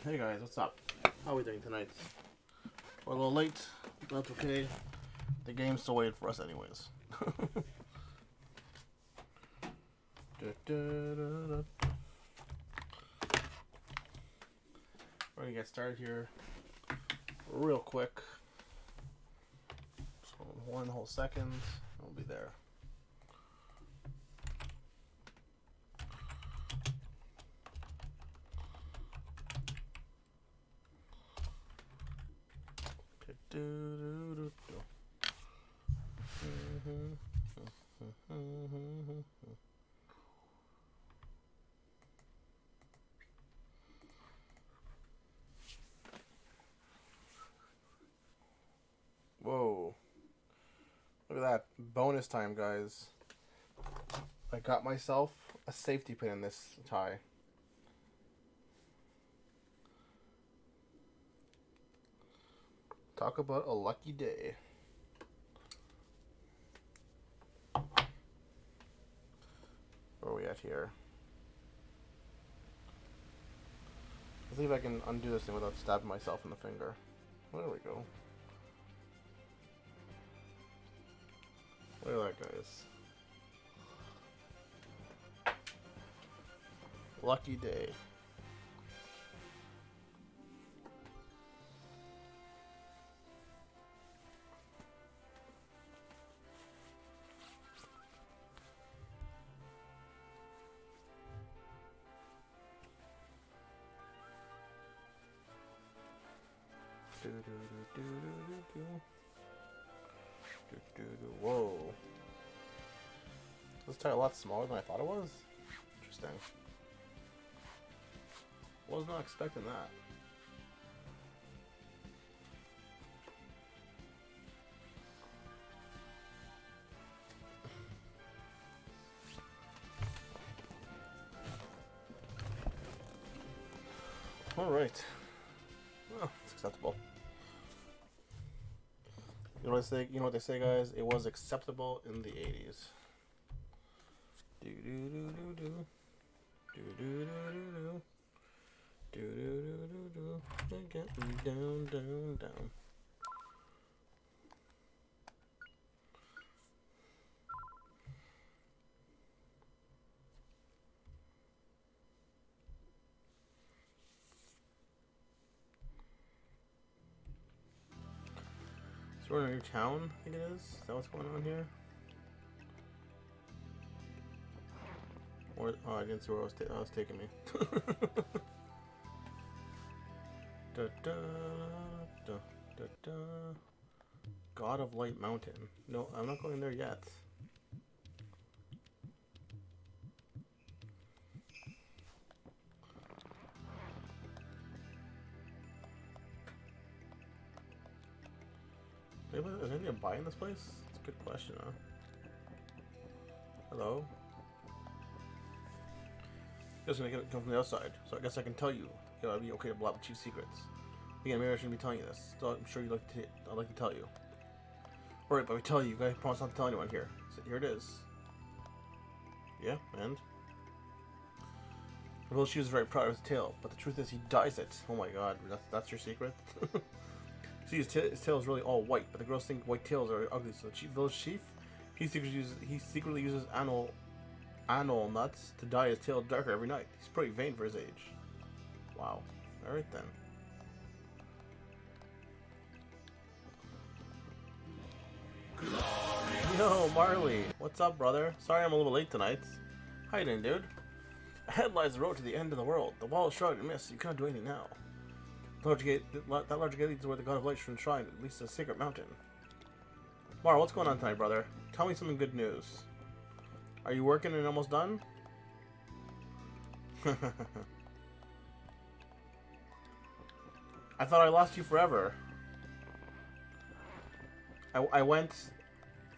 Hey guys, what's up? How are we doing tonight? We're a little late, but that's okay. The game's still waiting for us anyways. We're gonna get started here real quick. So 1 whole second, we'll be there. Whoa. Look at that. Bonus time, guys. I got myself a safety pin in this tie. Talk about a lucky day. Where are we at here? Let's see if I can undo this thing without stabbing myself in the finger. There we go. Look at that, guys. Lucky day. Whoa. This tire a lot smaller than I thought it was? Interesting. Was not expecting that. Alright. Well, it's acceptable. You know what I say? You know what they say, guys? It was acceptable in the 80s. Do do do do do. Do do do do do. Do do do do do. Get me down, down, down. So we're in a new town, I think it is. Is that what's going on here? Or, oh, I didn't see where I was taking me. Da, da, da, da, da. God of Light Mountain. No, I'm not going there yet. Is anything to buy in this place? It's a good question, huh? Hello? Just gonna come from the outside, so I guess I can tell you. It'll be okay to blow up chief secrets. Again, maybe I shouldn't be telling you this. So I'm sure I'd like to tell you. Alright, but I tell you, you guys promise not to tell anyone here. So here it is. Yeah, and? Well, she was very proud of his tail, but the truth is he dyes it. Oh my god, that's your secret? See, his tail is really all white, but the girls think white tails are ugly, so the village chief, he secretly uses anole nuts to dye his tail darker every night. He's pretty vain for his age. Wow. Alright then. Yo, Marley. What's up, brother? Sorry I'm a little late tonight. How you doing, dude? Ahead lies the road to the end of the world. The wall is shrouded in mist. You cannot do anything now. That large gate leads to where the God of Light should enshrine, at least a secret mountain. Mara, what's going on tonight, brother? Tell me something good news. Are you working and almost done? I thought I lost you forever. I went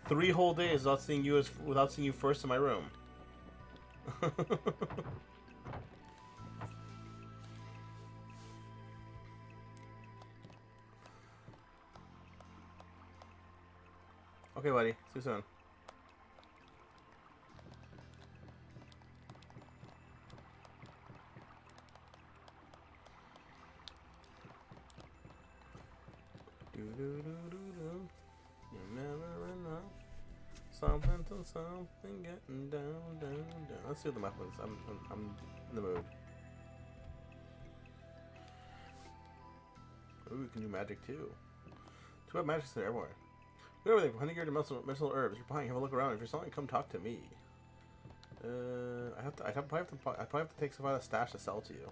3 whole days without seeing you first in my room. Okay, buddy. See you soon. You never enough. Something to something, getting down, down, down. Let's see what the map is. I'm in the mood. Ooh, we can do magic too. Too bad magic's there everywhere. Do everything. Honey, geared to medicinal herbs. You're behind. Have a look around. If you're selling, come talk to me. I probably have to take some out of the stash to sell to you.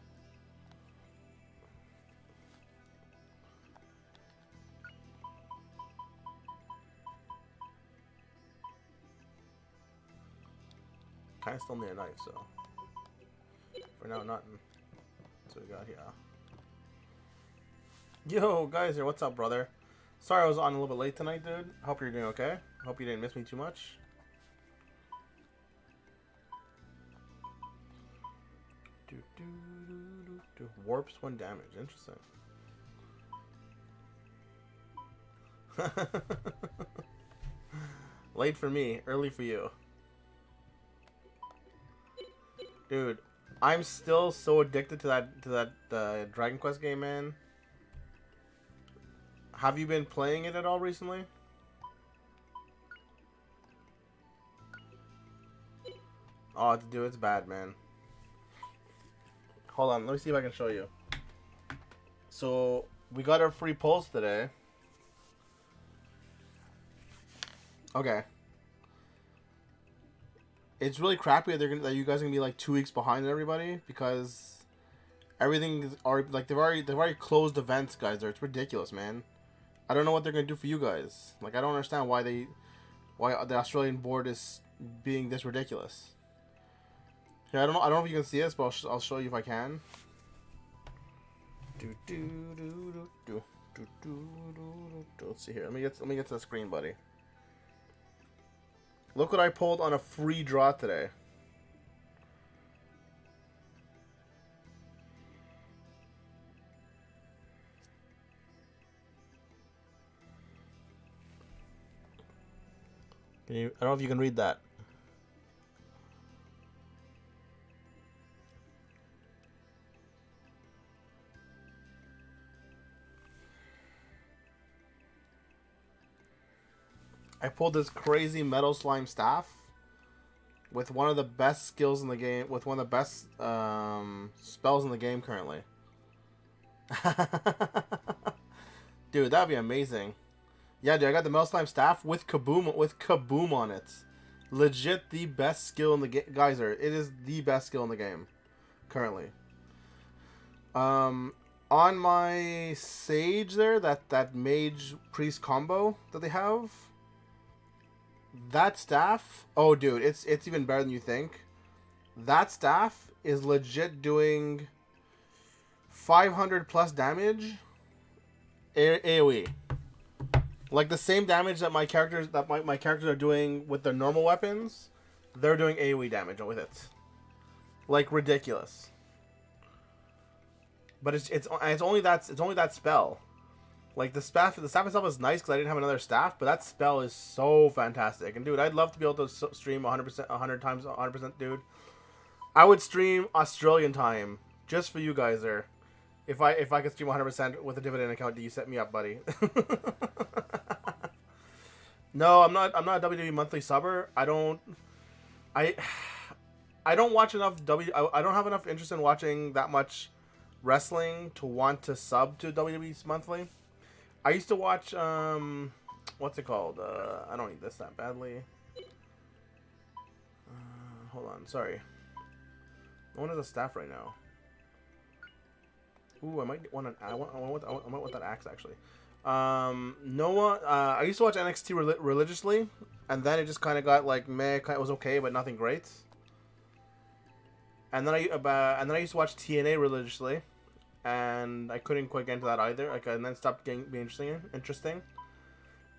Kind of still need a knife, so for now, nothing. That's what we got here. Yo, guys, here. What's up, brother? Sorry I was on a little bit late tonight, dude. Hope you're doing okay. Hope you didn't miss me too much. Warps 1 damage. Interesting. Late for me, early for you. Dude, I'm still so addicted to that Dragon Quest game, man. Have you been playing it at all recently? Oh, dude, it's bad, man. Hold on, let me see if I can show you. So, we got our free pulse today. Okay. It's really crappy that you guys are gonna be like 2 weeks behind everybody because everything is already like they've already closed events, guys. It's ridiculous, man. I don't know what they're gonna do for you guys. Like, I don't understand why the Australian board is being this ridiculous. Here, I don't know if you can see this, but I'll show you if I can. Let's see here. Let me get to the screen, buddy. Look what I pulled on a free draw today. I don't know if you can read that. I pulled this crazy metal slime staff with one of the best skills in the game, with one of the best spells in the game currently. Dude, that'd be amazing. Yeah, dude, I got the metal slime staff with kaboom on it. Legit the best skill in the game. Guys, it is the best skill in the game currently. On my sage there, that mage priest combo that they have, that staff, oh dude, it's even better than you think. That staff is legit doing 500 plus damage AoE. Like the same damage that my characters are doing with their normal weapons, they're doing AoE damage with it. Like ridiculous. But it's only that spell. Like the staff itself is nice because I didn't have another staff, but that spell is so fantastic. And dude, I'd love to be able to stream 100%, 100 times, 100%, dude. I would stream Australian time just for you guys there. If I could stream 100% with a dividend account, do you set me up, buddy? No, I'm not a WWE monthly subber. I don't watch enough I don't have enough interest in watching that much wrestling to want to sub to WWE monthly. I used to watch what's it called? I don't need this that badly. Hold on, sorry. No one has a staff right now. Ooh, I might want that axe actually. Noah, I used to watch NXT religiously, and then it just kind of got like meh. It was okay, but nothing great. And then I used to watch TNA religiously, and I couldn't quite get into that either. Like, and then stopped being interesting.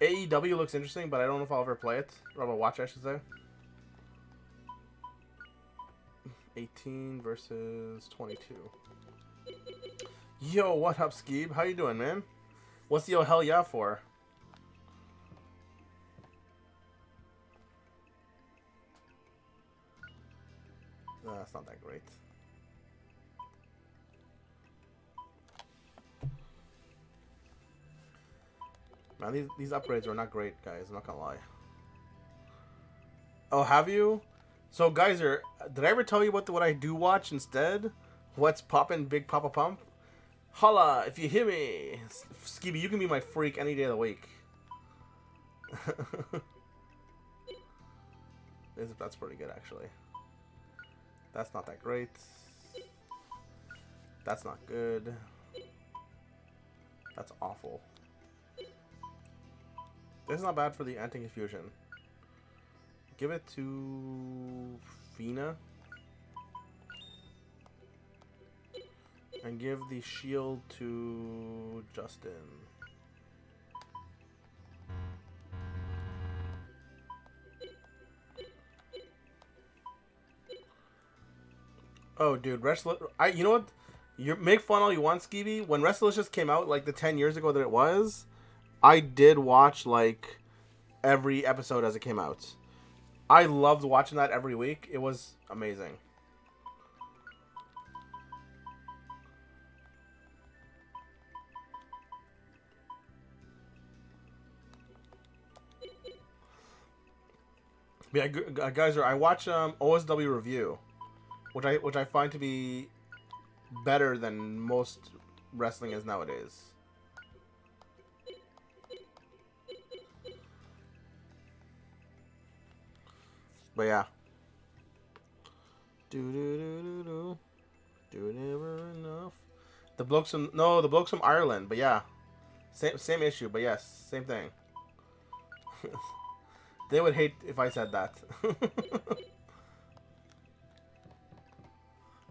AEW looks interesting, but I don't know if I'll ever play it or I'll watch it, I should say. 18 versus 22. Yo, what up, Skeeb? How you doing, man? What's the oh hell yeah for? That's not that great. Man, these upgrades are not great, guys. I'm not gonna lie. Oh, have you? So, Geyser, did I ever tell you what I do watch instead? What's poppin', Big Papa Pump? Holla, if you hear me. Skeevy, you can be my freak any day of the week. That's pretty good, actually. That's not that great. That's not good. That's awful. This is not bad for the anti-confusion. Give it to Fina. And give the shield to Justin. Oh, dude, you know what? You make fun all you want, Skeevy. When Restlicious came out, like the 10 years ago that it was, I did watch like every episode as it came out. I loved watching that every week. It was amazing. Yeah, guys, I watch OSW review, which I find to be better than most wrestling is nowadays. But yeah. Do never enough. The blokes from Ireland, but yeah. Same issue, but yes, same thing. They would hate if I said that.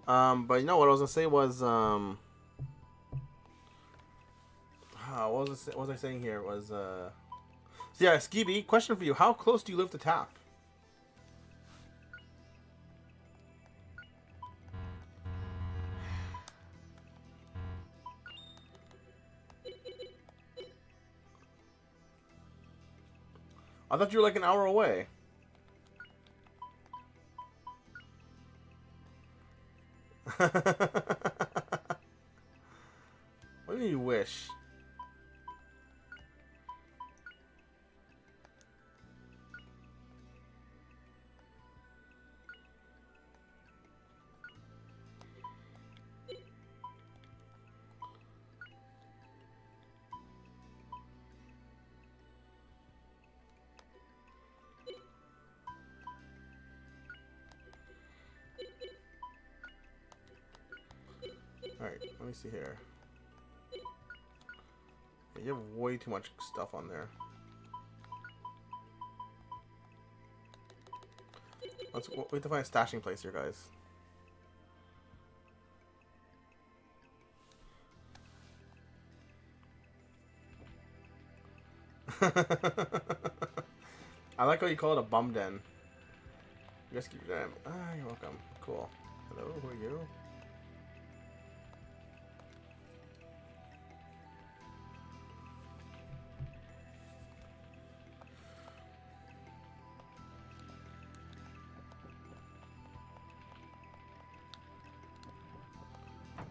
But you know what I was gonna say was what was I saying here was so yeah, Skeevy, question for you: how close do you live to Tap? I thought you were like an hour away. What do you wish? Alright, let me see here. Yeah, you have way too much stuff on there. Let's wait to find a stashing place here, guys. I like how you call it a bum den. You guys keep your name. Ah, you're welcome. Cool. Hello, who are you?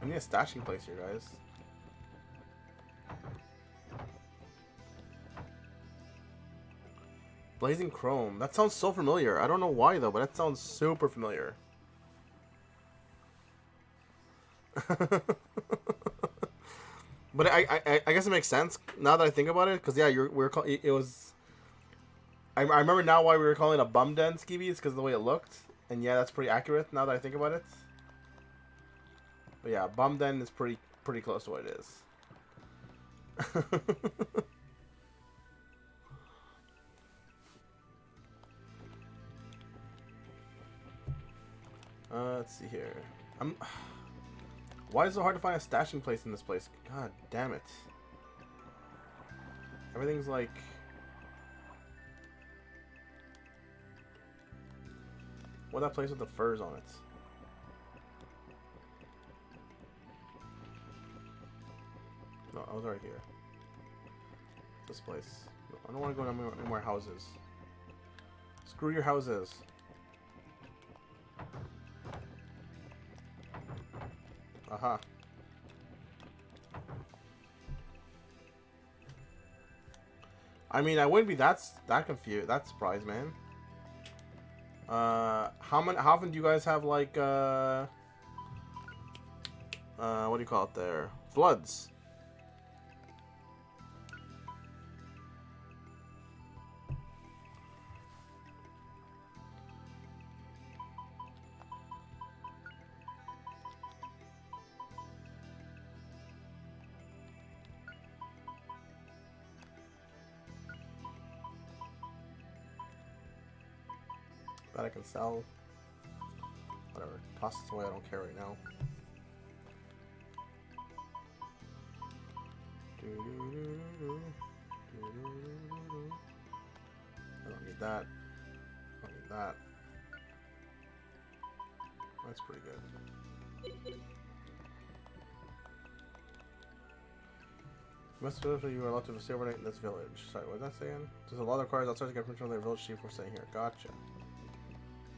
I need a stashing place here, guys. Blazing Chrome. That sounds so familiar. I don't know why, though, but that sounds super familiar. But I guess it makes sense now that I think about it, because yeah, it was. I remember now why we were calling it a bum den, Skeevy. It's because of the way it looked, and yeah, that's pretty accurate now that I think about it. But yeah, bum den is pretty close to what it is. Let's see here. Why is it so hard to find a stashing place in this place? God damn it. Everything's like... What that place with the furs on it? No, I was right here. This place. I don't want to go to any more houses. Screw your houses. Aha. I mean, I wouldn't be that confused, that surprised, man. How often do you guys have like what do you call it there? Floods. That I can sell. Whatever. Toss this away, I don't care right now. I don't need that. I don't need that. That's pretty good. Must have you are allowed to stay overnight in this village. Sorry, what was that saying? There's a lot of cars outside to get permission from their village chief for staying here. Gotcha.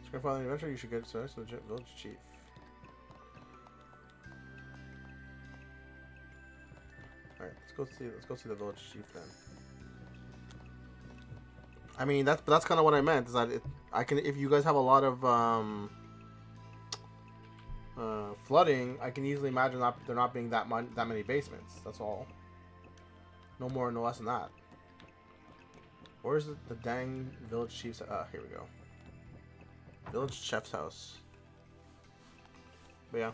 Just gonna find the adventure, you should get service with the village chief. Alright, let's go see the village chief then. I mean that's kinda what I meant, is that I can, if you guys have a lot of flooding, I can easily imagine there not being that many basements. That's all. No more, no less than that. Where's the dang village chief's? Here we go. Village chef's house. But yeah.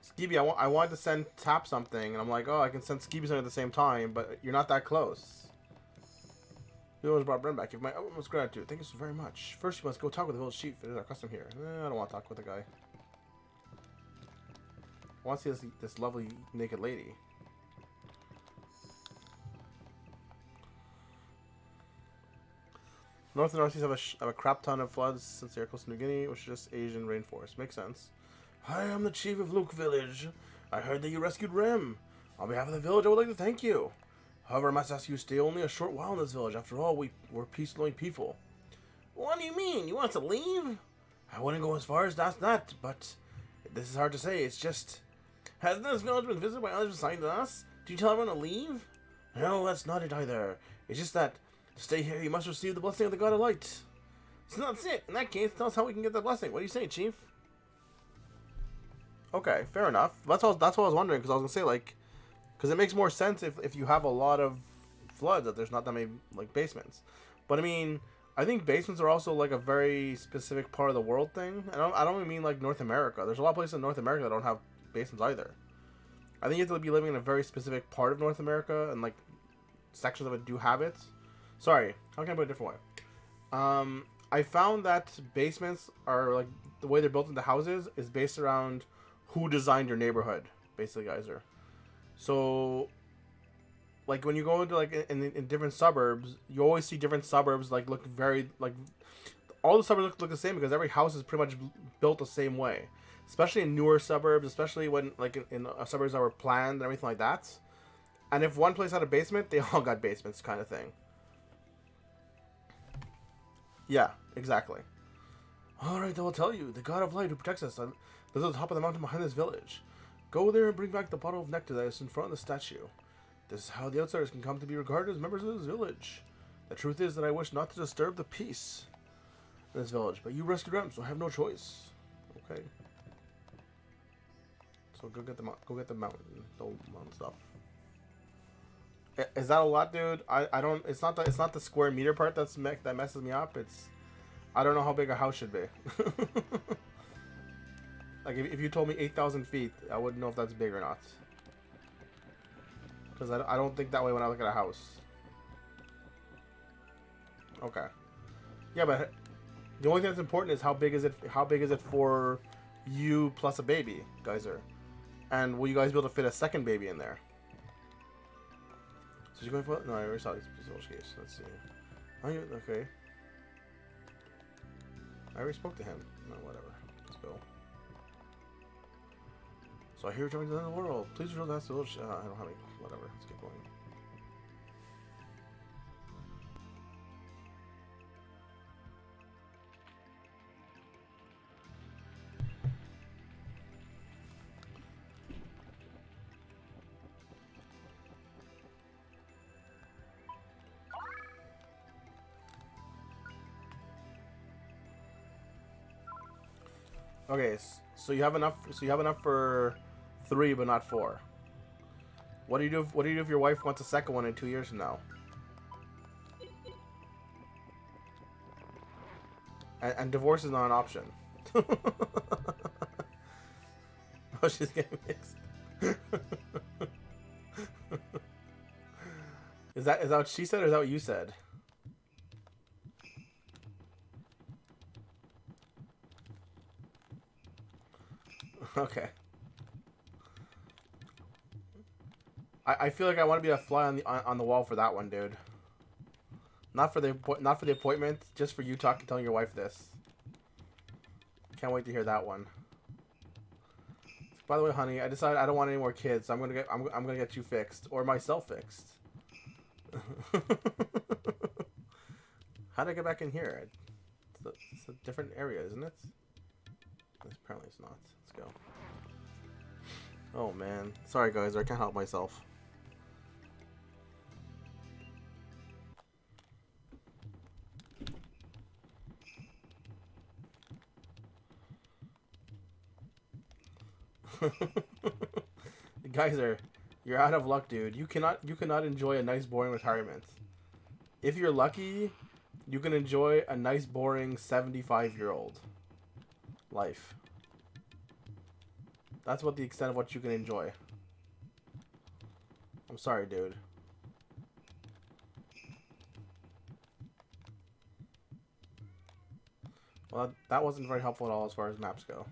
Skeeby, I wanted to send Tap something, and I'm like, oh, I can send Skeeby something at the same time, but you're not that close. You always brought Bren back. Give my utmost gratitude. Thank you so very much. First, you must go talk with the village chief. It is our custom here. I don't want to talk with the guy. I want to see this lovely naked lady. North and Northeast have a crap ton of floods since they are close to New Guinea, which is just Asian rainforest. Makes sense. Hi, I'm the chief of Luke Village. I heard that you rescued Rem. On behalf of the village, I would like to thank you. However, I must ask you to stay only a short while in this village. After all, we're peace-loving people. What do you mean? You want to leave? I wouldn't go as far as that, but this is hard to say. It's just... Has this village been visited by others besides us? Do you tell everyone to leave? No, that's not it either. It's just that to stay here, you must receive the blessing of the God of Light. So that's it. In that case, tell us how we can get that blessing. What do you say, Chief? Okay, fair enough. That's what I was wondering, because I was going to say, like... Because it makes more sense if you have a lot of floods, that there's not that many, like, basements. But, I mean, I think basements are also, like, a very specific part of the world thing. I don't even mean, like, North America. There's a lot of places in North America that don't have basements either. I think you have to be living in a very specific part of North America, and, like, sections of it do have it. Sorry, how can I put it a different way? I found that basements are, like, the way they're built into houses is based around who designed your neighborhood, basically, guys are. So, like, when you go into, like, in different suburbs, you always see different suburbs, like, look very, like, all the suburbs look the same because every house is pretty much built the same way. Especially in newer suburbs, especially when, like, in suburbs that were planned and everything like that. And if one place had a basement, they all got basements, kind of thing. Yeah, exactly. Alright, I will tell you. The God of Light who protects us lives at the top of the mountain behind this village. Go there and bring back the bottle of nectar that is in front of the statue. This is how the outsiders can come to be regarded as members of this village. The truth is that I wish not to disturb the peace in this village, but you rescued Rem, so I have no choice. Okay. So go get the mountain stuff. Is that a lot, dude? I don't. It's not the square meter part that messes me up. It's, I don't know how big a house should be. Like, if you told me 8,000 feet, I wouldn't know if that's big or not. Because I don't think that way when I look at a house. Okay. Yeah, but the only thing that's important is how big is it for you plus a baby, Geyser? And will you guys be able to fit a second baby in there? So you're going for... No, I already saw this village case. Let's see. Oh, okay. I already spoke to him. No, whatever. Let's go. So I hear you're jumping to the end of the world. Please reveal that village. I don't have any... Whatever. Let's keep going. Okay, so you have enough. So you have enough for 3, but not 4. What do you do? What do you do if your wife wants a second one in 2 years from now? And divorce is not an option. Oh, she's getting mixed. Is that what she said, or is that what you said? Okay. I feel like I want to be a fly on the wall for that one, dude. Not for the appointment, just for you telling your wife this. Can't wait to hear that one. By the way, honey, I decided I don't want any more kids. So I'm gonna get you fixed, or myself fixed. How did I get back in here? It's a different area, isn't it? Apparently it's not. Let's go. Oh man, sorry guys, I can't help myself. Guys you're out of luck, dude. You cannot enjoy a nice boring retirement. If you're lucky, you can enjoy a nice boring 75-year-old life. That's what the extent of what you can enjoy. I'm sorry, dude. Well, that wasn't very helpful at all as far as maps go.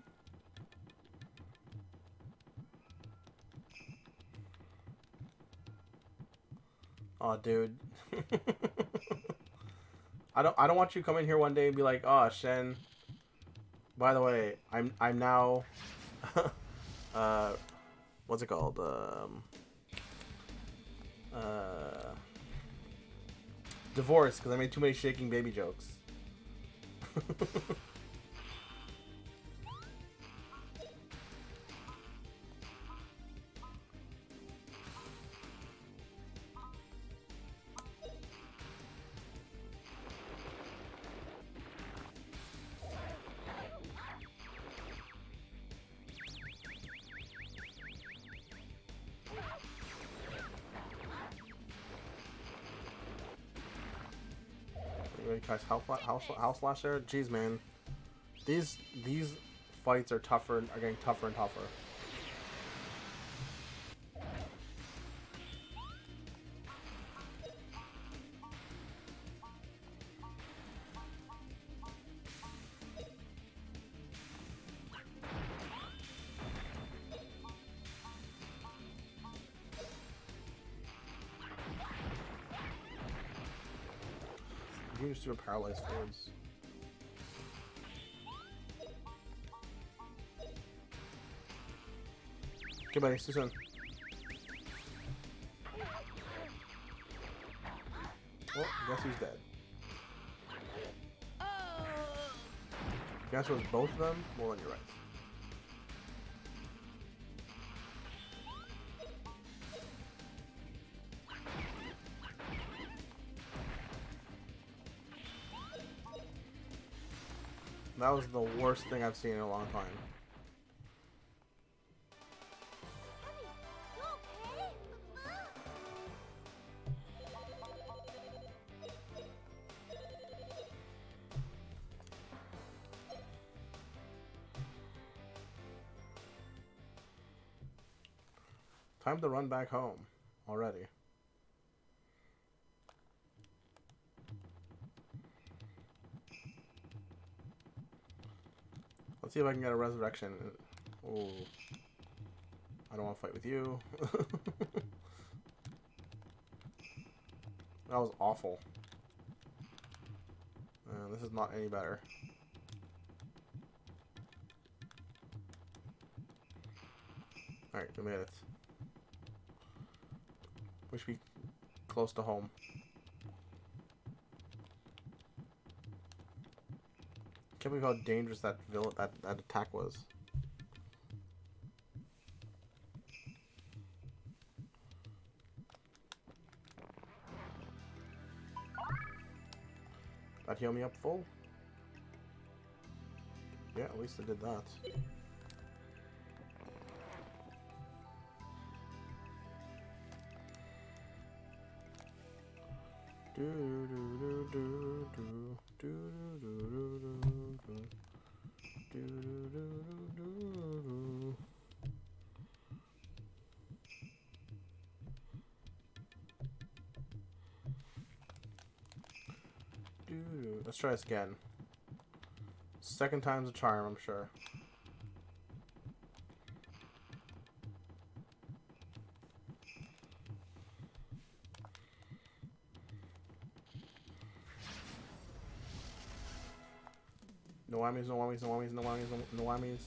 Oh, dude. I don't want you to come in here one day and be like, "Oh, Shen, by the way, I'm now what's it called? Divorced because I made too many shaking baby jokes." Guys, house slasher. Jeez, man, these fights are getting tougher and tougher. You just do a paralyzed forwards. Okay, buddy, see you soon. Well, guess who's dead? Guess it was both of them? Well, then you're right. That was the worst thing I've seen in a long time. Time to run back home already. Let's see if I can get a resurrection. Oh, I don't want to fight with you. That was awful. This is not any better. Alright, we made it. We should be close to home. Can't believe how dangerous that attack was. That heal me up full? Yeah, at least. least I did that. Let's try this again. Second time's a charm, I'm sure. No whammies, no whammies, no whammies, no whammies, no whammies.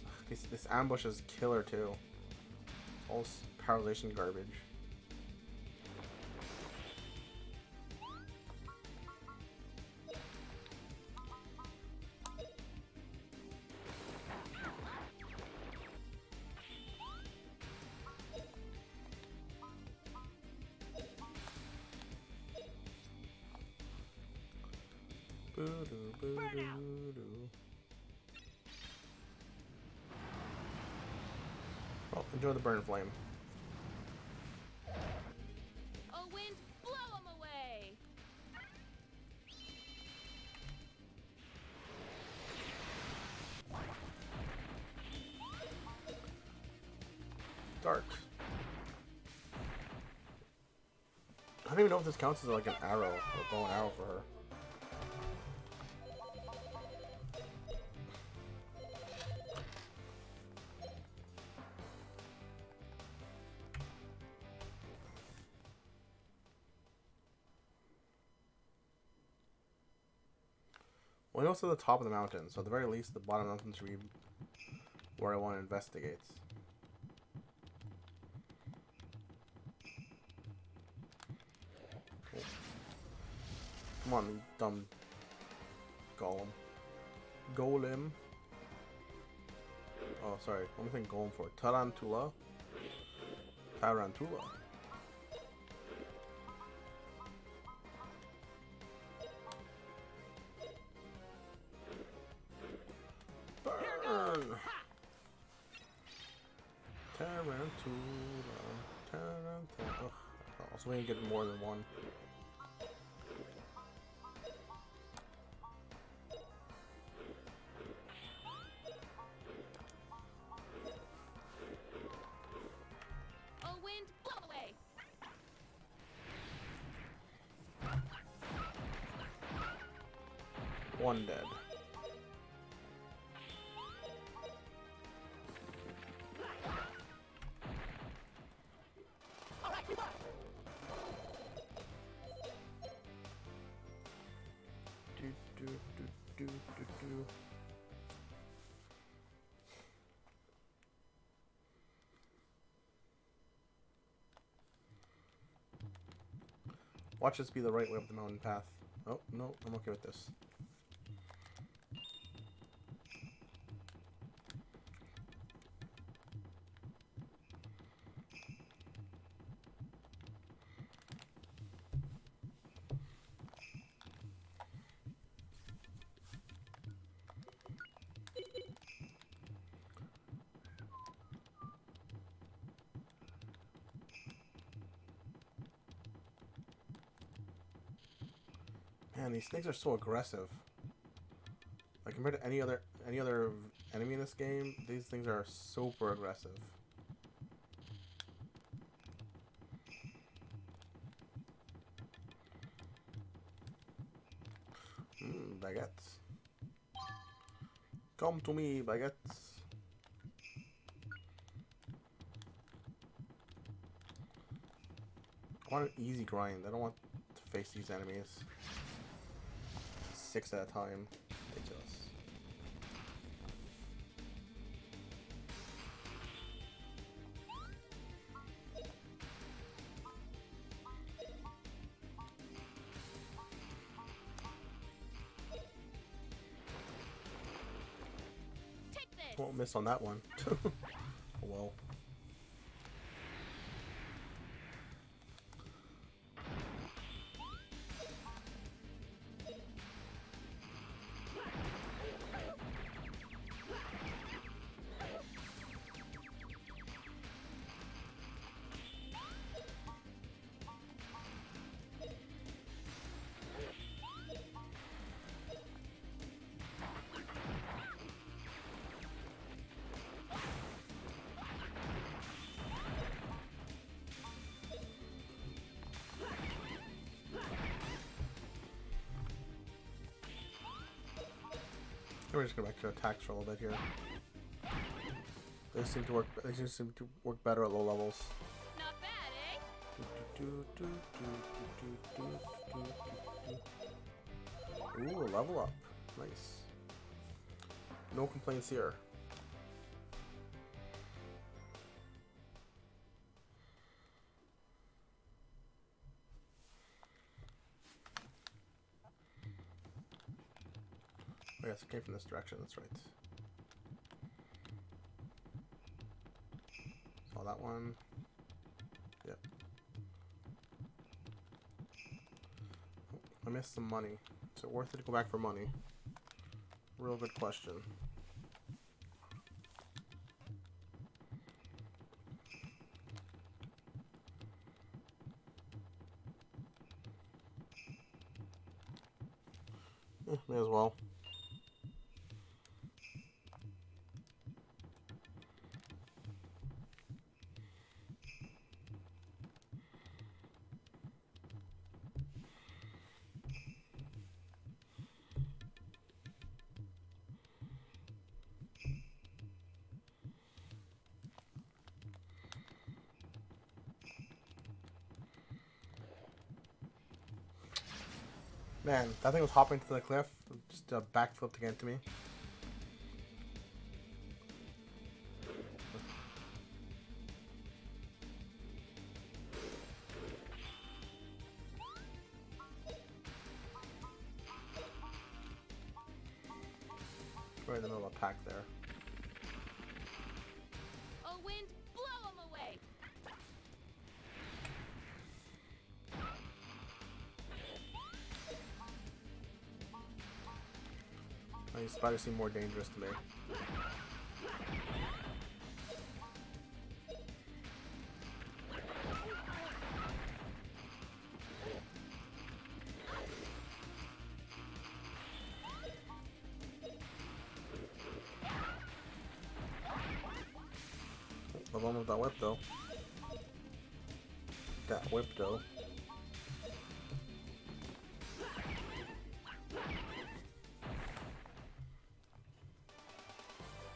This ambush is killer too. All this paralyzation garbage. Well, enjoy the burn flame. Oh, wind, blow them away! Dark. I don't even know if this counts as like an arrow or bow and arrow for her. Well, he goes to the top of the mountain, so at the very least, the bottom mountain should be where I want to investigate. Cool. Come on, you dumb golem. Golem. Oh, sorry. What am I saying golem for? Tarantula? Tarantula. Tarantula. Ugh. Also, we ain't getting more than one. Oh, wind, blow away! One dead. Watch this be the right way up the mountain path. Oh, no, I'm okay with this. Man, these things are so aggressive. Like compared to any other enemy in this game, these things are super aggressive. Baguettes. Come to me, baguettes. I want an easy grind. I don't want to face these enemies 6 at a time. Ridiculous. Take this! Won't miss on that one. Oh, well. We're just go back to attacks for a little bit here. They seem to work. They just seem to work better at low levels. Not bad, eh? Ooh, level up. Nice. No complaints here. Oh yes, it came from this direction, that's right. Saw that one. Yep. I missed some money. Is it worth it to go back for money? Real good question. May as well. Man, that thing was hopping to the cliff. Just backflipped again to me. Right in the middle of a pack there. Oh, wind, blow 'em away. These spiders seem more dangerous to me. The one with that whip though. That whip though.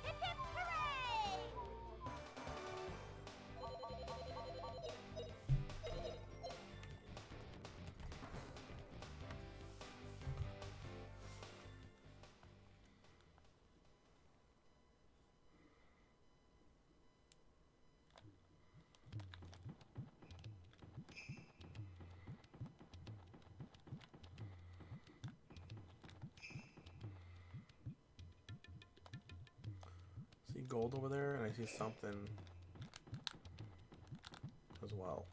Hip hip hooray! See gold over there, and I see something as well.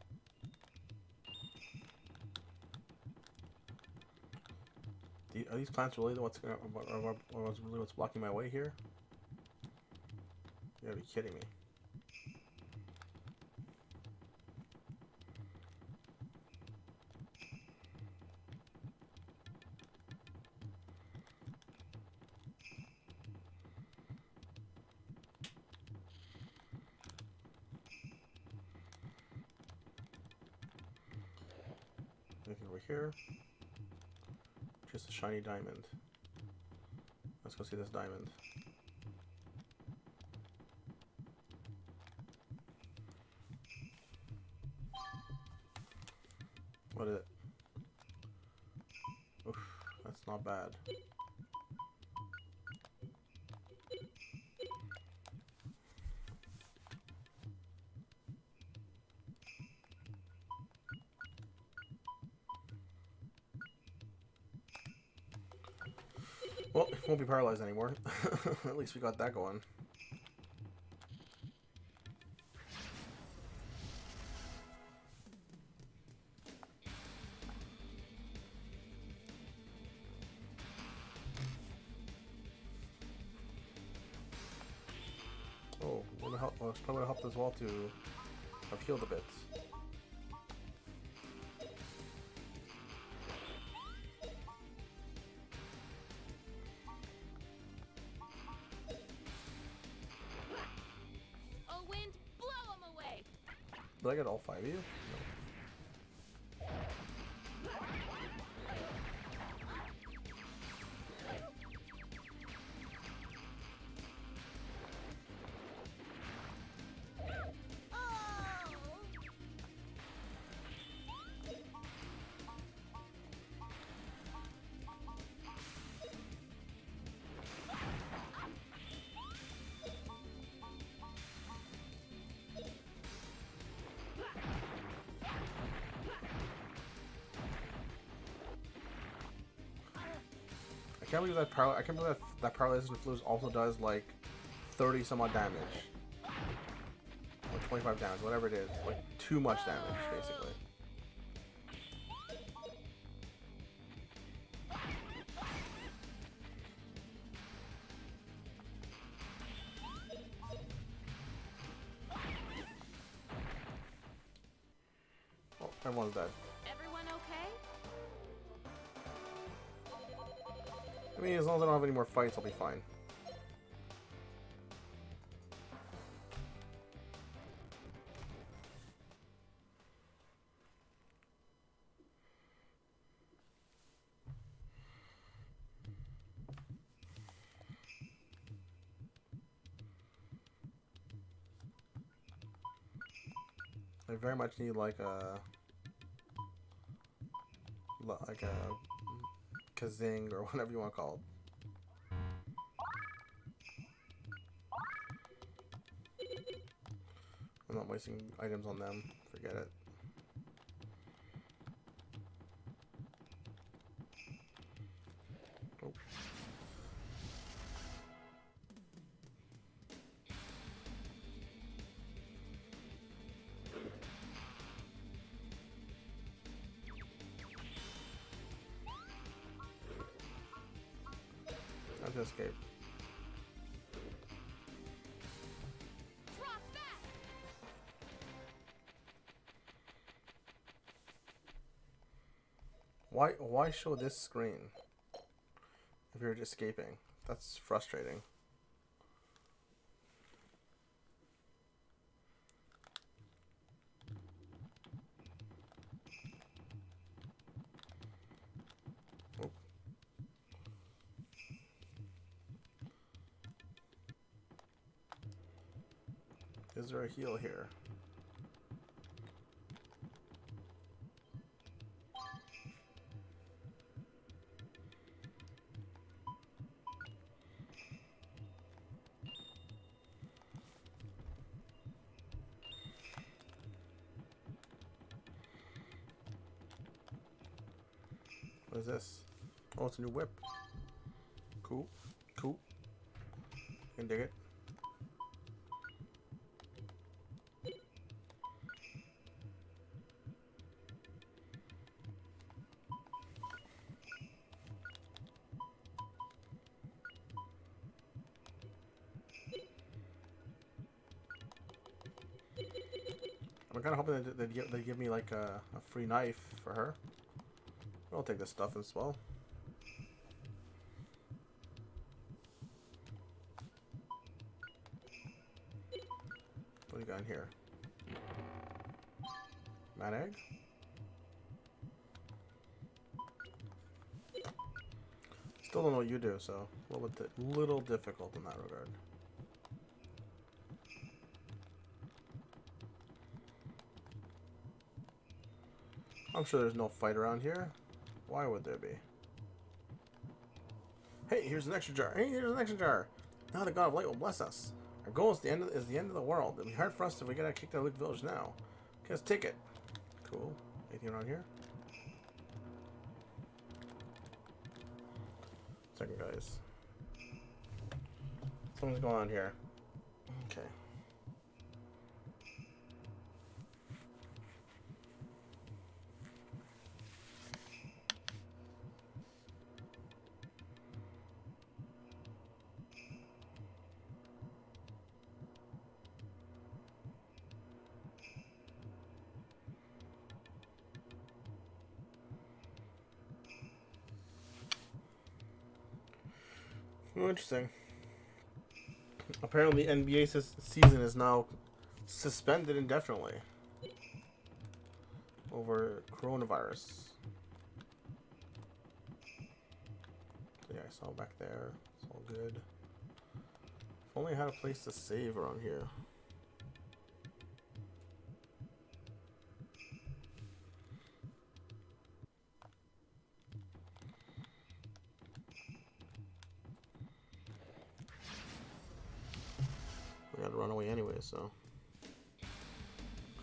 Are these plants really what's really what's blocking my way here? You gotta be kidding me. Anything over here? Just a shiny diamond. Let's go see this diamond. What is it? Oof, that's not bad. Well, won't be paralyzed anymore. At least we got that going. Oh, would help. Well, it's probably helped as well to have healed a bit. Oh, wind, blow 'em away. Did I get all 5 of you? No. can't believe that I can't believe that paralysis and flus also does like 30 some odd damage. Or 25 damage, whatever it is. Like too much damage, basically. Oh, everyone's dead. Everyone okay? I mean, as long as I don't have any more fights, I'll be fine. I very much need like a Kazing or whatever you want to call it. I'm not wasting items on them. Forget it. Oh. I have to escape. Drop back! Why show this screen if you're just escaping? That's frustrating. Oh. Is there a heal here? What is this? Oh, it's a new whip. Cool. Cool. Can dig it. I'm kind of hoping that they give me like a free knife for her. I'll take this stuff as well. What do you got in here? Mad egg? Still don't know what you do, so a little difficult in that regard. I'm sure there's no fight around here. Why would there be? Hey, here's an extra jar. Hey, here's an extra jar. Now the God of Light will bless us. Our goal is the end of the world. It'll be hard for us if we get kicked out of Luke Village now. Okay, let's take it. Cool. Anything around here? Second, guys. Something's going on here. Okay. Oh, interesting. Apparently, NBA season is now suspended indefinitely over coronavirus. So yeah, I saw back there. It's all good. If only I had a place to save around here. I gotta run away anyway, so.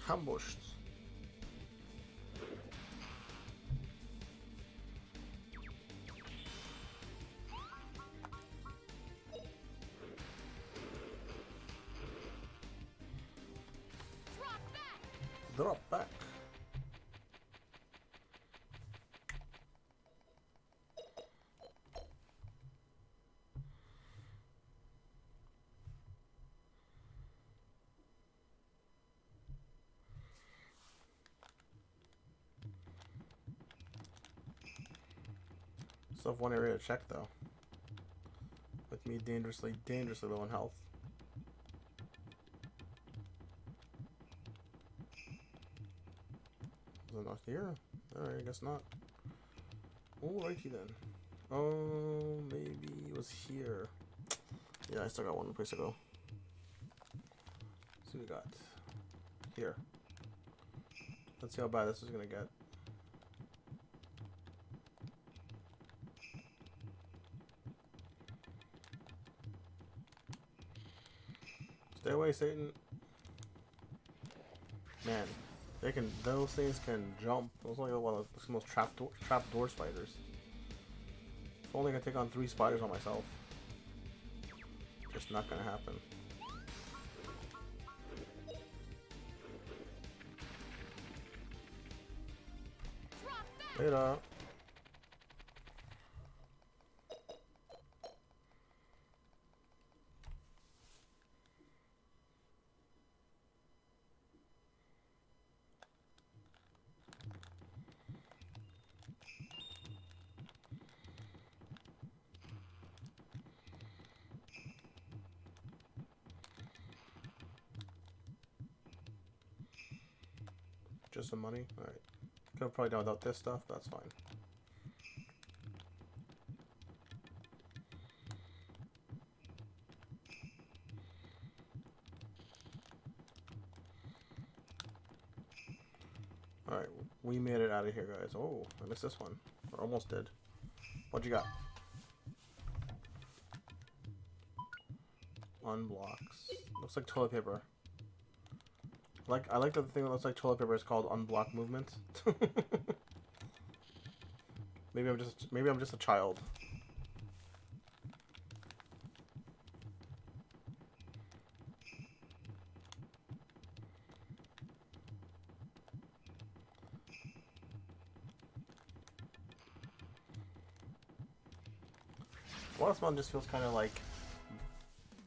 Ambushed. Drop back. Still have one area to check though. With me dangerously low in health. Is it not here? Alright, I guess not. Alrighty then. Oh, maybe it was here. Yeah, I still got one place to go. See what we got. Here. Let's see how bad this is gonna get. Stay away, Satan. Man, those things can jump. Those are like one of the most trap door spiders. If only I could take on 3 spiders on myself. Just not gonna happen. Later. Just some money? Alright. Could have probably done without this stuff, but that's fine. Alright, we made it out of here, guys. Oh, I missed this one. Or almost did. What you got? Unblocks. Looks like toilet paper. I like that the thing that looks like toilet paper is called unblock movement. maybe I'm just a child. Watermelon just feels kind of like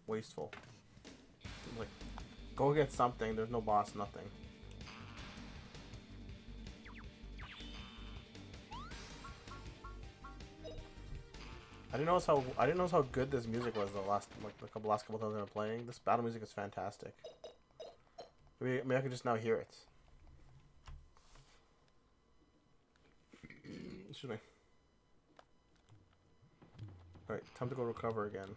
wasteful. Like, go get something. There's no boss, nothing. I didn't notice how good this music was the last couple times I've been playing. This battle music is fantastic. Maybe I can just now hear it. Excuse me. Alright, time to go recover again.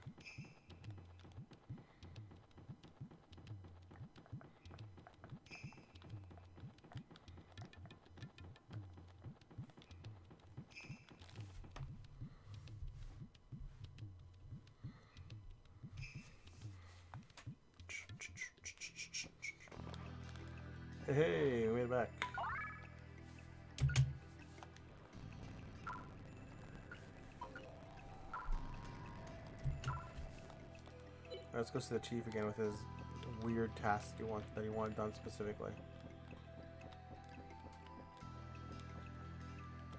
Hey, we made it back. Let's go see the chief again with his weird task he wanted done specifically.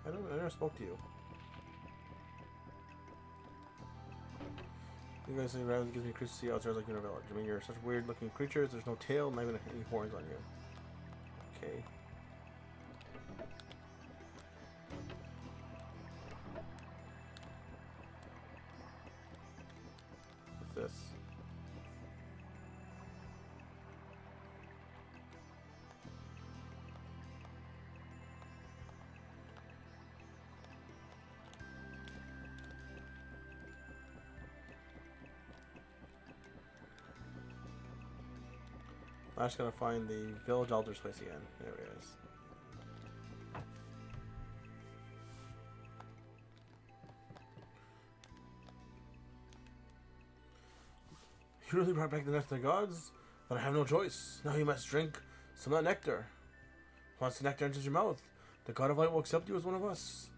I never spoke to you. You guys say rather gives me curious to see outsiders like you in a village. I mean, you're such weird looking creatures. There's no tail, not even any horns on you. Okay. What's this? I'm just gonna find the village elder's place again. There it is. You really brought back the nectar of the gods? But I have no choice. Now you must drink some of that nectar. Once the nectar enters your mouth, the god of light will accept you as one of us.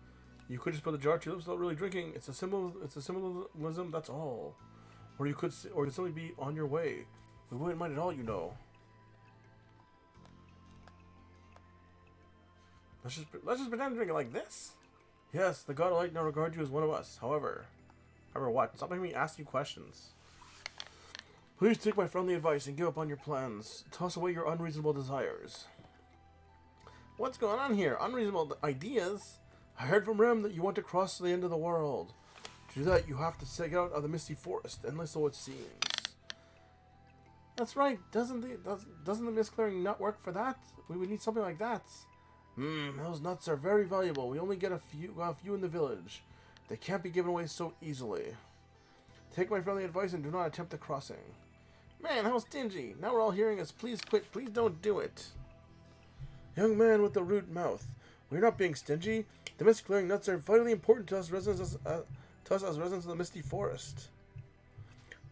You could just put the jar to your lips without really drinking. It's a symbolism, that's all. Or you could simply be on your way. We wouldn't mind at all, you know. Let's just pretend to drink it like this. Yes, the God of Light now regards you as one of us. However what? Stop making me ask you questions. Please take my friendly advice and give up on your plans. Toss away your unreasonable desires. What's going on here? Unreasonable ideas? I heard from Rem that you want to cross to the end of the world. To do that, you have to set out of the misty forest, endless so it seems. That's right. Doesn't the mist clearing nut work for that? We would need something like that. Those nuts are very valuable. We only get a few in the village. They can't be given away so easily. Take my friendly advice and do not attempt the crossing. Man, how stingy. Now we're all hearing us. Please quit. Please don't do it. Young man with the rude mouth. We're not being stingy. The mist clearing nuts are vitally important to us residents of the misty forest.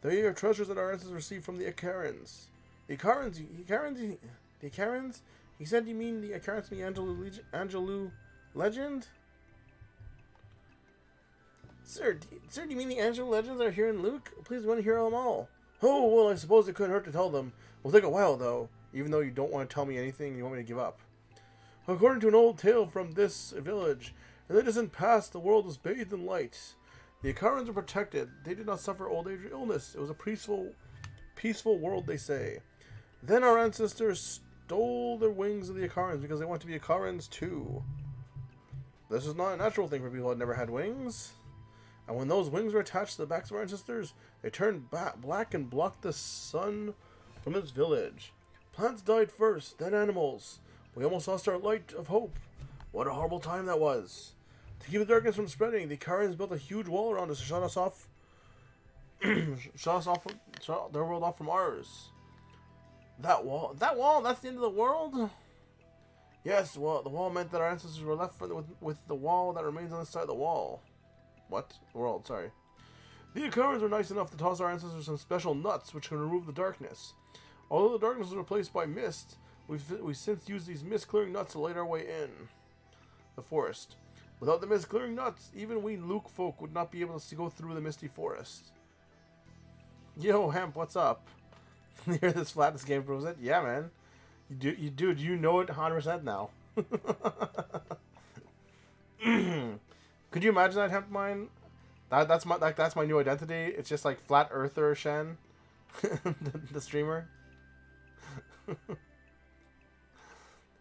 They are treasures that our ancestors received from the Icarans. The Icarans? He said you mean the Icarans from the Angelou legend? Sir, do you mean the Angelou legends are here in Luke? Please want to hear them all. Oh, well, I suppose it couldn't hurt to tell them. It'll take a while, though, even though you don't want to tell me anything and you want me to give up. According to an old tale from this village, in the distant past, the world was bathed in light. The Icarans were protected. They did not suffer old age or illness. It was a peaceful world, they say. Then our ancestors stole their wings of the Icarans because they want to be Icarans too. This is not a natural thing for people who had never had wings. And when those wings were attached to the backs of our ancestors, they turned black and blocked the sun from this village. Plants died first, then animals. We almost lost our light of hope. What a horrible time that was. To keep the darkness from spreading, the Icarans built a huge wall around us to shut their world off from ours. That wall, that's the end of the world? Yes, well, the wall meant that our ancestors were left with the wall that remains on the side of the wall. What? World, sorry. The Icarans were nice enough to toss our ancestors some special nuts which can remove the darkness. Although the darkness was replaced by mist, we've since used these mist-clearing nuts to light our way in the forest. Without the mist-clearing nuts, even we Luke folk would not be able to go through the misty forest. Yo, Hemp, what's up? You hear this flat, this game proves it? Yeah, man. You know it 100% now. Could you imagine that, Hemp Mine? That's my new identity. It's just like Flat Earther Shen, the streamer.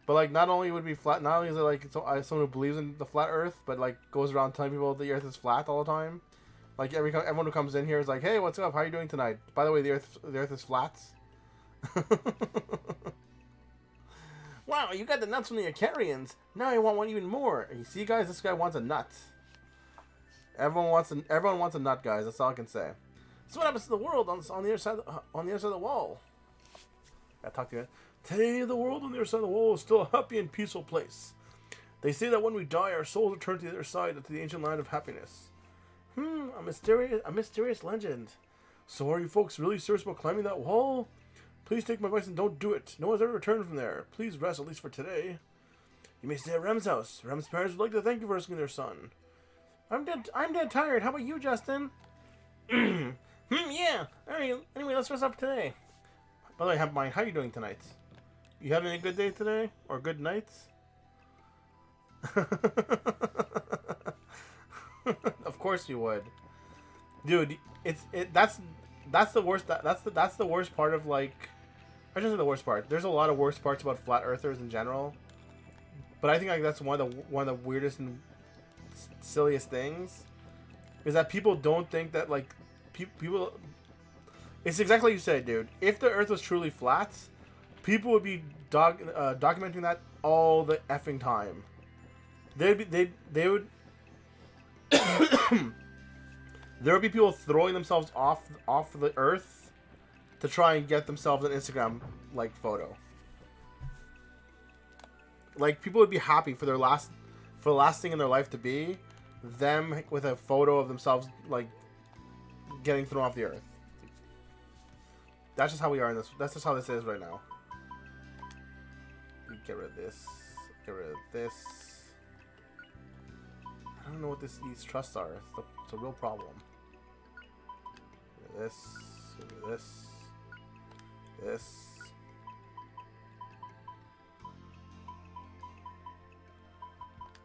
But like, not only would it be flat, not only is it like someone who believes in the flat Earth, but like goes around telling people the Earth is flat all the time. Like everyone who comes in here is like, "Hey, what's up? How are you doing tonight? By the way, the Earth is flat." Wow, you got the nuts from the Icarians. Now I want one even more. You see, guys, this guy wants a nut. Everyone wants a nut, guys. That's all I can say. So what happens to the world on the other side of the wall? Gotta talk to you. Today, the world on the other side of the wall is still a happy and peaceful place. They say that when we die, our souls return to the other side, to the ancient land of happiness. A mysterious legend. So are you folks really serious about climbing that wall? Please take my advice and don't do it. No one's ever returned from there. Please rest, at least for today. You may stay at Rem's house. Rem's parents would like to thank you for rescuing their son. I'm dead tired. How about you, Justin? Yeah. Alright, anyway, let's rest up today. By the way, Hemp Mine, how are you doing tonight? You having a good day today? Or good night? Of course you would. Dude, that's the worst that's the worst part of, like, I shouldn't say the worst part. There's a lot of worst parts about flat earthers in general. But I think like that's one of the weirdest and silliest things is that people don't think that, like, people. It's exactly what you said, dude. If the Earth was truly flat, people would be documenting that all the effing time. They would. There would be people throwing themselves off the Earth to try and get themselves an Instagram like photo. Like, people would be happy for the last thing in their life to be them with a photo of themselves, like, getting thrown off the Earth. That's just how we are in this. That's just how this is right now. Get rid of this. Get rid of this. I don't know what these trusts are. It's a real problem. Get rid of this. Get rid of this. This.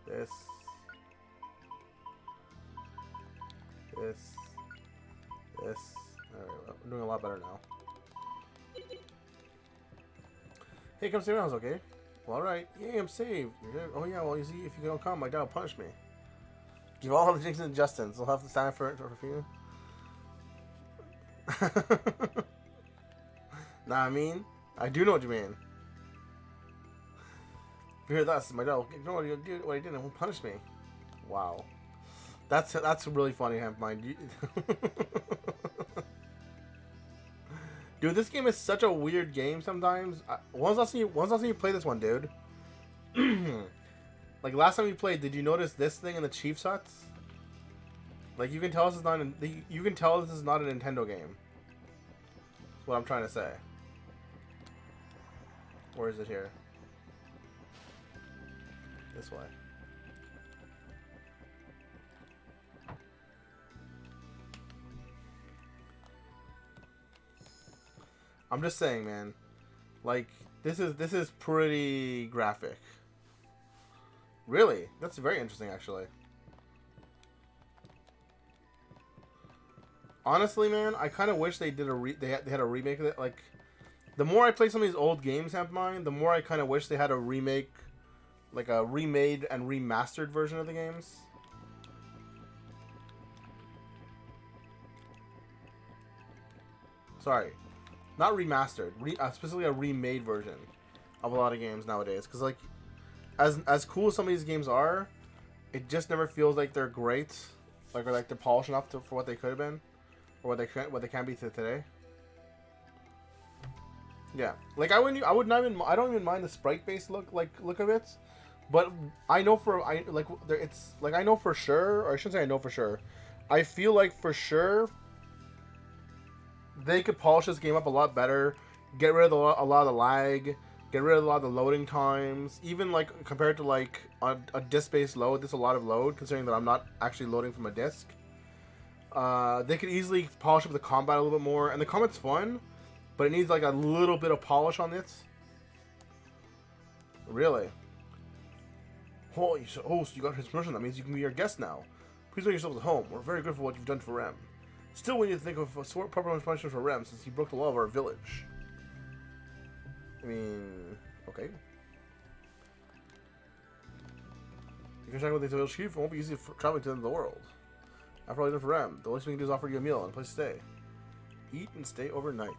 This. This. This. Alright, I'm doing a lot better now. Hey, come stay around, okay? Well, alright. Yay, I'm saved. Oh, yeah, well, you see, if you don't come, my dad will punish me. Give all the Jinx and Justins. They'll have to stand for you. Nah, I mean, I do know what you mean. If you hear that, my dad will ignore what he did and won't punish me. Wow. That's really funny, mind. Dude, this game is such a weird game sometimes. When's the last time you played this one, dude? Like, last time you played, did you notice this thing in the Chiefs huts? Like, you can tell this is not you can tell this is not a Nintendo game. That's what I'm trying to say. Where is it here? This way. I'm just saying, man. Like, this is pretty graphic. Really? That's very interesting, actually. Honestly, man, I kind of wish they did they had a remake of it. Like, the more I play some of these old games, have mine, the more I kind of wish they had a remake, like a remade and remastered version of the games. Sorry. Not remastered, specifically a remade version of a lot of games nowadays. Because, like, as cool as some of these games are, it just never feels like they're great, or like they're polished enough for what they could have been, or what they can be today. Yeah, like I don't even mind the sprite-based look of it, but I know I know for sure, or I shouldn't say I know for sure. I feel like for sure they could polish this game up a lot better, get rid of a lot of the lag, get rid of a lot of the loading times. Even like compared to like a disc-based load, this is a lot of load considering that I'm not actually loading from a disc. They could easily polish up the combat a little bit more, and the combat's fun, but it needs like a little bit of polish on it. Really? Oh, you got his permission. That means you can be our guest now. Please make yourselves at home. We're very grateful for what you've done for Rem. Still, we need to think of a proper punishment for Rem since he broke the law of our village. I mean, okay. You can check with the village chief. It won't be easy traveling to the end of the world. After all you done for Rem, the least we can do is offer you a meal and a place to stay. Eat and stay overnight.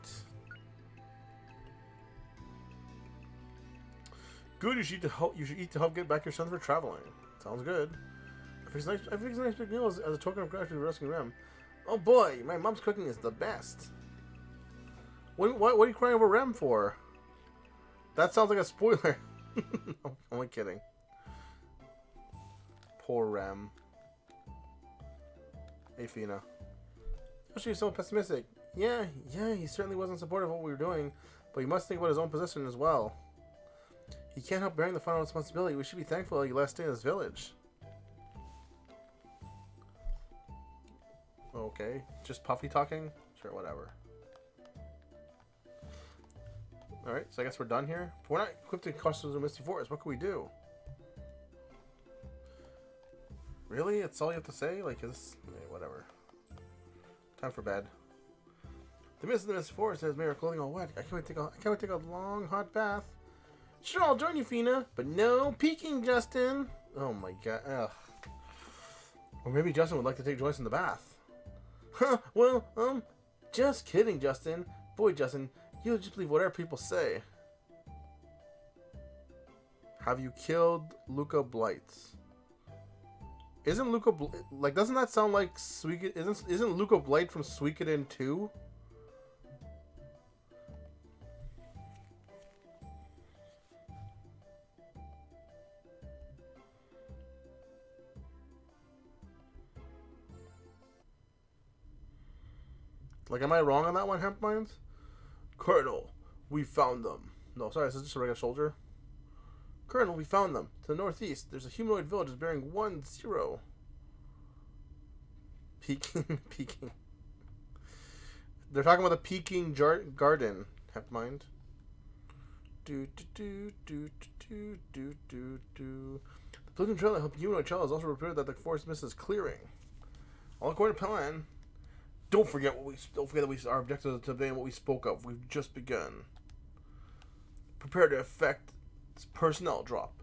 Good. You should eat to help get back your son for traveling. Sounds good. I fix a nice big meal as a token of gratitude for rescuing Rem. Oh boy, my mom's cooking is the best. What are you crying over Rem for? That sounds like a spoiler. I'm only kidding. Poor Rem. Hey, Fina. Oh, she's so pessimistic. Yeah, he certainly wasn't supportive of what we were doing, but he must think about his own position as well. He can't help bearing the final responsibility. We should be thankful that he let us stay in this village. Okay, just Puffy talking? Sure, whatever. Alright, so I guess we're done here. If we're not equipped to customs of Misty Forest, what can we do? Really? That's all you have to say? Like, is whatever. Time for bed. The mist in the Misty Forest has made our clothing all wet. I can't wait to take a long, hot bath. Sure, I'll join you, Fina, but no peeking, Justin. Oh my god. Ugh. Or maybe Justin would like to take Joyce in the bath. Huh, well, just kidding, Justin. Boy, Justin, you'll just believe whatever people say. Have you killed Luca Blights? Isn't Luca like? Doesn't that sound like Suikoden? Isn't Luca Blight from Suikoden 2? Like, am I wrong on that one, Hemp Minds? Colonel, we found them. No, sorry, this is just a regular soldier. Colonel, we found them. To the northeast, there's a humanoid village bearing 10. Peking. They're talking about the Peking garden, Hemp Mind. The Closing trail to help you and Chell has also reported that the forest mist is clearing. All according to plan. Don't forget that our objective is to obtain what we spoke of. We've just begun. Prepare to effect personnel drop.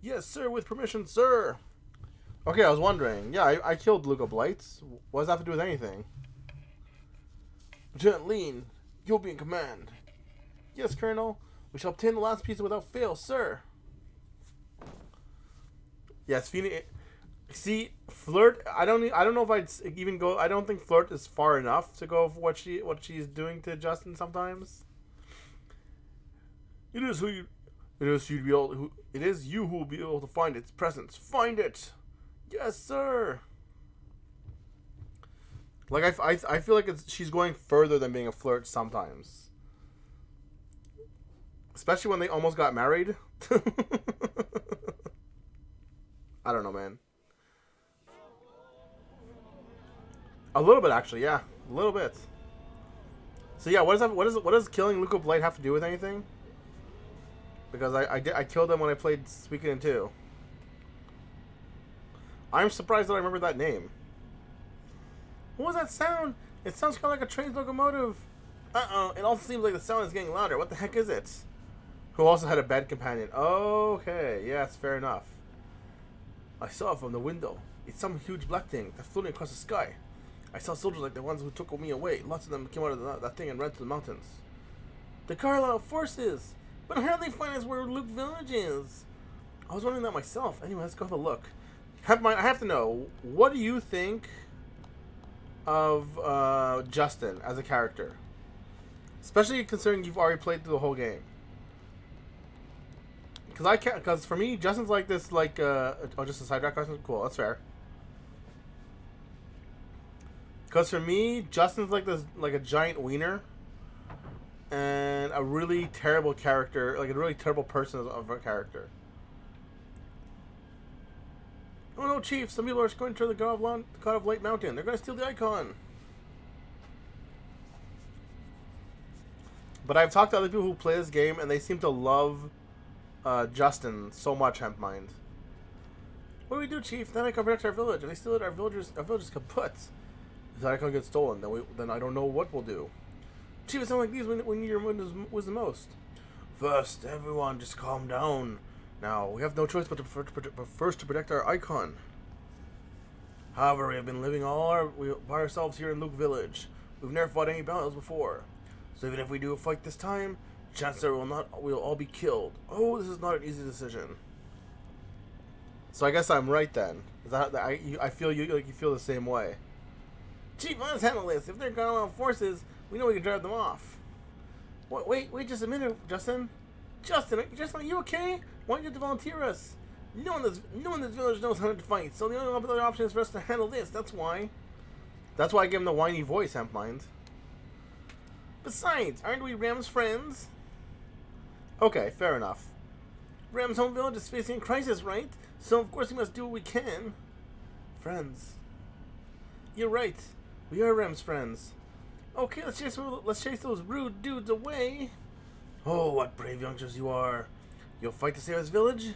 Yes, sir, with permission, sir. Okay, I was wondering. Yeah, I killed Luca Blights. What does that have to do with anything? Lieutenant Lean, you'll be in command. Yes, Colonel. We shall obtain the last piece without fail, sir. Yes, Phoenix. See, Flirt. I don't know if I'd even go. I don't think Flirt is far enough to go for what she's doing to Justin sometimes. It is you who will be able to find its presence. Find it. Yes, sir. Like I feel like she's going further than being a flirt sometimes. Especially when they almost got married. I don't know, man. A little bit, actually, yeah, a little bit. So yeah, what does killing Luca Blight have to do with anything? Because I killed him when I played Suikoden 2. I'm surprised that I remember that name. What was that sound? It sounds kind of like a train's locomotive. It also seems like the sound is getting louder. What the heck is it? Who also had a bed companion. Okay, yes, fair enough. I saw it from the window. It's some huge black thing that's floating across the sky. I saw soldiers like the ones who took me away. Lots of them came out of that thing and ran to the mountains. The Carlisle forces! But how do they find us where Luke Village is? I was wondering that myself. Anyway, let's go have a look. I have to know, what do you think of Justin as a character? Especially considering you've already played through the whole game. Because for me, Justin's like this, like, just a sidetrack question? Cool, that's fair. Because for me, Justin's like this, like a giant wiener. And a really terrible character, like a really terrible person of a character. Oh no, Chief, some people are going to the God of Light Mountain. They're going to steal the icon. But I've talked to other people who play this game, and they seem to love Justin so much, Hempmind. What do we do, Chief? Then I can protect our village. If they steal it, our village is kaput. If the icon gets stolen, then I don't know what we'll do. Chief, it sounds like these when your mood was the most. First, everyone, just calm down. Now, we have no choice but first to protect our icon. However, we have been living by ourselves here in Luke Village. We've never fought any battles before. So even if we do a fight this time, chances are we'll all be killed. Oh, this is not an easy decision. So I guess I'm right then. I feel you feel the same way. Chief, let's handle this. If they're Carlisle forces, we know we can drive them off. What? Wait just a minute, Justin. Justin, are you okay? Why don't you volunteer us? No one in this village knows how to fight, so the only other option is for us to handle this. That's why. That's why I give him the whiny voice, Hempmind. Besides, aren't we Ram's friends? Okay, fair enough. Ram's home village is facing a crisis, right? So of course we must do what we can. Friends. You're right. We are Ram's friends. Okay, let's chase those rude dudes away. Oh, what brave youngsters you are. You'll fight to save this village?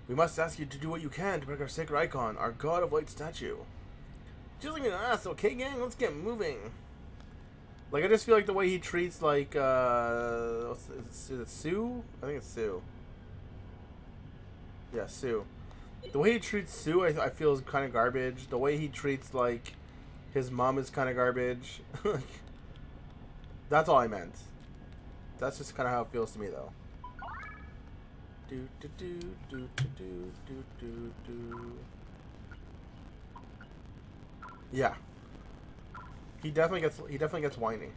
We must ask you to do what you can to protect our sacred icon, our God of Light statue. Just like an ass, okay, gang? Let's get moving. Like, I just feel like the way he treats, like, is it Sue? I think it's Sue. Yeah, Sue. The way he treats Sue, I feel is kind of garbage. The way he treats, like, his mom is kind of garbage. That's all I meant. That's just kind of how it feels to me, though. Do do do do do do do do. Yeah. He definitely gets whiny.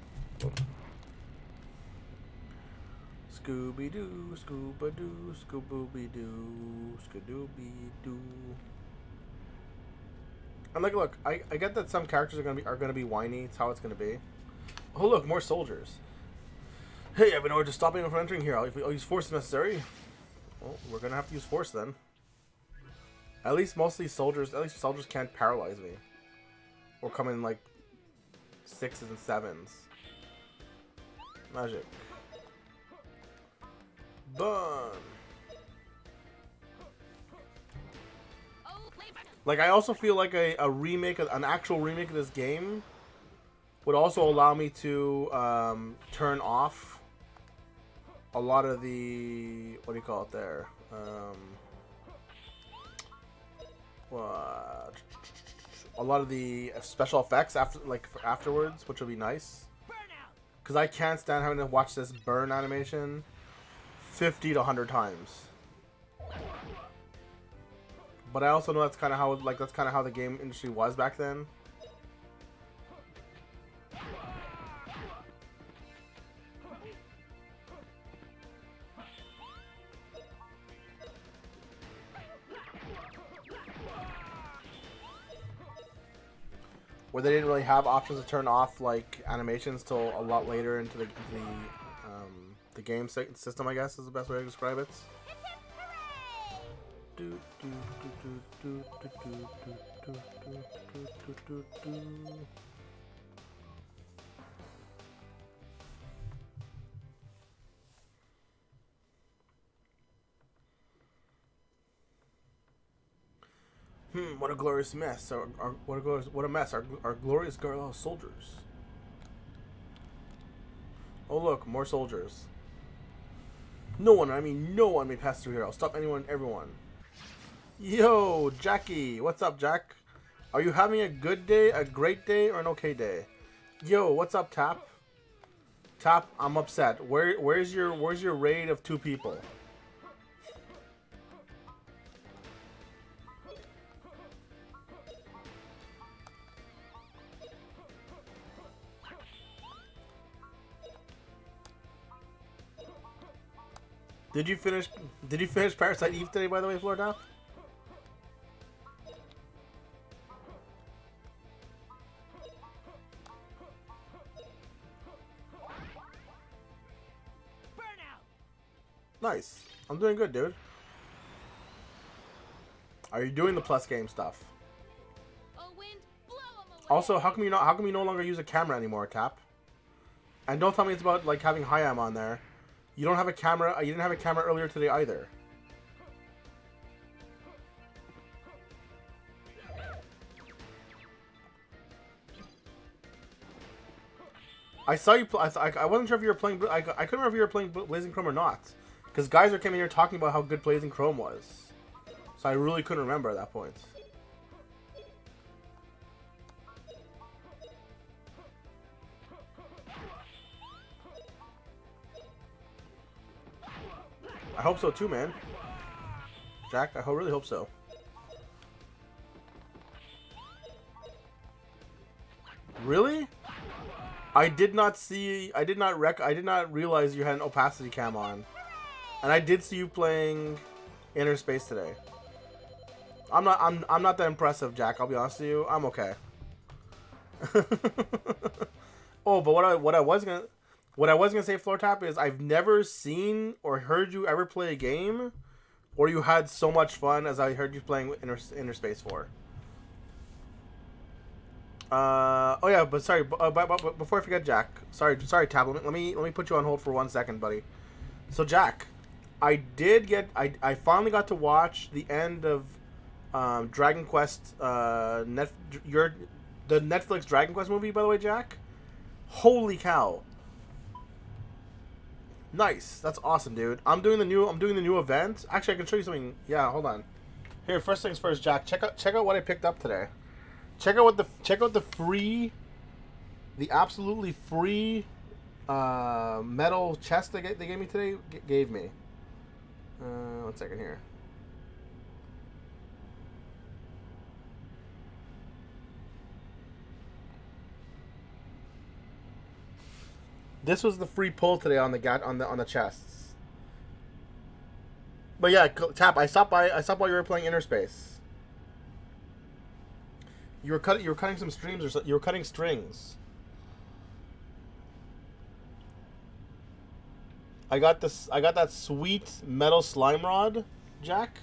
Scooby Doo, Scooba Doo, Scooby Doo, Scooby Doo. And like, look, I get that some characters are gonna be whiny. It's how it's gonna be. Oh look, more soldiers. Hey, I've been ordered to stop anyone from entering here. I'll use force if necessary. Well, we're gonna have to use force then. At least soldiers can't paralyze me. Or come in like 6s and 7s. Magic. Burn. Like, I also feel like a remake, an actual remake of this game would also allow me to turn off a lot of the, what do you call it there? What? A lot of the special effects afterwards, which would be nice. Because I can't stand having to watch this burn animation 50 to 100 times. But I also know that's kind of how the game industry was back then. Where they didn't really have options to turn off like animations till a lot later into the game system, I guess is the best way to describe it. What a glorious mess! What a mess! Our glorious girl soldiers. Oh look, more soldiers. No one may pass through here. I'll stop anyone and everyone. Yo, Jackie, what's up, Jack? Are you having a good day, a great day, or an okay day? Yo, what's up, Tap? Tap, I'm upset. Where's your raid of 2 people? Did you finish Parasite Eve today, by the way, Floor Tap? Nice. I'm doing good, dude. Are you doing the plus game stuff? Oh, wind, blow 'em away. Also, how come you no longer use a camera anymore, Tap? And don't tell me it's about like having Hayam on there. You don't have a camera. You didn't have a camera earlier today either. I saw you. I wasn't sure if you were playing. I couldn't remember if you were playing Blazing Chrome or not. Because guys are coming here talking about how good Blazing Chrome was. So I really couldn't remember at that point. I hope so too, man. Jack, I really hope so. Really? I did not realize you had an opacity cam on. And I did see you playing Inner Space today. I'm not that impressive, Jack, I'll be honest with you. I'm okay. Oh, but what I was gonna say, Floor Tap, is I've never seen or heard you ever play a game where you had so much fun as I heard you playing Inner Space 4. Oh yeah, but sorry, but before I forget, Jack. Sorry, Tab. Let me put you on hold for 1 second, buddy. So, Jack, I finally got to watch the end of Dragon Quest. The Netflix Dragon Quest movie, by the way, Jack. Holy cow! Nice, that's awesome, dude. I'm doing the new event. Actually, I can show you something. Yeah, hold on. Here, first things first, Jack. Check out what I picked up today. Check out the absolutely free metal chest they gave me today. Gave me. 1 second here. This was the free pull today on the chests. But yeah, Tap. I stopped while you were playing Inner Space. You were cutting some streams or so, you were cutting strings. I got that sweet metal slime rod, Jack,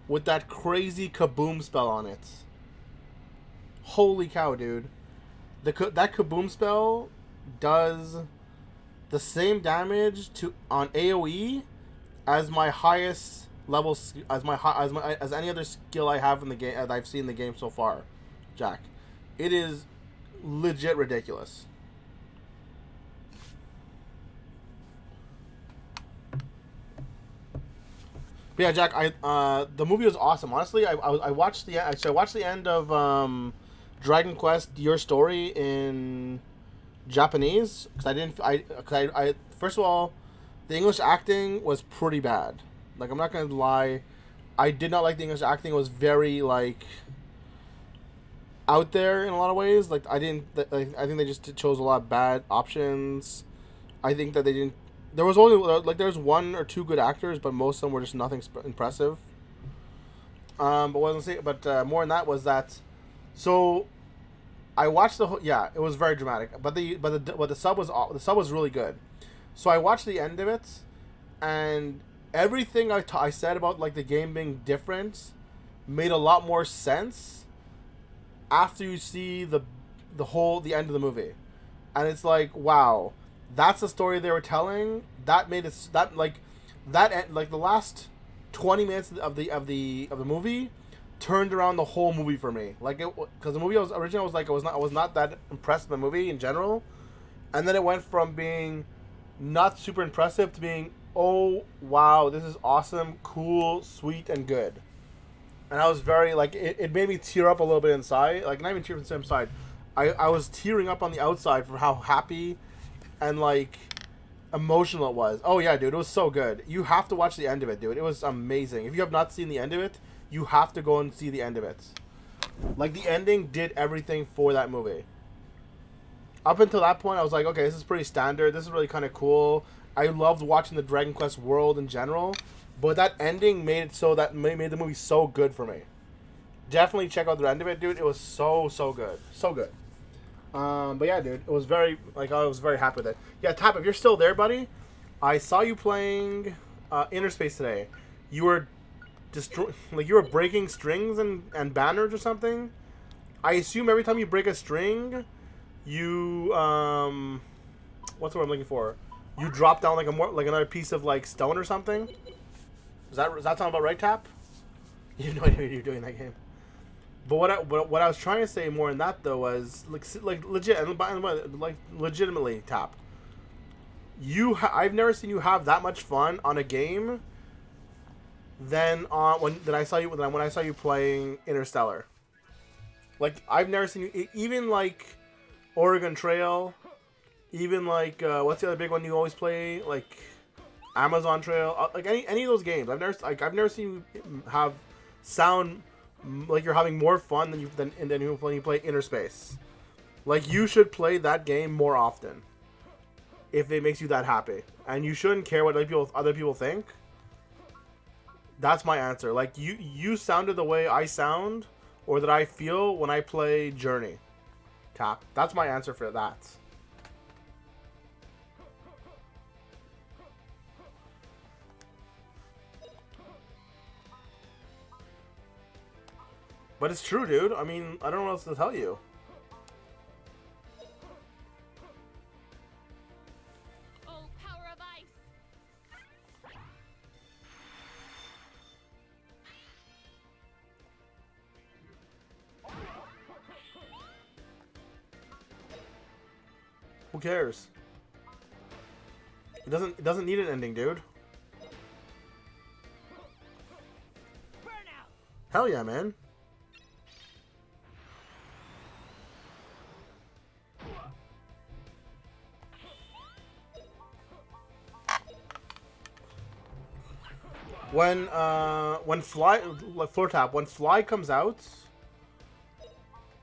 with that crazy kaboom spell on it. Holy cow, dude! That kaboom spell does the same damage on AoE as my highest levels as as any other skill I have in the game that I've seen in the game so far, Jack. It is legit ridiculous. But yeah, Jack. The movie was awesome. Honestly, I watched I watched the end of Dragon Quest: Your Story in Japanese because I didn't I first of all, the English acting was pretty bad. Like, I'm not gonna lie, I did not like the English acting. It was very like out there in a lot of ways. Like, I didn't. Like, I think they just chose a lot of bad options. I think that they didn't. There was only like there's one or two good actors, but most of them were just nothing impressive. But wasn't say. But more than that was that. So I watched the whole. Yeah, it was very dramatic. But the sub was really good. So I watched the end of it, and everything I said about like the game being different made a lot more sense after you see the end of the movie, and it's like, wow, that's the story they were telling. That made it like the last 20 minutes of the movie turned around the whole movie for me. Like, because the movie I was not that impressed with the movie in general, and then it went from being not super impressive to being, oh wow, this is awesome, cool, sweet, and good. And I was very like it made me tear up a little bit inside. Like, not even tear up inside. I was tearing up on the outside for how happy and like emotional it was. Oh yeah, dude, it was so good. You have to watch the end of it, dude. It was amazing. If you have not seen the end of it, you have to go and see the end of it. Like, the ending did everything for that movie. Up until that point, I was like, okay, this is pretty standard. This is really kind of cool. I loved watching the Dragon Quest world in general, but that ending made it so that made the movie so good for me. Definitely check out the end of it, dude. It was so good, so good. But yeah, dude, it was very I was very happy with it. Yeah, Tap, if you're still there, buddy, I saw you playing Inner Space today. You were you were breaking strings and banners or something. I assume every time you break a string, you what's the word I'm looking for? You drop down like another piece of like stone or something. Does that sound about right, Tap? You have no idea what you're doing in that game. But what I was trying to say more than that though was like legitimately, Tap. I've never seen you have that much fun on a game than when I saw you playing Interstellar. Like, I've never seen you even like Oregon Trail, even like what's the other big one you always play, like Amazon Trail, like any of those games. I've never seen you have sound like you're having more fun than when you play Inner Space. Like, you should play that game more often if it makes you that happy, and you shouldn't care what other people think. That's my answer. Like, you sounded the way I sound or that I feel when I play Journey. Tap. That's my answer for that. But it's true, dude. I mean, I don't know what else to tell you. Oh, power of ice. Who cares? It doesn't need an ending, dude. Burnout. Hell yeah, man. When floor tap, when Fly comes out,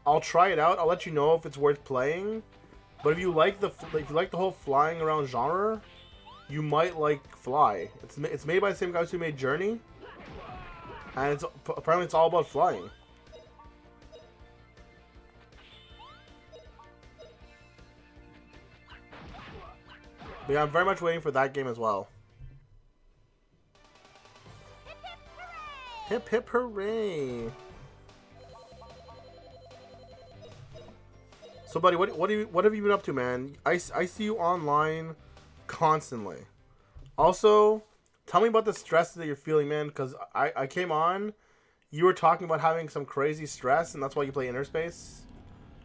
I'll try it out. I'll let you know if it's worth playing. But if you like the whole flying around genre, you might like Fly. It's made by the same guys who made Journey, and apparently it's all about flying. But yeah, I'm very much waiting for that game as well. Hip hip hooray! So, buddy, what have you been up to, man? I see you online constantly. Also, Tell me about the stress that you're feeling, man. Because I came on, you were talking about having some crazy stress, and that's why you play Inner Space.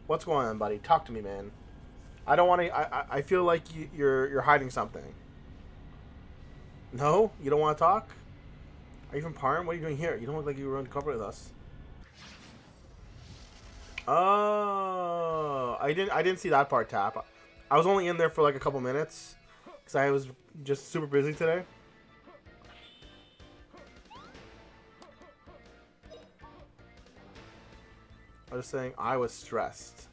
What's going on, buddy? Talk to me, man. I don't want to. I feel like you're hiding something. No, you don't want to talk. Are you from Parm? What are you doing here? You don't look like you were on cover with us. Oh, I didn't see that part, Tap. I was only in there for like a couple minutes because I was just super busy today. I was saying I was stressed.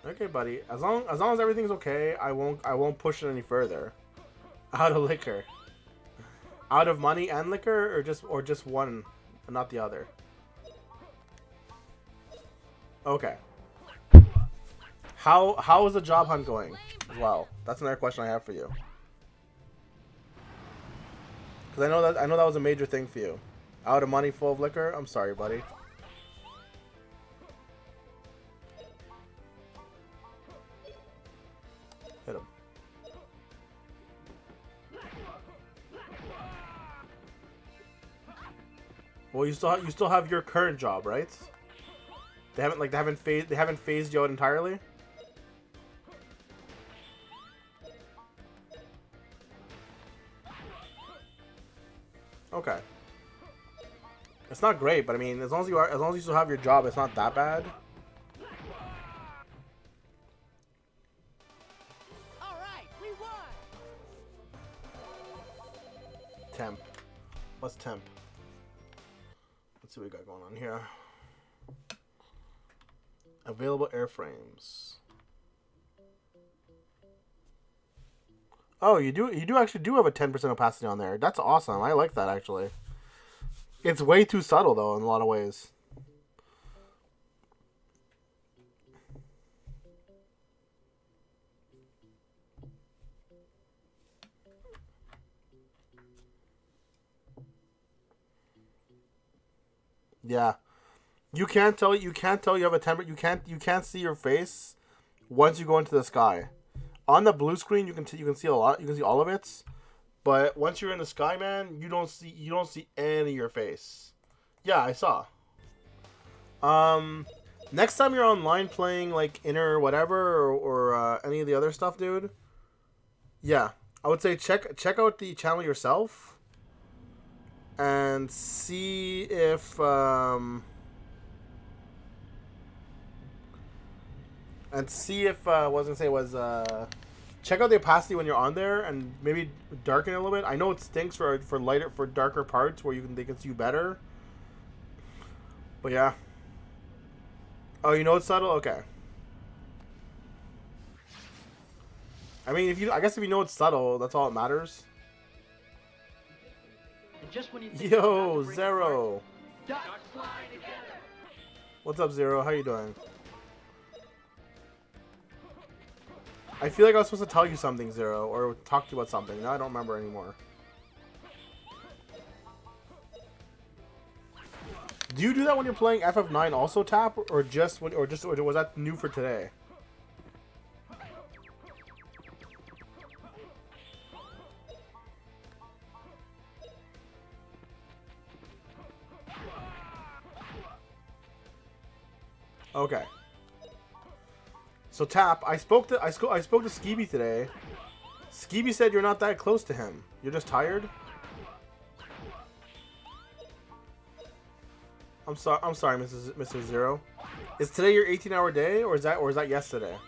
Okay, buddy. As long as everything's okay, I won't push it any further. Out of liquor. Out of money and liquor, or just one, and not the other. Okay. How is the job hunt going? Well, that's another question I have for you. Because I know that was a major thing for you. Out of money, full of liquor. I'm sorry, buddy. Hit him. Well, you still have your current job, right? They haven't phased you out entirely. Okay. It's not great, but I mean, as long as you still have your job, it's not that bad. All right, we won. Temp. What's temp? Let's see what we got going on here. Available airframes. Oh, you actually have a 10% opacity on there. That's awesome. I like that actually. It's way too subtle though in a lot of ways. Yeah. You can't tell you have a temper. You can't see your face once you go into the sky. On the blue screen, you can see a lot. You can see all of it, but once you're in the sky, man, you don't see any of your face. Yeah, I saw. Next time you're online playing like Inner or whatever or any of the other stuff, dude. Yeah, I would say check out the channel yourself and see if what I was gonna say was check out the opacity when you're on there and maybe darken it a little bit. I know it stinks for darker parts where they can see you better. But yeah. Oh, you know it's subtle? Okay. I mean, I guess if you know it's subtle, that's all that matters. And just when you Yo, Zero. What's up, Zero? How you doing? I feel like I was supposed to tell you something, Zero, or talk to you about something. Now I don't remember anymore. Do you do that when you're playing FF9 also, Tap, or was that new for today? Okay. So Tap, I spoke to Skeeby today. Skeeby said you're not that close to him. You're just tired. I'm sorry, Mr. Zero. Is today your 18-hour day, or is that yesterday?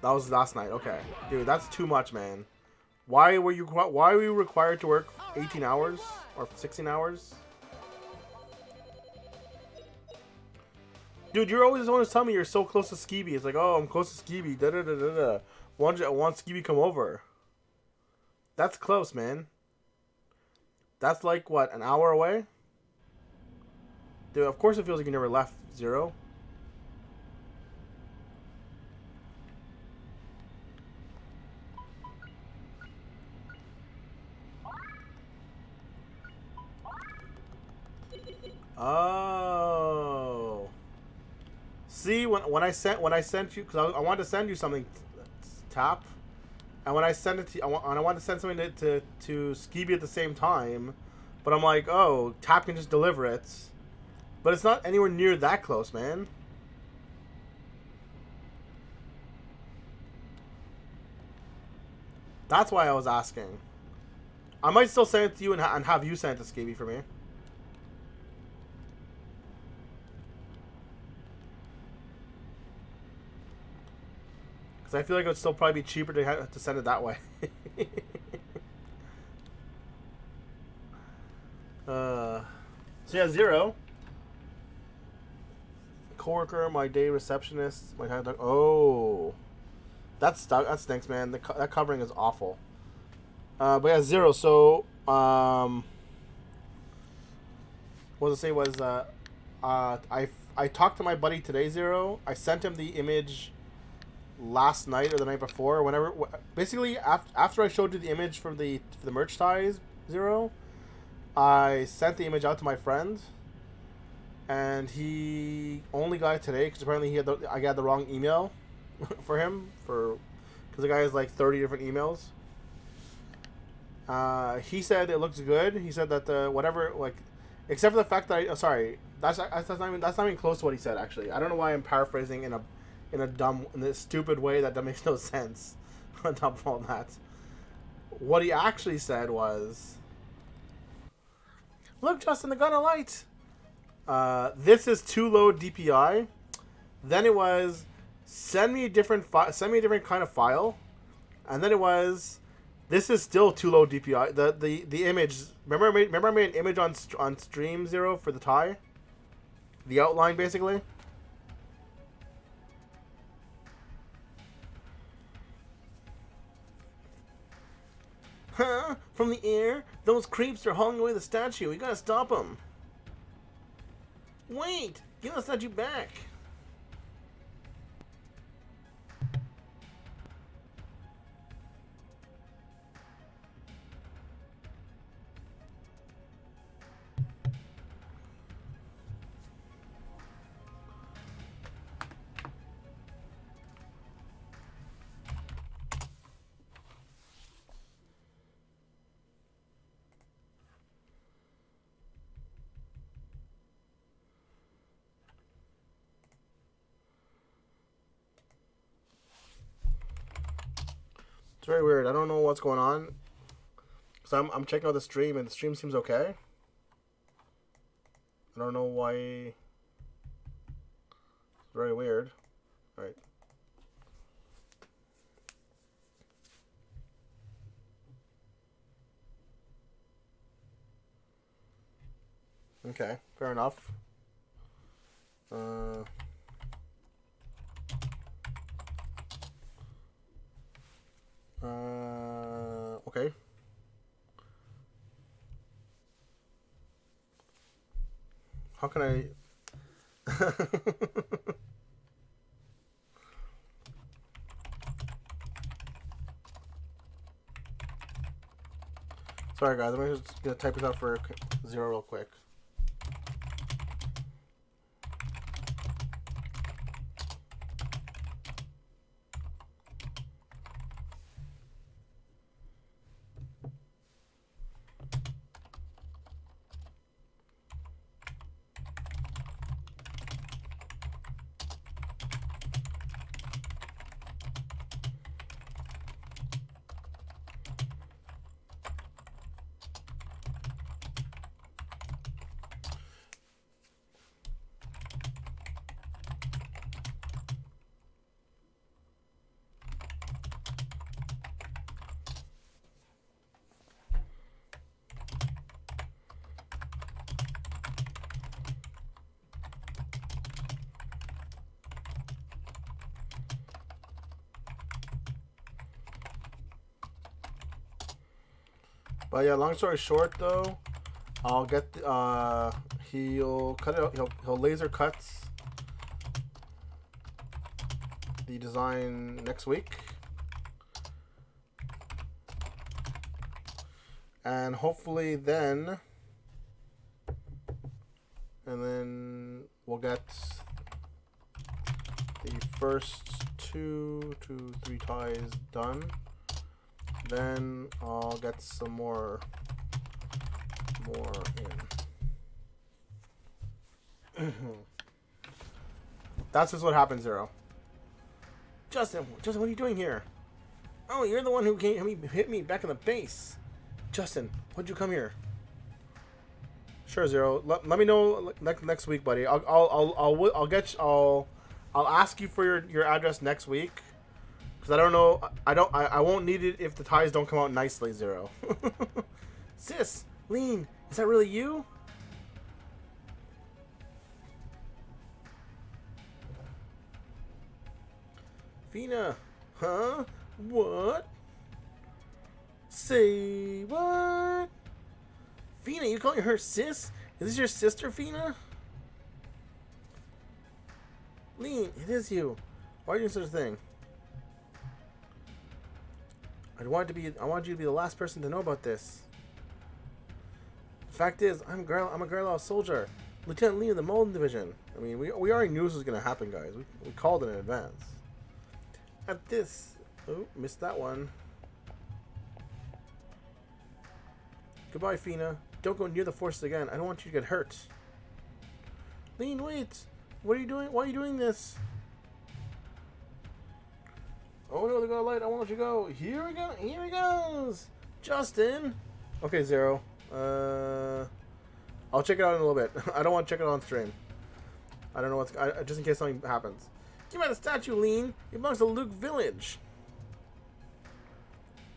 That was last night. Okay, dude, that's too much, man. Why were you required to work 18 hours or 16 hours? Dude, you're always the one who's telling me you're so close to Skeeby. It's like, oh, I'm close to Skeeby. Da da da da da. Want Skeeby come over? That's close, man. That's like what, an hour away? Dude, of course it feels like you never left, Zero. Oh. See, when I sent you, because I wanted to send you something, Tap. And when I sent it to, I wanted to send something to Skeeby at the same time, but I'm like, oh, Tap can just deliver it, but it's not anywhere near that close, man. That's why I was asking. I might still send it to you and have you send it to Skeeby for me. Because I feel like it would still probably be cheaper to send it that way. So yeah, 0. Coworker, my day receptionist, my time. Oh, that stinks, man. That covering is awful. But yeah, 0. So what was I say was I talked to my buddy today, 0. I sent him the image last night or the night before. Whenever, basically after I showed you the image for the merch ties, 0. I sent the image out to my friend, and he only got it today because apparently I got the wrong email for him because the guy has like 30 different emails. He said it looks good. He said that whatever, like, except for the fact that that's not even close to what he said. Actually, I don't know why I'm paraphrasing in a stupid way that makes no sense. On top of all that, what he actually said was, "Look, Justin, the gun of light. This is too low DPI." Then it was, send me a different kind of file, and then it was, this is still too low DPI. The image. Remember I made an image on stream, 0, for the tie, the outline basically. Huh? From the air, those creeps are hauling away the statue. We gotta stop them. Wait! Give the statue back! It's very weird. I don't know what's going on. Because I'm checking out the stream, and the stream seems okay. I don't know why. It's very weird. Alright. Okay, fair enough. Okay. How can I... Sorry guys, I'm just gonna type this out for 0 real quick. But yeah, long story short though, I'll get he'll cut it out, he'll laser cuts the design next week. And hopefully then we'll get the first 2 to 3 ties done. Then I'll get some more in. That's just what happens, Zero. Justin, what are you doing here? Oh, you're the one who hit me back in the base. Justin, why'd you come here? Sure, Zero. Let me know next week, buddy. I'll ask you for your address next week. Cause I don't know. I won't need it if the ties don't come out nicely, Zero. Sis, Lean, is that really you? Fina, huh? What? Say what? Fina, you calling her sis? Is this your sister, Fina? Lean, it is you. Why are you doing such a thing? I want you to be the last person to know about this. The fact is, I'm a Garlow soldier, Lieutenant Lee of the Molden Division. I mean, we already knew this was gonna happen, guys. We called it in advance. At this, oh, missed that one. Goodbye, Fina. Don't go near the forces again. I don't want you to get hurt. Lean, wait. What are you doing? Why are you doing this? Oh no, they got a light. I won't let you go. Here we go. Here he goes. Justin. Okay, Zero. I'll check it out in a little bit. I don't want to check it out on stream. I don't know what's... just in case something happens. Give me the statue, Lean. It belongs to Luke Village.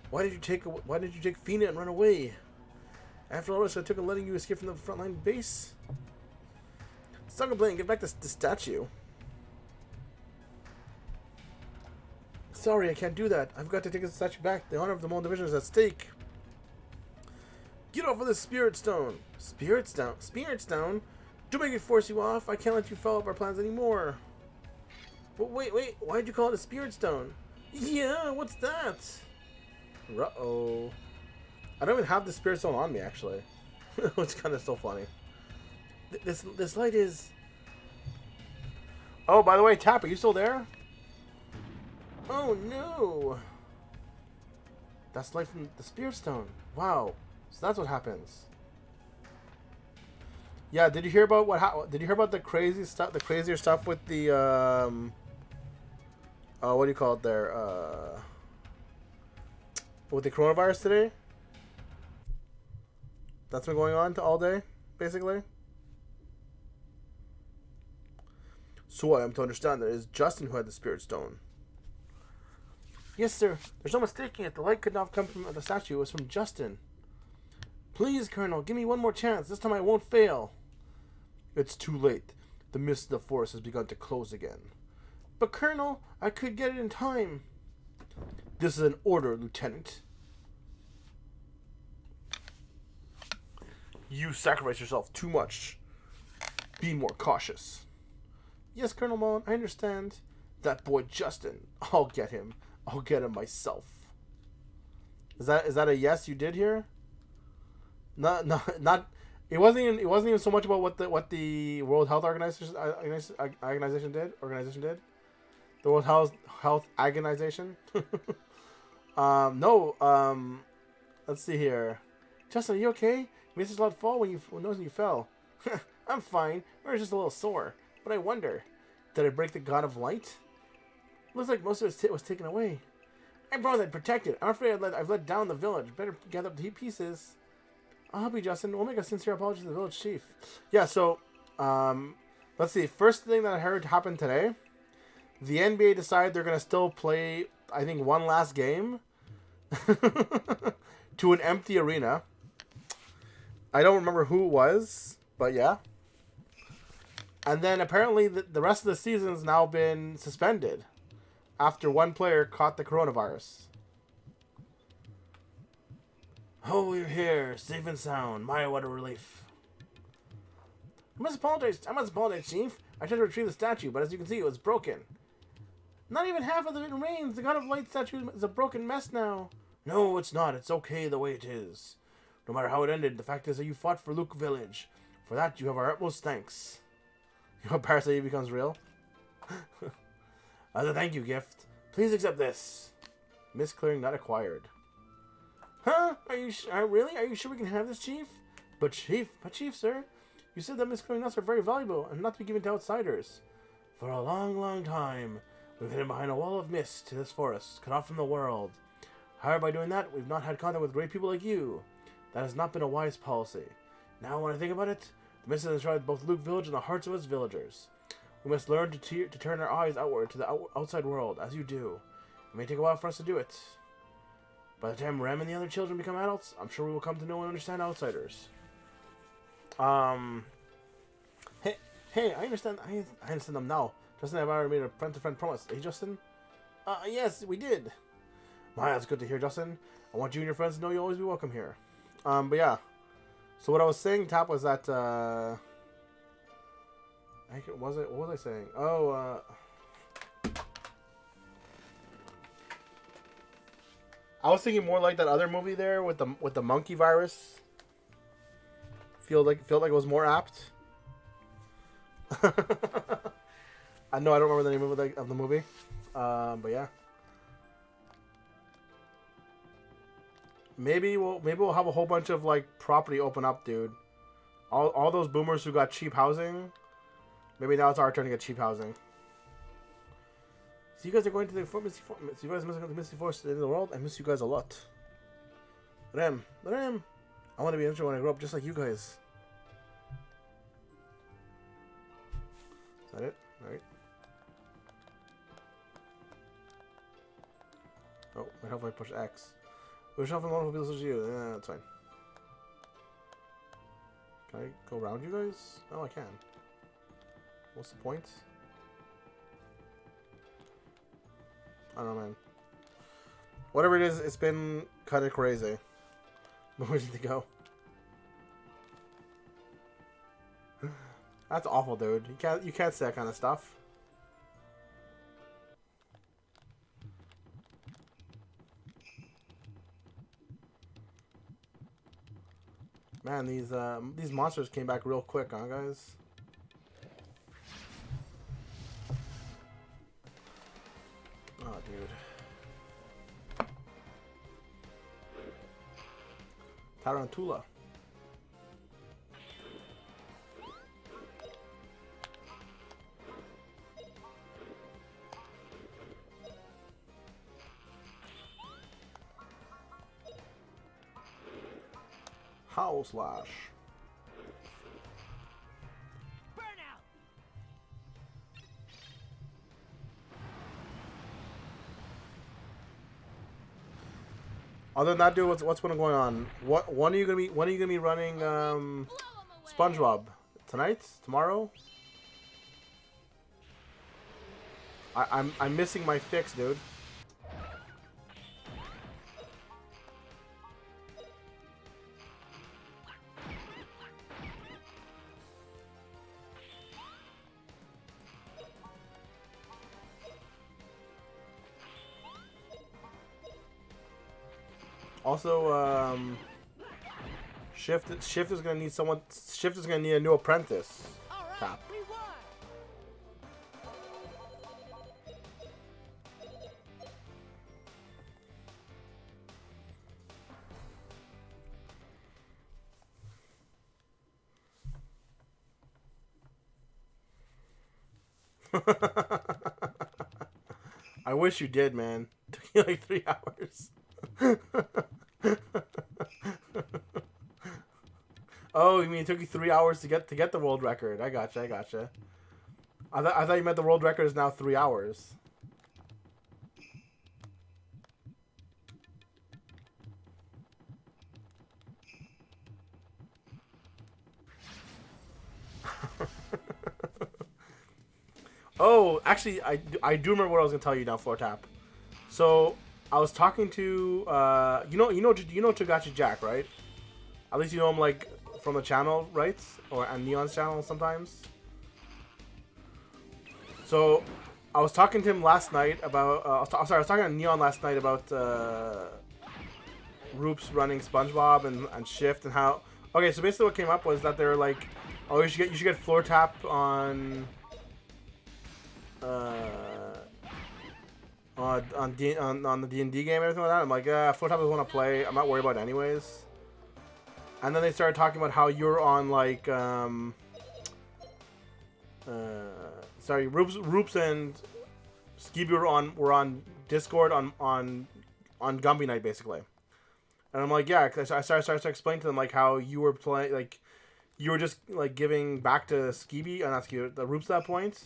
Why did you take Fina and run away? After all this, I took a letting you escape from the frontline base. Stop complaining. Get back the statue. Sorry, I can't do that. I've got to take the statue back. The honor of the Molden Division is at stake. Get off of this Spirit Stone. Spirit Stone? Spirit Stone? Don't make me force you off. I can't let you follow up our plans anymore. But wait. Why'd you call it a Spirit Stone? Yeah, what's that? Uh-oh. I don't even have the Spirit Stone on me, actually. It's kind of so funny. This light is... Oh, by the way, Tap, are you still there? Oh, no. That's light from the Spirit Stone. Wow. So that's what happens. Yeah, did you hear about did you hear about the crazy stuff, the crazier stuff with the what do you call it there? With the coronavirus today? That's been going on all day, basically. So I am to understand that it is Justin who had the Spirit Stone. Yes, sir. There's no mistaking it. The light could not have come from the statue. It was from Justin. Please, Colonel, give me one more chance. This time I won't fail. It's too late. The mist of the forest has begun to close again. But, Colonel, I could get it in time. This is an order, Lieutenant. You sacrifice yourself too much. Be more cautious. Yes, Colonel Mullen, I understand. That boy Justin. I'll get him. I'll get him myself. Is that a yes you did here? Not. It wasn't even so much about what the World Health Organization did. The World Health Organization. No. Let's see here. Justin, are you okay? You made such a loud fall when you fell. I'm fine. I was just a little sore. But I wonder, did I break the God of Light? Looks like most of it was taken away. I promised I'd protect it. I'm afraid I've let down the village. Better gather up the pieces. I'll help you, Justin. We'll make a sincere apology to the village chief. Yeah, so, let's see. First thing that I heard happened today, the NBA decided they're going to still play, I think, one last game to an empty arena. I don't remember who it was, but yeah. And then apparently the rest of the season's now been suspended after one player caught the coronavirus. Oh, you're here, safe and sound. My, what a relief. I must apologize, Chief. I tried to retrieve the statue, but as you can see, it was broken. Not even half of it remains. The God of Light statue is a broken mess now. No, it's not. It's okay the way it is. No matter how it ended, the fact is that you fought for Luke Village. For that, you have our utmost thanks. Your parasite becomes real. As a thank you gift, please accept this. Mist clearing not acquired. Huh? Really? Are you sure we can have this, Chief? But Chief, sir, you said that misclone nuts are very valuable and not to be given to outsiders. For a long, long time, we've hidden behind a wall of mist to this forest, cut off from the world. However, by doing that, we've not had contact with great people like you. That has not been a wise policy. Now, when I think about it, the mist has destroyed both Luke Village and the hearts of its villagers. We must learn to turn our eyes outward to the outside world, as you do. It may take a while for us to do it. By the time Rem and the other children become adults, I'm sure we will come to know and understand outsiders. Hey, I understand them now. Justin and I have already made a friend-to-friend promise. Hey, Justin? Yes, we did. My, that's good to hear, Justin. I want you and your friends to know you'll always be welcome here. But yeah. So what I was saying, Tap, was that, what was I saying? Oh, I was thinking more like that other movie there with the monkey virus. Feel like it was more apt. I know I don't remember the name of the movie. But yeah. Maybe we'll have a whole bunch of like property open up, dude. All those boomers who got cheap housing. Maybe now it's our turn to get cheap housing. So you guys are going to the Misty Forest. So you guys are going to the Misty Forest to the end of the world. I miss you guys a lot. Rem. I want to be interested when I grow up, just like you guys. Is that it? Alright. Oh, I hope I push X. We're shuffling wonderful people such as you. Yeah, that's fine. Can I go around you guys? Oh, I can. What's the point? I don't know, man. Whatever it is, it's been kind of crazy. Where did it go? That's awful, dude. You can't say that kind of stuff. Man, these monsters came back real quick, huh, guys? Oh, dude. Tarantula. Howl Slash. Burnout. Other than that, dude, what's been going on? When are you gonna be running SpongeBob? Tonight? Tomorrow? I'm missing my fix, dude. Also, Shift is gonna need someone. Shift is gonna need a new apprentice. All right, Tap. we won. I wish you did, man. It took you like 3 hours. Oh, you mean it took you 3 hours to get the world record? I gotcha. I thought you meant the world record is now 3 hours. Oh, actually, I do remember what I was gonna tell you now, Floor Tap. So I was talking to you know Togachi Jack, right? At least you know him like from the channel, right? Or and Neon's channel sometimes. So I was talking to him last night about. I was talking to Neon last night about Roops running SpongeBob and Shift and how. Okay, so basically what came up was that they're like, oh, you should get Floor Tap on. on the D&D game and everything like that. I'm like, Flip Top doesn't want to play. I'm not worried about it anyways. And then they started talking about how you're on like Roops and Skibi were on Discord on Gumby night basically. And I'm like, yeah, because I started to explain to them like how you were playing, like you were just like giving back to Skibi, not Skibi, the Roops at that point.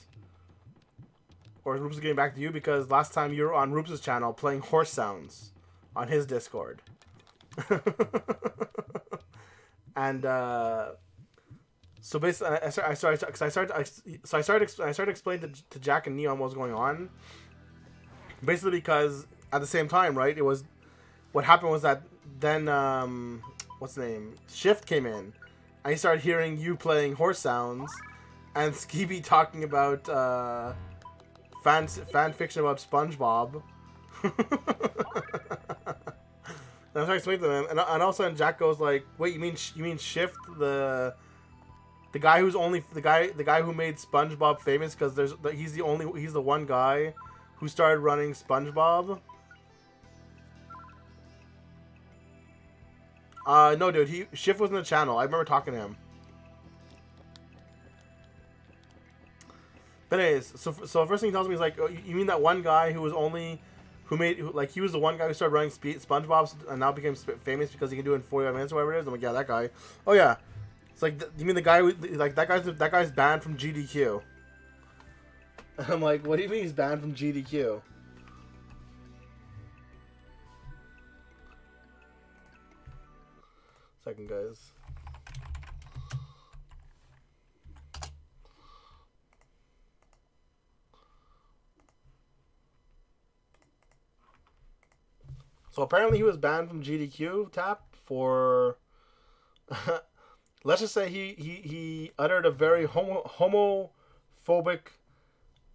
Or Roops is getting back to you because last time you were on Roops' channel playing horse sounds on his Discord. And so basically, I started explaining to Jack and Neon what was going on. Basically, because at the same time, right? It was what happened was that then what's the name? Shift came in, and he started hearing you playing horse sounds, and Skibi talking about fan fiction about SpongeBob. And I was explaining to him, and all of a sudden Jack goes like, "Wait, you mean Shift, the guy who's only the guy who made SpongeBob famous because he's the one guy who started running SpongeBob." No, dude, Shift was in the channel. I remember talking to him. But anyways, so first thing he tells me is like, oh, you mean that one guy who was only he was the one guy who started running SpongeBob and now became famous because he can do it in 45 minutes or whatever it is? I'm like, yeah, that guy. Oh yeah, it's like you mean the guy like that guy's banned from GDQ? And I'm like, what do you mean he's banned from GDQ? Second, guys. So apparently he was banned from GDQ Tap for let's just say he uttered a very homophobic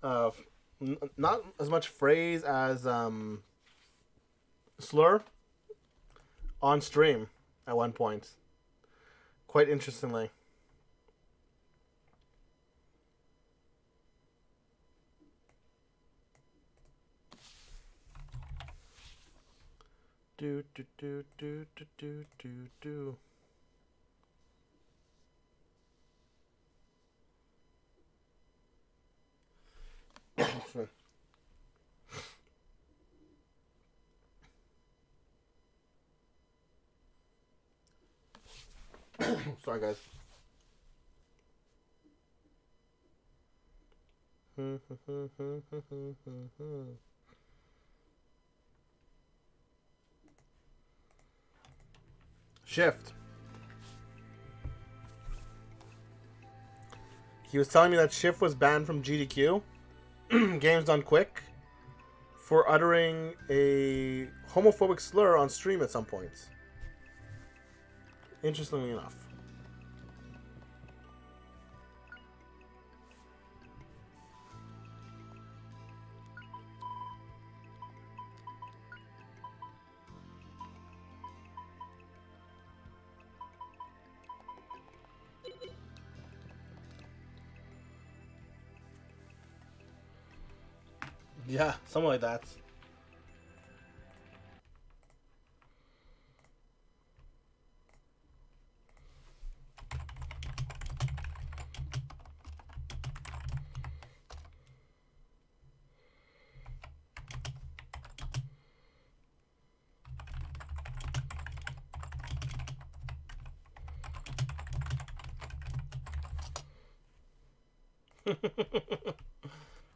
not as much phrase as slur on stream at one point. Quite interestingly. Do do do do do do do do. Sorry, guys. Shift. He was telling me that Shift was banned from GDQ, Games Done Quick, for uttering a homophobic slur on stream at some point. Interestingly enough. Yeah, something like that.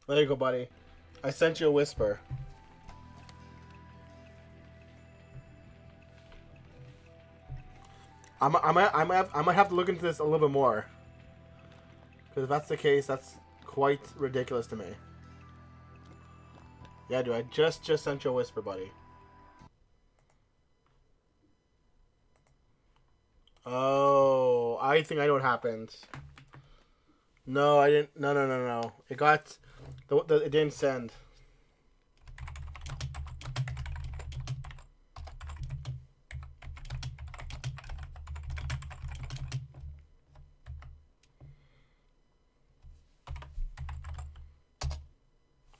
There you go, buddy. I sent you a whisper. I might have to look into this a little bit more. Because if that's the case, that's quite ridiculous to me. Yeah, dude, I just sent you a whisper, buddy. Oh, I think I know what happened. No, I didn't. No. It got... it didn't send.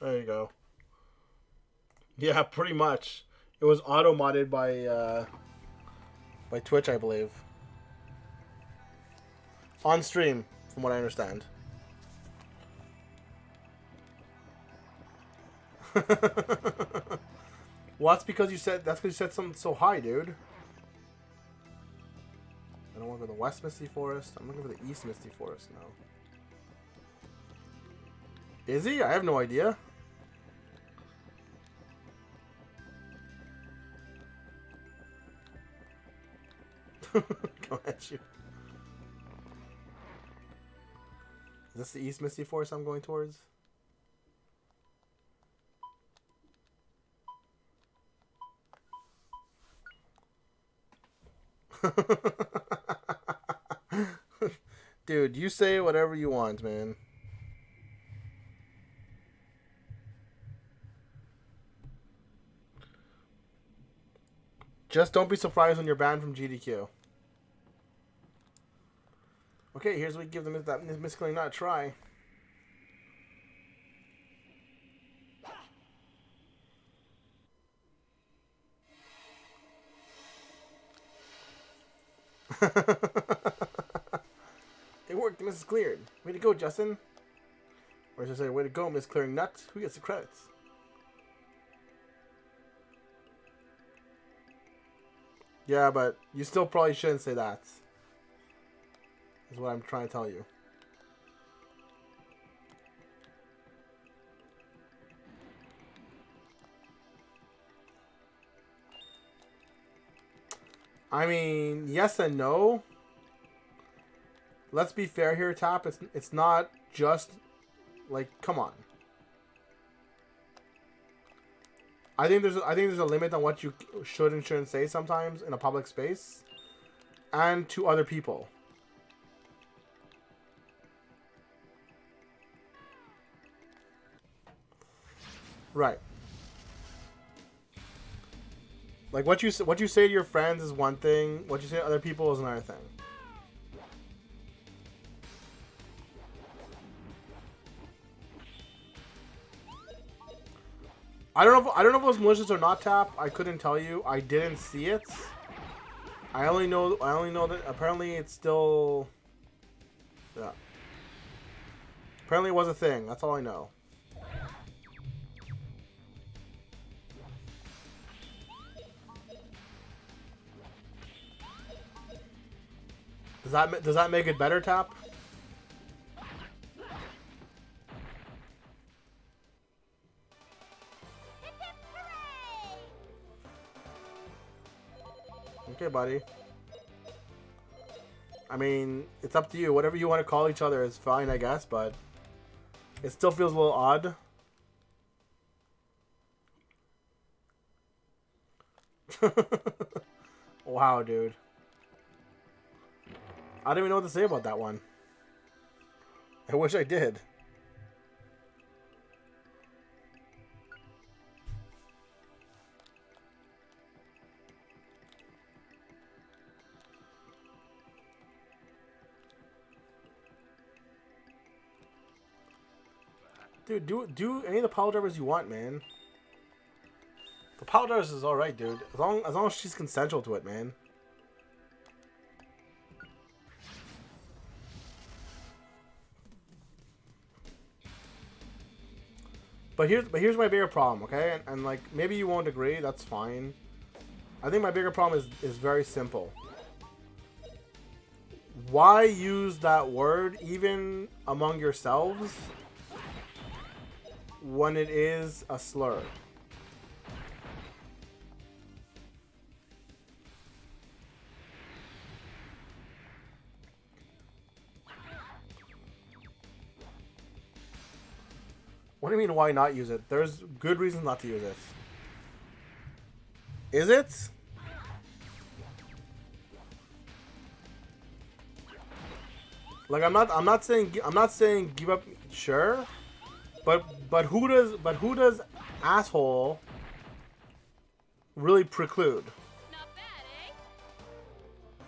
There you go. Yeah, pretty much. It was auto modded by Twitch, I believe. On stream, from what I understand. Well, that's because you said something so high, dude. I don't want to go to the West Misty Forest. I'm looking for the East Misty Forest now. Is he? I have no idea. Go at you. Is this the East Misty Forest I'm going towards? Dude, you say whatever you want, man. Just don't be surprised when you're banned from GDQ. Okay, here's what we give them that Miscalling Nut a try. It worked, the miss is cleared. Way to go, Justin. Or should I say, way to go, Miss Clearing Nut. Who gets the credits? Yeah, but you still probably shouldn't say that. Is what I'm trying to tell you. I mean, yes and no. Let's be fair here, Tap. It's not just like, come on. I think there's a limit on what you should and shouldn't say sometimes in a public space, and to other people. Right. Like what you say to your friends is one thing. What you say to other people is another thing. I don't know if it was malicious or not, Tap. I couldn't tell you. I didn't see it. I only know that apparently it's still. Yeah. Apparently it was a thing. That's all I know. Does that make it better, Tap? Okay, buddy. I mean, it's up to you. Whatever you want to call each other is fine, I guess, but it still feels a little odd. Wow, dude. I don't even know what to say about that one. I wish I did. Dude, do any of the pile drivers you want, man. The pile drivers is alright, dude. As long as she's consensual to it, man. But here's my bigger problem, okay? And like maybe you won't agree, that's fine. I think my bigger problem is very simple. Why use that word even among yourselves when it is a slur? What do you mean, why not use it? There's good reasons not to use it. Is it? Like I'm not saying give up, sure. But who does asshole really preclude? Not bad, eh?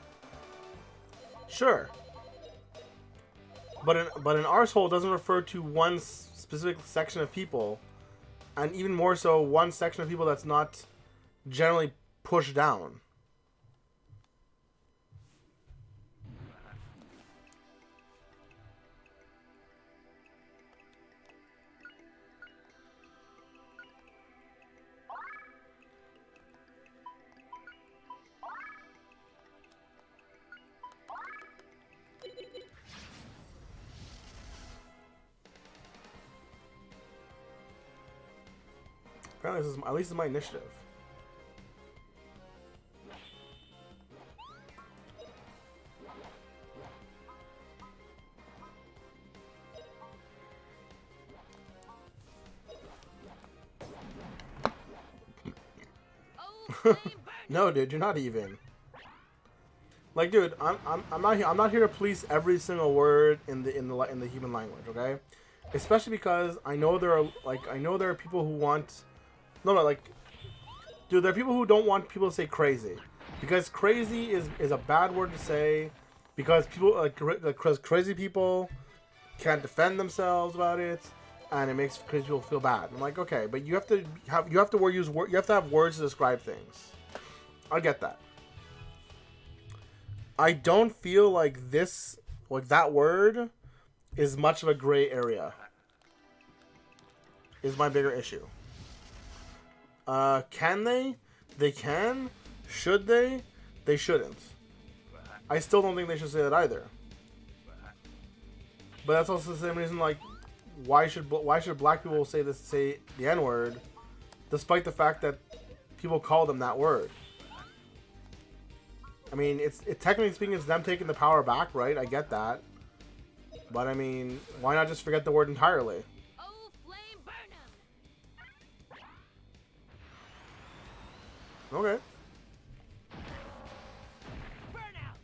Sure. But an arsehole doesn't refer to one specific section of people And even more so, one section of people that's not generally pushed down. Apparently, this is, at least this is my initiative. Oh, flame burn No, dude, you're not even. Like, dude, I'm not here to police every single word in the human language, okay? Especially because I know there are people who want, like, dude, there are people who don't want people to say crazy, because crazy is a bad word to say, because people because crazy people can't defend themselves about it, and it makes crazy people feel bad. I'm like, okay, but you have to have words to describe things. I get that. I don't feel like that word is much of a gray area. Is my bigger issue. Can they? They can. Should they? They shouldn't. I still don't think they should say that either. But that's also the same reason, like, why should black people say the N-word, despite the fact that people call them that word? I mean, technically speaking, it's them taking the power back, right? I get that. But I mean, why not just forget the word entirely? Oh, flame burn 'em. Okay. Burn out.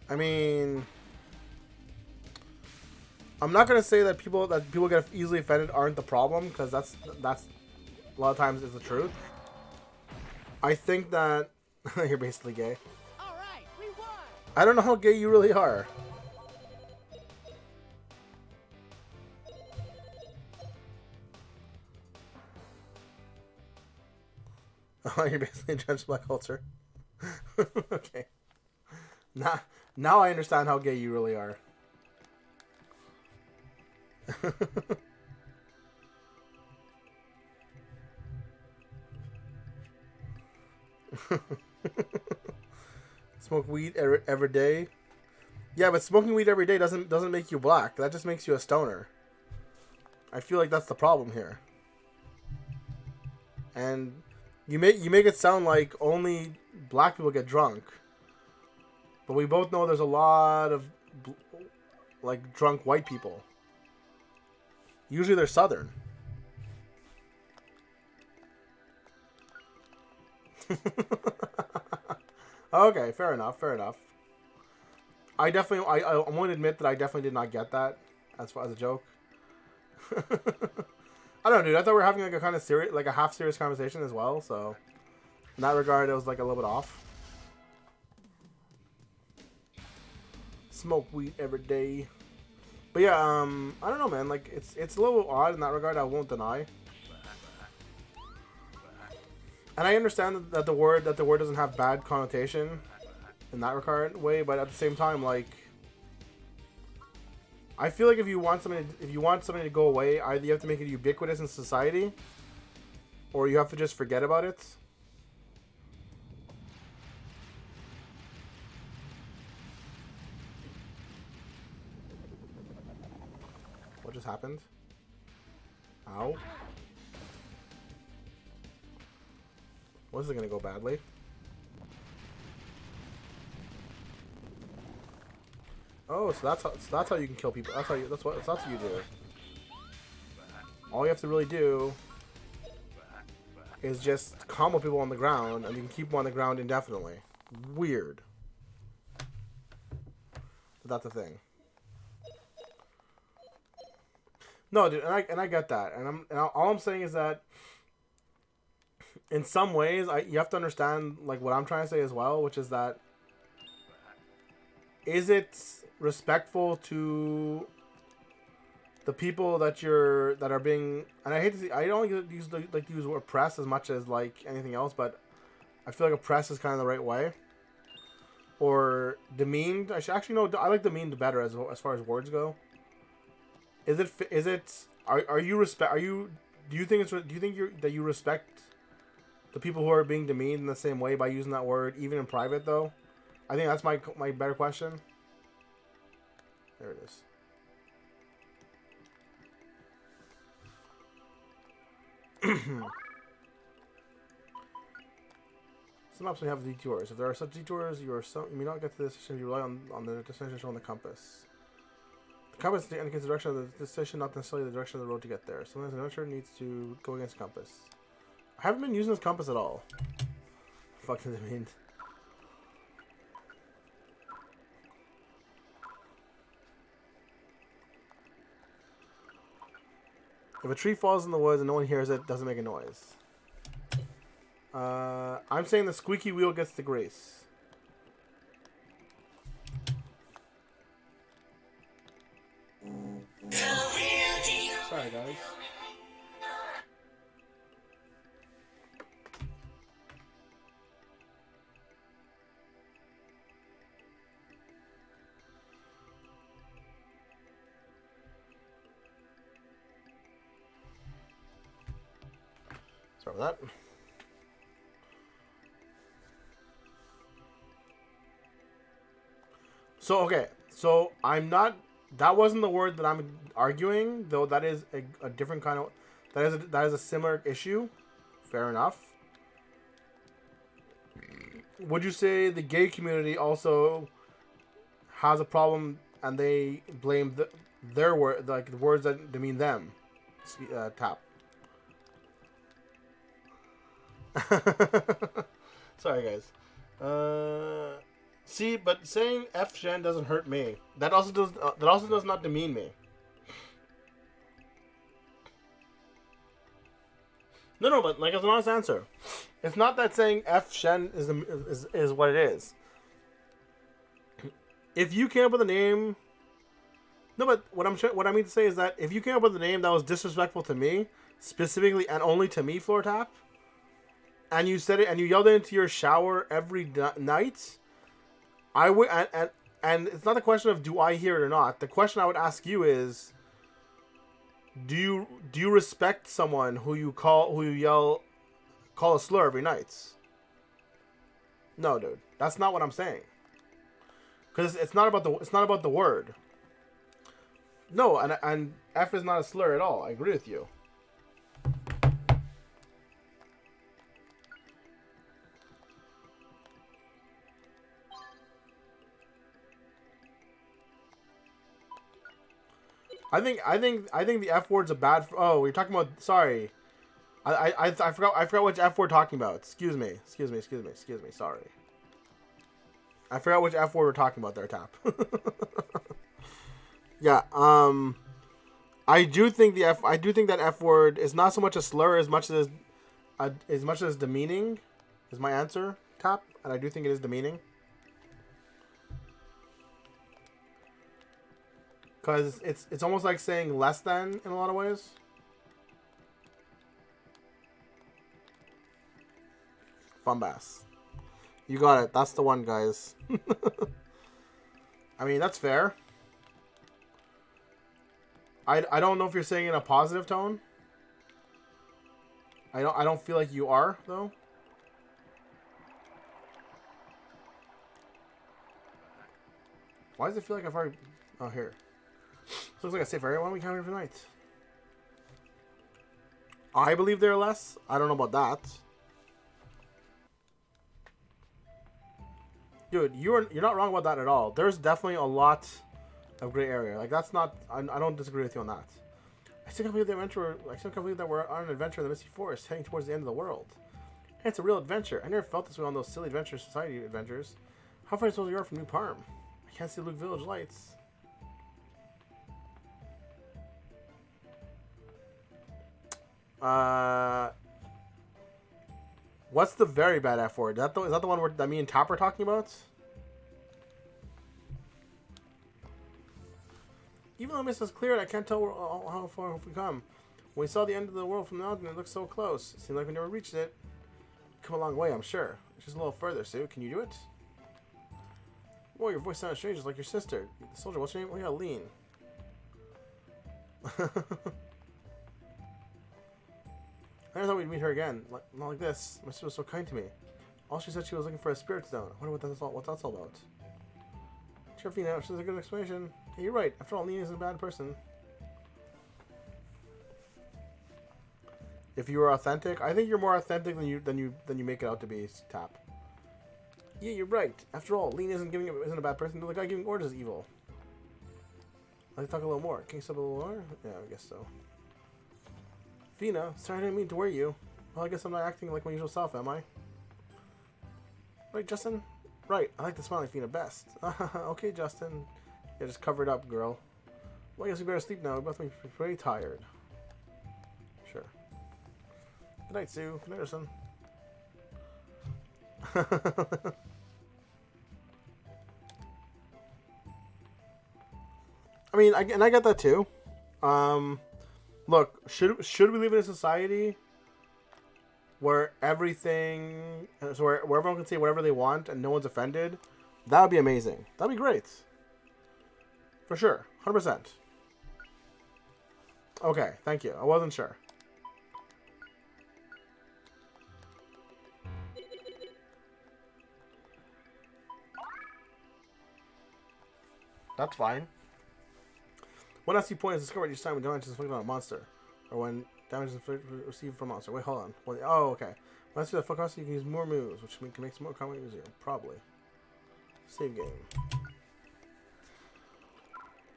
I mean, I'm not gonna say that people get easily offended aren't the problem, because that's a lot of times is the truth. I think that you're basically gay. All right, we won. I don't know how gay you really are. Oh, you're basically against black culture. Okay. Now I understand how gay you really are. Smoke weed every day. Yeah, but smoking weed every day doesn't make you black. That just makes you a stoner. I feel like that's the problem here. And you make it sound like only black people get drunk. But we both know there's a lot of like drunk white people. Usually they're southern. Okay, fair enough. I'm going to admit that I definitely did not get that as far as a joke. I don't know, dude. I thought we were having like a kind of serious, like a half serious conversation as well. So in that regard, it was like a little bit off. Smoke weed every day. But yeah, I don't know, man. Like it's a little odd in that regard. I won't deny. And I understand that the word doesn't have bad connotation in that regard way, but at the same time, like, I feel like if you want something to go away, either you have to make it ubiquitous in society, or you have to just forget about it. What just happened? Ow. Was it gonna go badly? Oh, so that's how you can kill people. That's what you do. All you have to really do is just combo people on the ground, and you can keep them on the ground indefinitely. Weird. But that's the thing. No, dude, and I get that, and all I'm saying is that in some ways, you have to understand like what I'm trying to say as well, which is that is it respectful to the people that are being, and I hate to see, I don't like to use the word oppress as much as like anything else, but I feel like oppress is kind of the right way, or demeaned. I should actually know. I like demeaned better as far as words go. Are you respect? Are you do you think that you respect the people who are being demeaned in the same way by using that word even in private though? I think that's my better question. There it is. Sometimes we have detours. If there are such detours, you may not get to this destination. You rely on the destination shown on the compass. The compass indicates the direction of the destination, not necessarily the direction of the road to get there. Sometimes an adventurer needs to go against the compass. I haven't been using this compass at all. Fuck does it mean? If a tree falls in the woods and no one hears it, doesn't make a noise. I'm saying the squeaky wheel gets the grace. Sorry, guys. Sorry about that. So, okay. So, I'm not... That wasn't the word that I'm arguing, though that is a different kind of... That is a similar issue. Fair enough. Would you say the gay community also has a problem and they blame their word, like the words that demean them? Tap. Sorry, guys. See, but saying F Gen doesn't hurt me. That also does not demean me. No, but like it's an honest answer. It's not that saying F Shen is what it is. If you came up with a name, no, but what I mean to say is that if you came up with a name that was disrespectful to me, specifically and only to me, Floor Tap, and you said it and you yelled it into your shower every night, I would and it's not a question of do I hear it or not. The question I would ask you is, do you respect someone who you call a slur every night? No, dude, that's not what I'm saying. Because it's not about the word. No, and F is not a slur at all. I agree with you. I think the F word's a bad. Oh, we're talking about. Sorry, I forgot which F we're talking about. Excuse me. Sorry, I forgot which F word we're talking about there, Tap. Yeah. I do think that F word is not so much a slur as much as demeaning. Is my answer, Tap, and I do think it is demeaning. Because it's almost like saying less than in a lot of ways. Fumbass. You got it. That's the one, guys. I mean, that's fair. I don't know if you're saying it in a positive tone. I don't feel like you are, though. Why does it feel like I've already... Oh, here. So looks like I say for everyone we count every night. I believe there are less. I don't know about that. Dude, you're not wrong about that at all. There's definitely a lot of gray area. Like that's not. I don't disagree with you on that. I still can't believe that we're on an adventure in the Misty Forest, heading towards the end of the world. Hey, it's a real adventure. I never felt this way on those silly Adventure Society adventures. How far are you from New Parm? I can't see Luke Village lights. Uh, what's the very bad F word? Is that the one that me and Tap are talking about? Even though mist is cleared, I can't tell how far we've come. When we saw the end of the world from the mountain, it looked so close. It seemed like we never reached it. Come a long way, I'm sure. Just a little further, Sue. Can you do it? Whoa, your voice sounds strange, just like your sister. Soldier, what's your name? Oh yeah, Lean. I never thought we'd meet her again. Not like this. My sister was so kind to me. All she said she was looking for a spirit stone. I wonder what that's all about. Sure, Fina, she's a good explanation. Hey, you're right. After all, Lean isn't a bad person. If you were authentic, I think you're more authentic than you make it out to be, Tap. Yeah, you're right. After all, Lean isn't a bad person. The guy giving orders is evil. I'd like to talk a little more. Can you step a little more? Yeah, I guess so. Fina, sorry I didn't mean to worry you. Well, I guess I'm not acting like my usual self, am I? Right, Justin? Right, I like the smiling Fina best. Okay, Justin. Yeah, just cover it up, girl. Well, I guess we better sleep now. We both be pretty tired. Sure. Good night, Sue. Good night, Justin. I mean, I get that too. Look, should we live in a society where everything, so where everyone can say whatever they want and no one's offended? That would be amazing. That'd be great. For sure, 100%. Okay, thank you. I wasn't sure. That's fine. One SC point is discovered each time when damage is inflicted on a monster, or when damage is received from a monster. Wait, hold on. Oh, okay. When SC that fuck off, you can use more moves, which can make more combat easier. Probably. Save game.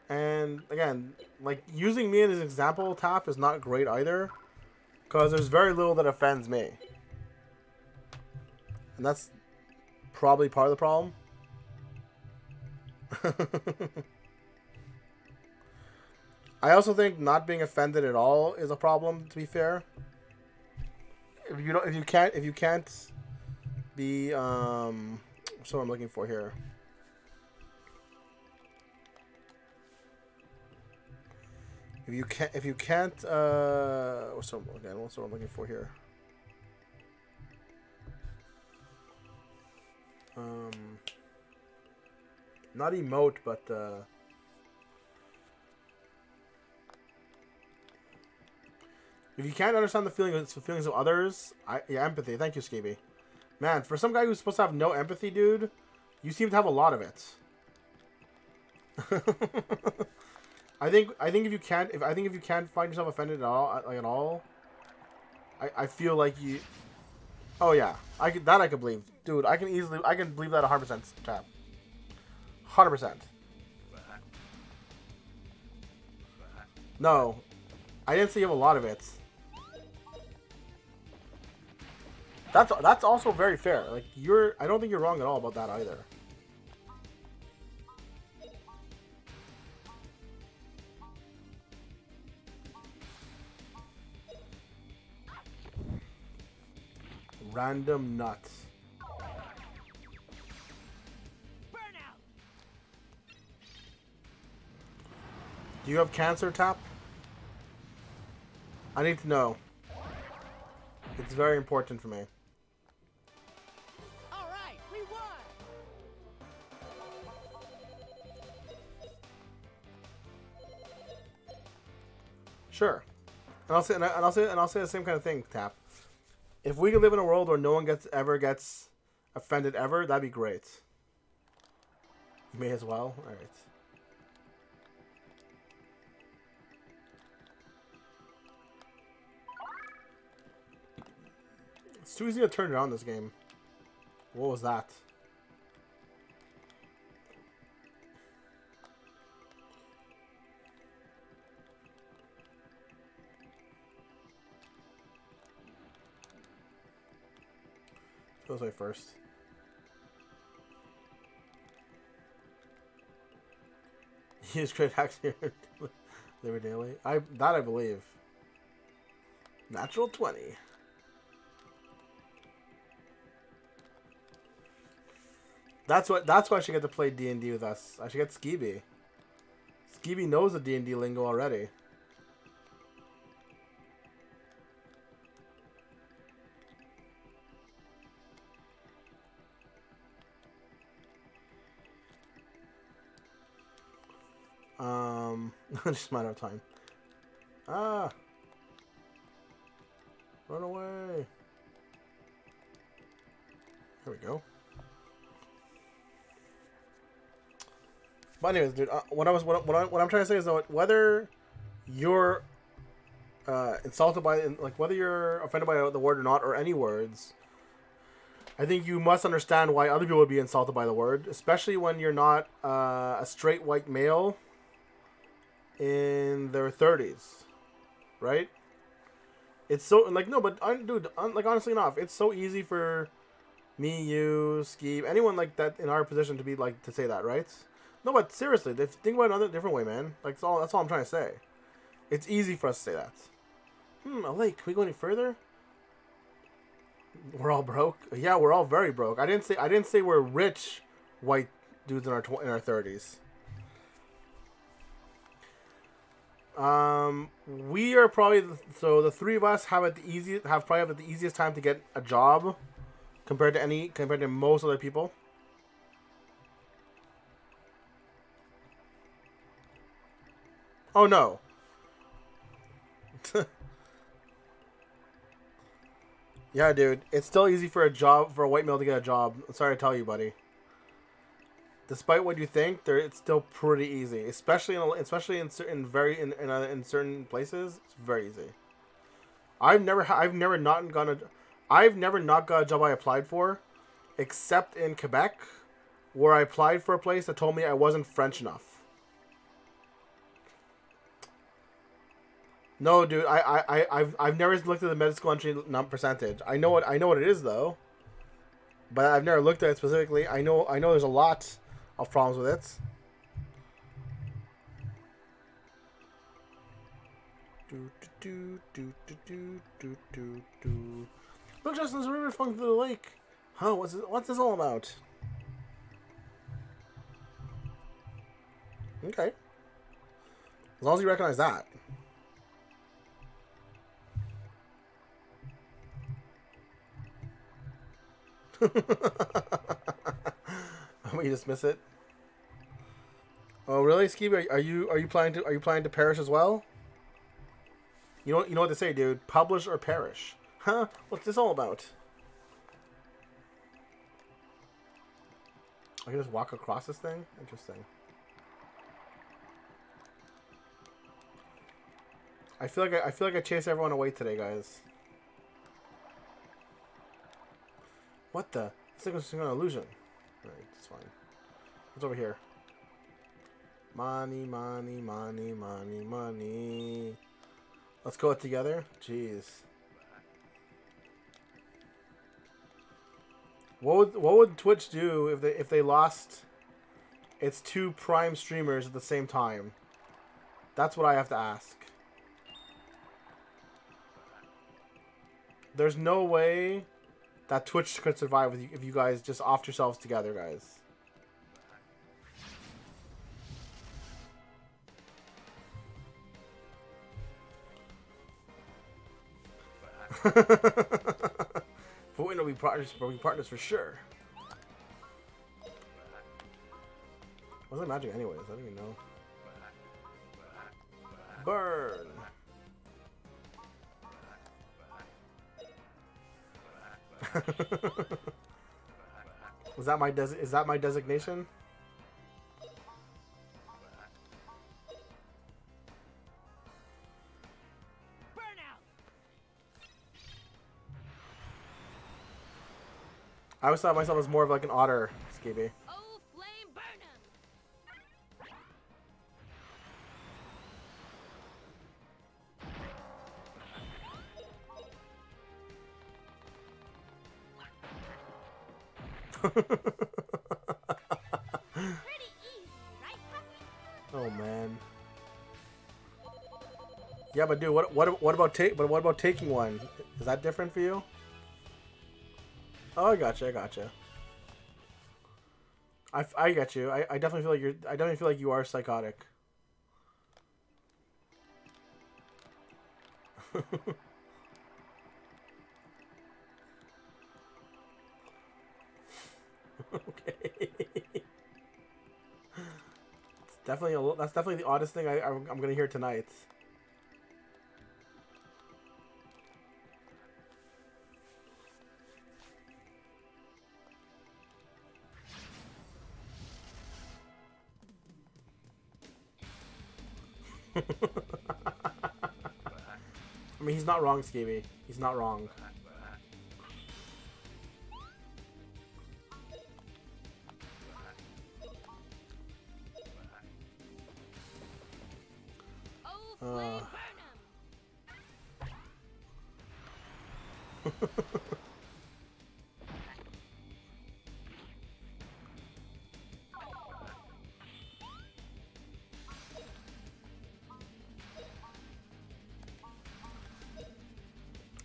And again, like using me as an example, Tap is not great either, because there's very little that offends me, and that's probably part of the problem. I also think not being offended at all is a problem. To be fair, if you can't be what's what I'm looking for here. If you can't what's what I'm looking for here. Not emote, but if you can't understand the feelings of others, empathy. Thank you, Skeevy. Man, for some guy who's supposed to have no empathy, dude, you seem to have a lot of it. I think if you can't find yourself offended at all, I feel like you. Oh yeah, I could believe, dude. I can believe that 100%, Tap. 100%. No, I didn't say you have a lot of it. That's also very fair. Like I don't think you're wrong at all about that either. Random nuts. Burnout. Do you have cancer, Tap? I need to know. It's very important for me. All right, we won. Sure. And I'll say the same kind of thing, Tap. If we could live in a world where no one ever gets offended ever, that'd be great. You may as well. All right. It's too easy to turn it on this game. What was that? Goes away first. Use crit hacks here. Liver daily. I believe. Natural 20. That's why I should get to play D&D with us. I should get Skeeby. Skeeby knows the D&D lingo already. Just a matter of time. Ah! Run away! There we go. But anyways, dude, what I'm trying to say is that whether you're insulted by, like, whether you're offended by the word or not, or any words, I think you must understand why other people would be insulted by the word, especially when you're not a straight white male in their 30s, right? It's so, like, no, but dude, like, honestly enough, it's so easy for me, you, Skeeb, anyone like that in our position to be like to say that, right? No, but seriously, think about it another different way, man. Like, that's all I'm trying to say. It's easy for us to say that. A lake. Can we go any further? We're all broke. Yeah, we're all very broke. I didn't say we're rich white dudes in our 30s. We are probably so the three of us have the easiest time to get a job compared to most other people. Oh no. Yeah, dude, it's still easy for a white male to get a job. I'm sorry to tell you, buddy. Despite what you think, it's still pretty easy, especially in certain places. It's very easy. I've never not got a job I applied for, except in Quebec, where I applied for a place that told me I wasn't French enough. No, dude, I've never looked at the medical entry percentage. I know what it is though, but I've never looked at it specifically. I know there's a lot of problems with it. Look, Justin, there's a river flowing through the lake. Huh? What's this all about? Okay. As long as you recognize that. We dismiss it. Oh really, Skeeb? Are you planning to perish as well? You know what to say, dude. Publish or perish. Huh? What's this all about? I can just walk across this thing? Interesting. I feel like I chased everyone away today, guys. What the? This thing was an illusion. Alright, it's fine. What's over here? Money, money, money, money, money. Let's go it together. Jeez. What would Twitch do if they lost its two prime streamers at the same time? That's what I have to ask. There's no way that Twitch could survive if you guys just offed yourselves together, guys. But we know we partners for sure. What's that magic anyways? I don't even know. Burn. Is that my designation? I always thought myself as more of like an otter, Skeeby. Oh, flame burn 'em. Pretty easy, right, Puppy? Oh man. Yeah, but dude, what about taking one? Is that different for you? Oh, I gotcha. I gotcha. I get you. I definitely feel like I definitely feel like you are psychotic. Okay. It's definitely that's definitely the oddest thing I'm gonna hear tonight. I mean, he's not wrong, Skeevy. He's not wrong. Oh, flame burn 'em.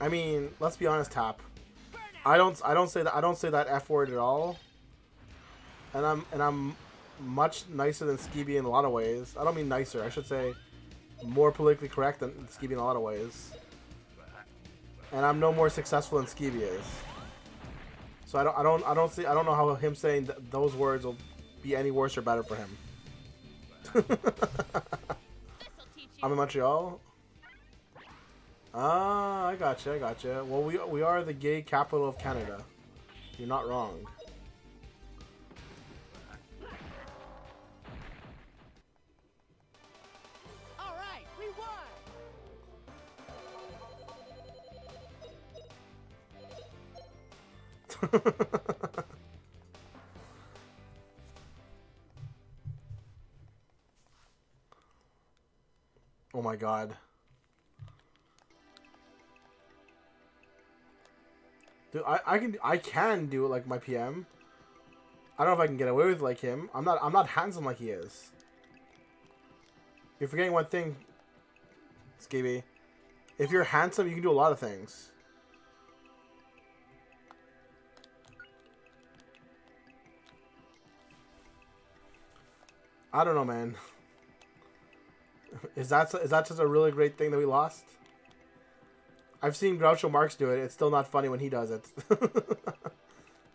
I mean, let's be honest, Tap. Burn out. I don't say that F word at all. And I'm much nicer than Skeevy in a lot of ways. I don't mean nicer. I should say more politically correct than Skeevy in a lot of ways. And I'm no more successful than Skeevy is. So I don't know how him saying those words will be any worse or better for him. This'll teach you. I'm in Montreal. Ah, I gotcha, I gotcha. Well, we are the gay capital of Canada. You're not wrong. All right, we won. Oh my god. Dude, I can do it like my PM. I don't know if I can get away with it like him. I'm not handsome like he is. You're forgetting one thing, Skeevy. If you're handsome, you can do a lot of things. I don't know, man. Is that just a really great thing that we lost? I've seen Groucho Marx do it. It's still not funny when he does it.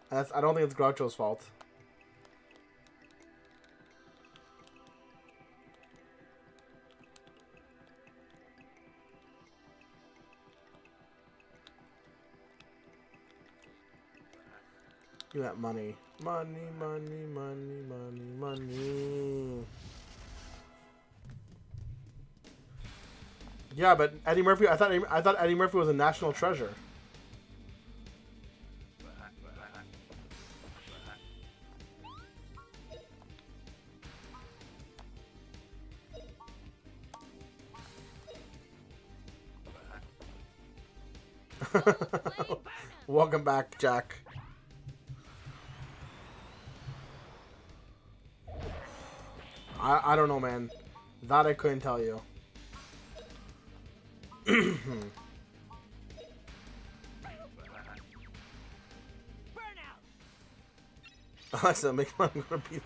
I don't think it's Groucho's fault. Give me that money. Money, money, money, money, money. Yeah, but Eddie Murphy. I thought Eddie Murphy was a national treasure. Welcome back, Jack. I don't know, man. That I couldn't tell you. Burn out. Alexa, make I'm gonna be.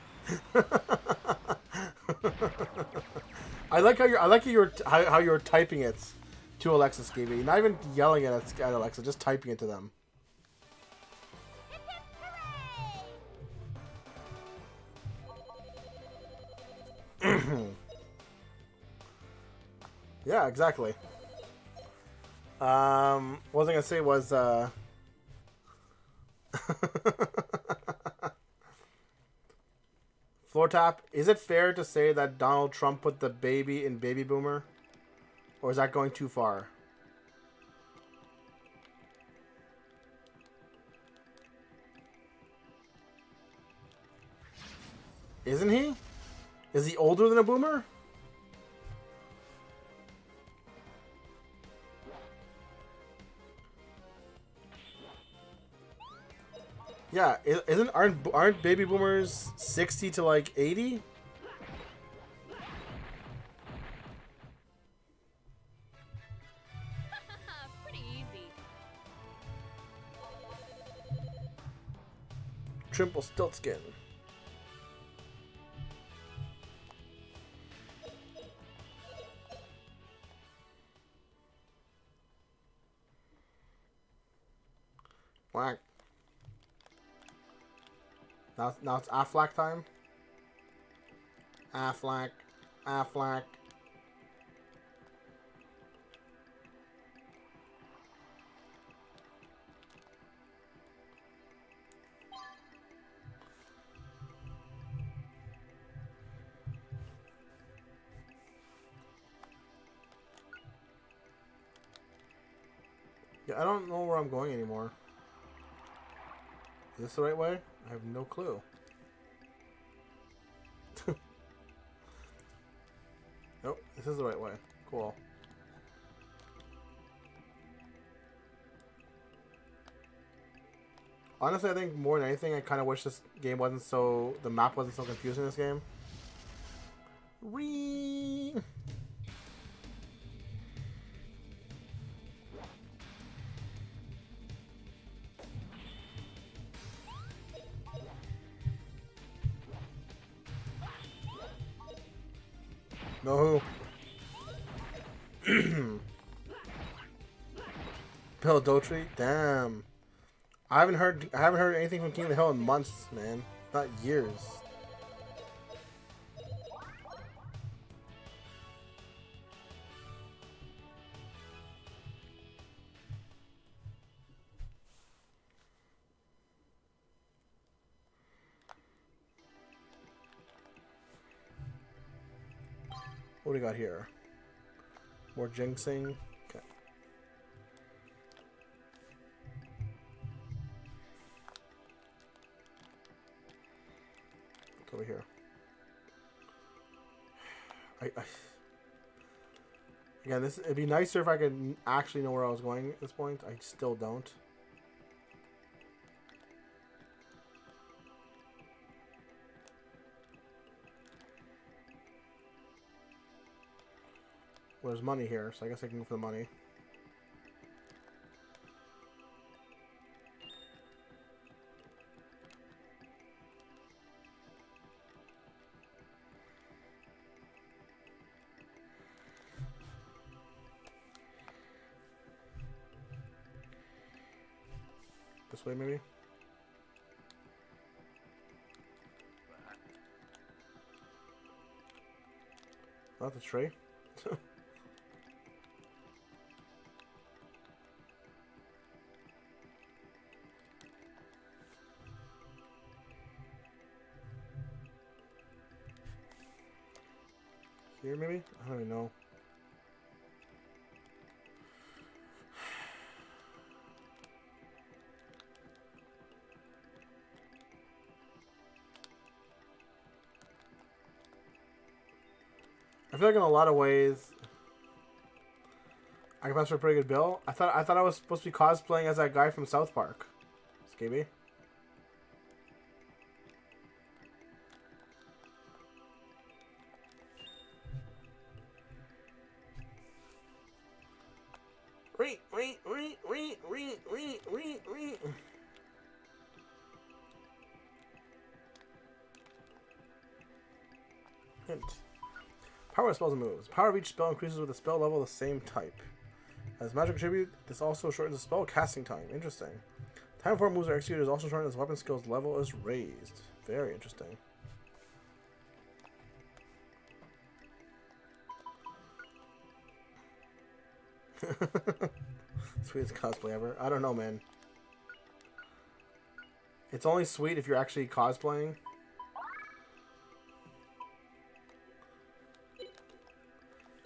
I like how you're typing it to Alexa, Skeevy. Not even yelling at Alexa, just typing it to them. Hip hip hooray! Yeah, exactly. What was I gonna say was Floor Tap, is it fair to say that Donald Trump put the baby in baby boomer? Or is that going too far? Isn't he? Is he older than a boomer? Yeah, aren't baby boomers 60 to like 80? Trimple Stiltskin. Whack. Now it's Aflac time. Aflac. Aflac. Yeah, I don't know where I'm going anymore. Is this the right way? I have no clue. Nope, this is the right way. Cool. Honestly, I think more than anything, I kind of wish this game wasn't so... The map wasn't so confusing in this game. Whee! No. Bill Dotry? Damn. I haven't heard anything from King of the Hill in months, man. Not years. What do we got here? More jinxing. Okay. What's over here? Again, it'd be nicer if I could actually know where I was going at this point. I still don't. Well, there's money here, so I guess I can go for the money. This way, maybe? Not the tree. Here, maybe? I don't even know. I feel like in a lot of ways, I can pass for a pretty good bill. I thought I was supposed to be cosplaying as that guy from South Park. Skibby. Hint. Power of spells and moves. Power of each spell increases with a spell level of the same type. As magic attribute, this also shortens the spell casting time. Interesting. Time before moves are executed is also shortened as weapon skills level is raised. Very interesting. Sweetest cosplay ever. I don't know, man. It's only sweet if you're actually cosplaying.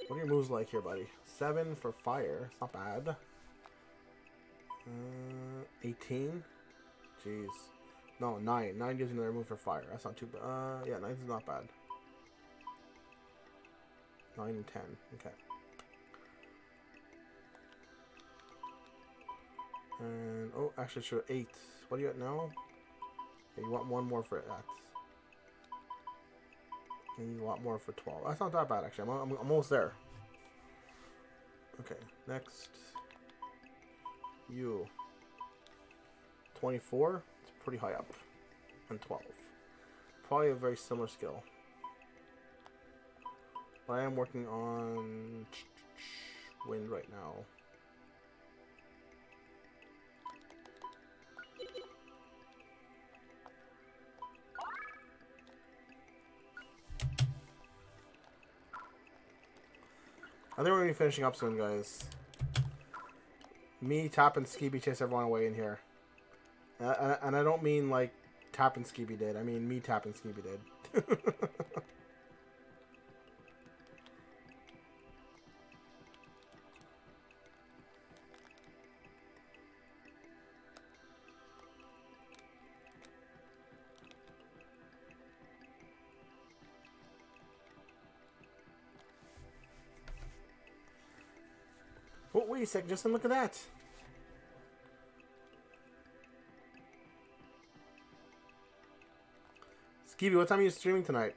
What are your moves like here, buddy? 7 for fire. It's not bad. 18. Jeez. No, 9. 9 gives you another move for fire. That's not too bad. Yeah, 9 is not bad. 9 and 10. Okay. And, oh, actually, sure, 8. What are you at now? Okay, you want 1 more for that. And you want more for 12. That's not that bad, actually. I'm almost there. Okay, next. You. 24. It's pretty high up. and 12. Probably a very similar skill. But I am working on wind right now. I think we're going to be finishing up soon, guys. Me, Tap, and Skeeby chase everyone away in here. And I don't mean like Tap and Skeeby did. I mean me, Tap, and Skeeby did. Oh, wait a second, Justin, look at that. Skeeby, what time are you streaming tonight?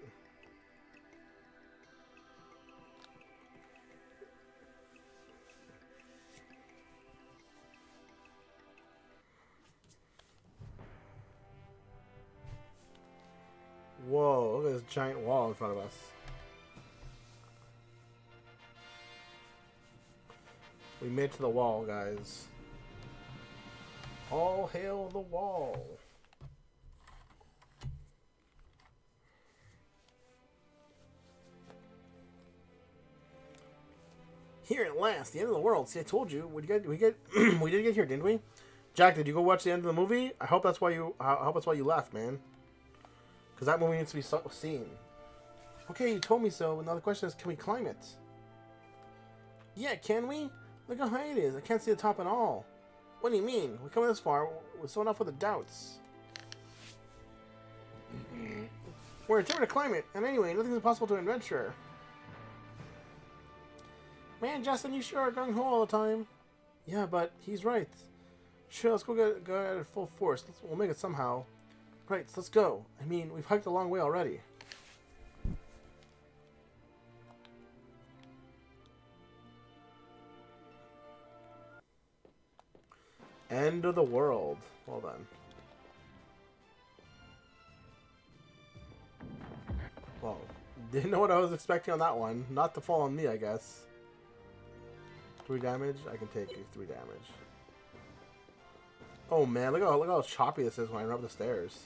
Whoa, look at this giant wall in front of us. We made it to the wall, guys. All hail the wall. Here at last, the end of the world. See, I told you. We did get here, didn't we? Jack, did you go watch the end of the movie? I hope that's why you left, man. Because that movie needs to be seen. Okay, you told me so. Now the question is, can we climb it? Yeah, can we? Look how high it is. I can't see the top at all. What do you mean? We're coming this far. We're so enough with the doubts. We're determined to climb it. And anyway, nothing's impossible to an adventurer. Man, Justin, you sure are gung-ho all the time. Yeah, but he's right. Sure, let's go at full force. We'll make it somehow. Right, so let's go. I mean, we've hiked a long way already. End of the world. Well done. Well, didn't know what I was expecting on that one. Not to fall on me, I guess. 3 damage? I can take 3 damage. Oh man, look how choppy this is when I run up the stairs.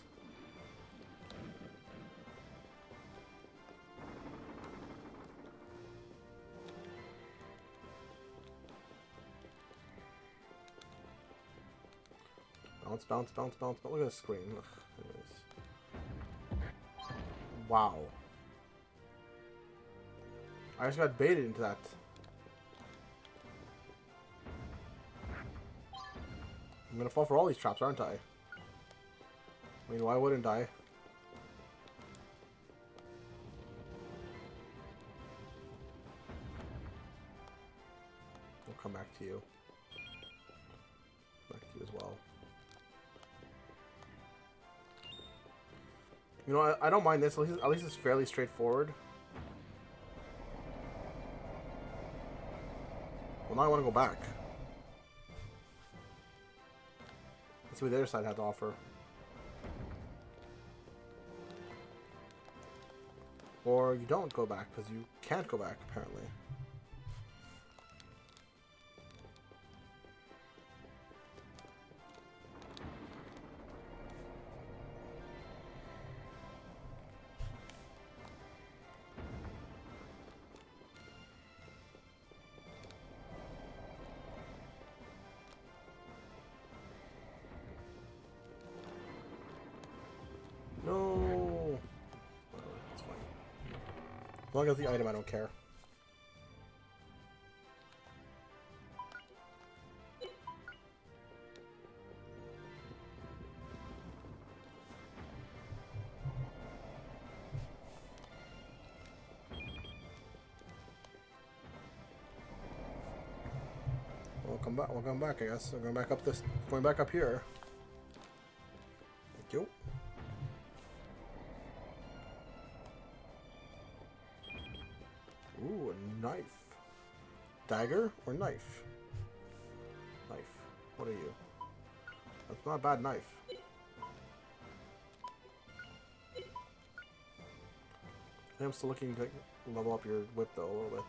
Bounce, bounce, bounce, bounce. Look at the screen. Ugh, anyways. Wow. I just got baited into that. I'm gonna fall for all these traps, aren't I? I mean, why wouldn't I? I'll come back to you. Back to you as well. You know, I don't mind this. At least it's fairly straightforward. Well, now I want to go back. Let's see what the other side had to offer. Or you don't go back, because you can't go back, apparently. No! Whatever, it's fine. As long as the item, I don't care. We'll come back, I guess. We're going back up this, going back up here. Thank you. Ooh, a knife. Dagger or knife? Knife. What are you? That's not a bad knife. I'm still looking to level up your whip though a little bit.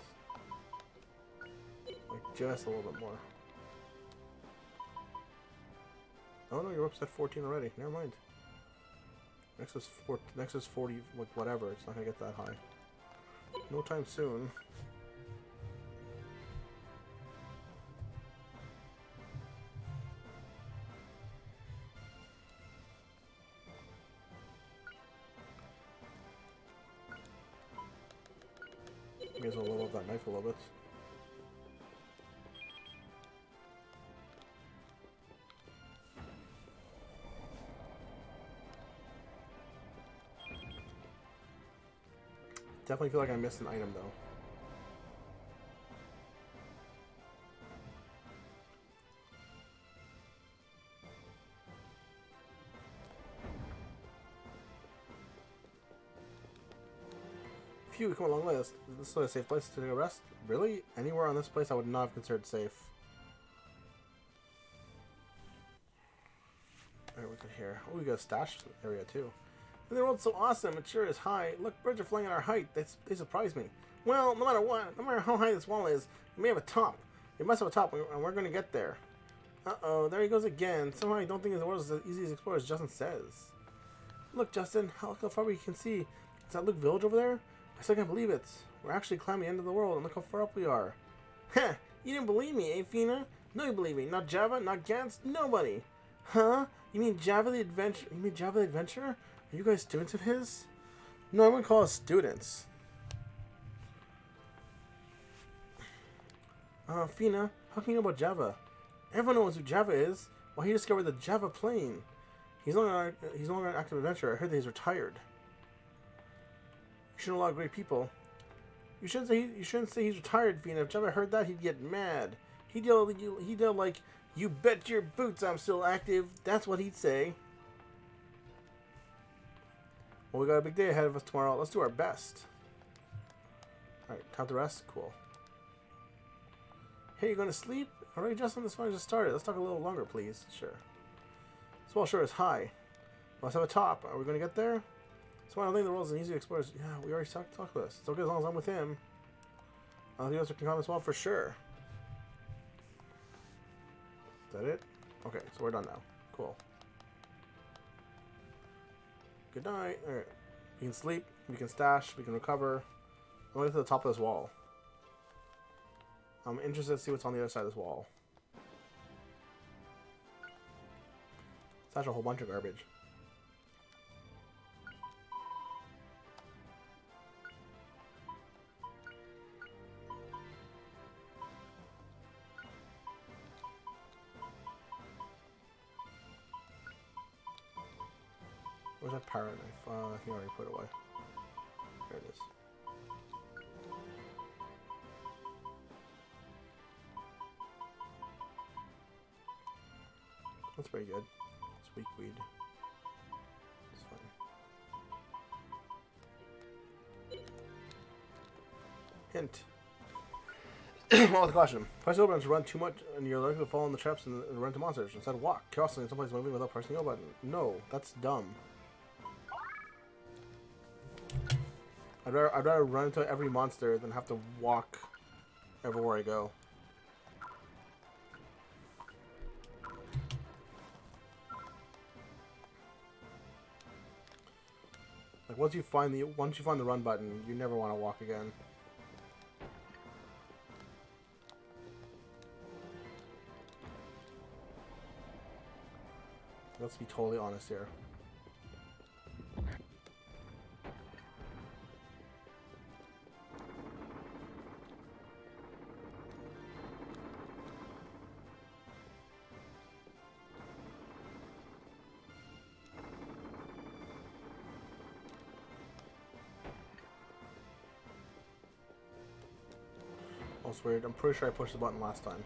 Like just a little bit more. Oh no, your whip's at 14 already. Never mind. Next is 40, like whatever. It's not gonna get that high. No time soon. May as well level up that knife a little bit. Definitely feel like I missed an item though. Phew, we come a long way. This is a safe place to take a rest. Really? Anywhere on this place I would not have considered safe. Alright, we could hear. Oh, we got a stash area too. And the world's so awesome, it sure is high. Look, birds are flying at our height. They surprise me. Well, no matter what, no matter how high this wall is, it may have a top. It must have a top, and we're going to get there. Uh-oh, there he goes again. Somehow I don't think the world is as easy to explore as Justin says. Look, Justin, how far we can see. Is that Luke Village over there? I still can't believe it. We're actually climbing the end of the world, and look how far up we are. Heh, you didn't believe me, eh, Fina? No, you believe me. Not Java, not Gantz, nobody. Huh? You mean Java the Adventure? You mean Java the Adventurer? Are you guys students of his? No, I wouldn't call us students. Fina, how can you know about Java? Everyone knows who Java is. Well, he discovered the Java plane. He's no longer an active adventurer. I heard that he's retired. You should know a lot of great people. You shouldn't say he's retired, Fina. If Java heard that, he'd get mad. He'd yell like, "You bet your boots I'm still active." That's what he'd say. Well, we got a big day ahead of us tomorrow. Let's do our best. Alright, time to rest? Cool. Hey, you going to sleep? Alright, Justin, this one just started. Let's talk a little longer, please. Sure. This wall sure is high. Let's have a top. Are we going to get there? So I don't think the world's an easy to explore. Yeah, we already talked about this. It's okay as long as I'm with him. I think we can climb this wall for sure. Is that it? Okay, so we're done now. Cool. Good night. Alright. We can sleep, we can stash, we can recover. I'm going to the top of this wall. I'm interested to see what's on the other side of this wall. Stash a whole bunch of garbage. Where's that pirate knife? I think I already put it away. There it is. That's pretty good. It's weak weed. It's fine. Hint. Well, the caution. Press open to run too much and you're likely to fall in the traps and run into monsters. Instead, walk carefully in someplace moving without pressing the button. No, that's dumb. I'd rather run into every monster than have to walk everywhere I go. Like once you find the run button, you never want to walk again. Let's be totally honest here. That's weird. I'm pretty sure I pushed the button last time.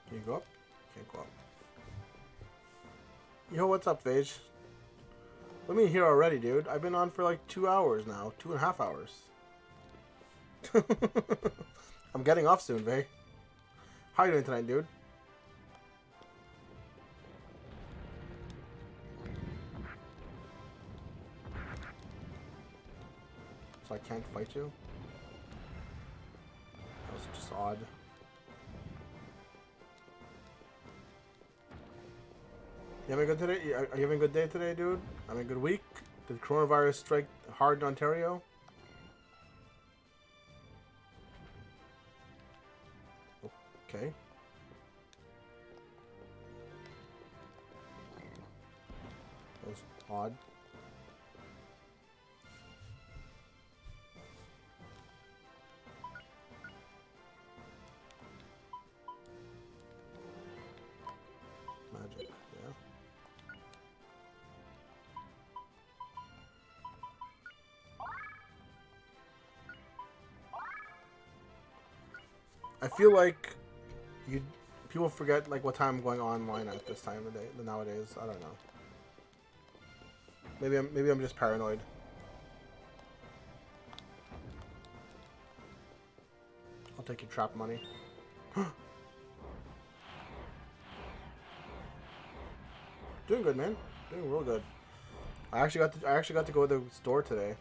Can you go up? Can't go up. Yo, what's up, Phage? Let me here already, dude. I've been on for like 2 hours now. 2.5 hours. I'm getting off soon, Vay. How you doing tonight, dude? So I can't fight you? That was just odd. You having a good today? Are you having a good day today, dude? Having a good week? Did coronavirus strike hard in Ontario? Okay. That was odd. Magic, yeah. I feel like people forget like what time I'm going online at this time of the day nowadays. I don't know. Maybe I'm just paranoid. I'll take your trap money. Doing good, man. Doing real good. I actually got to go to the store today.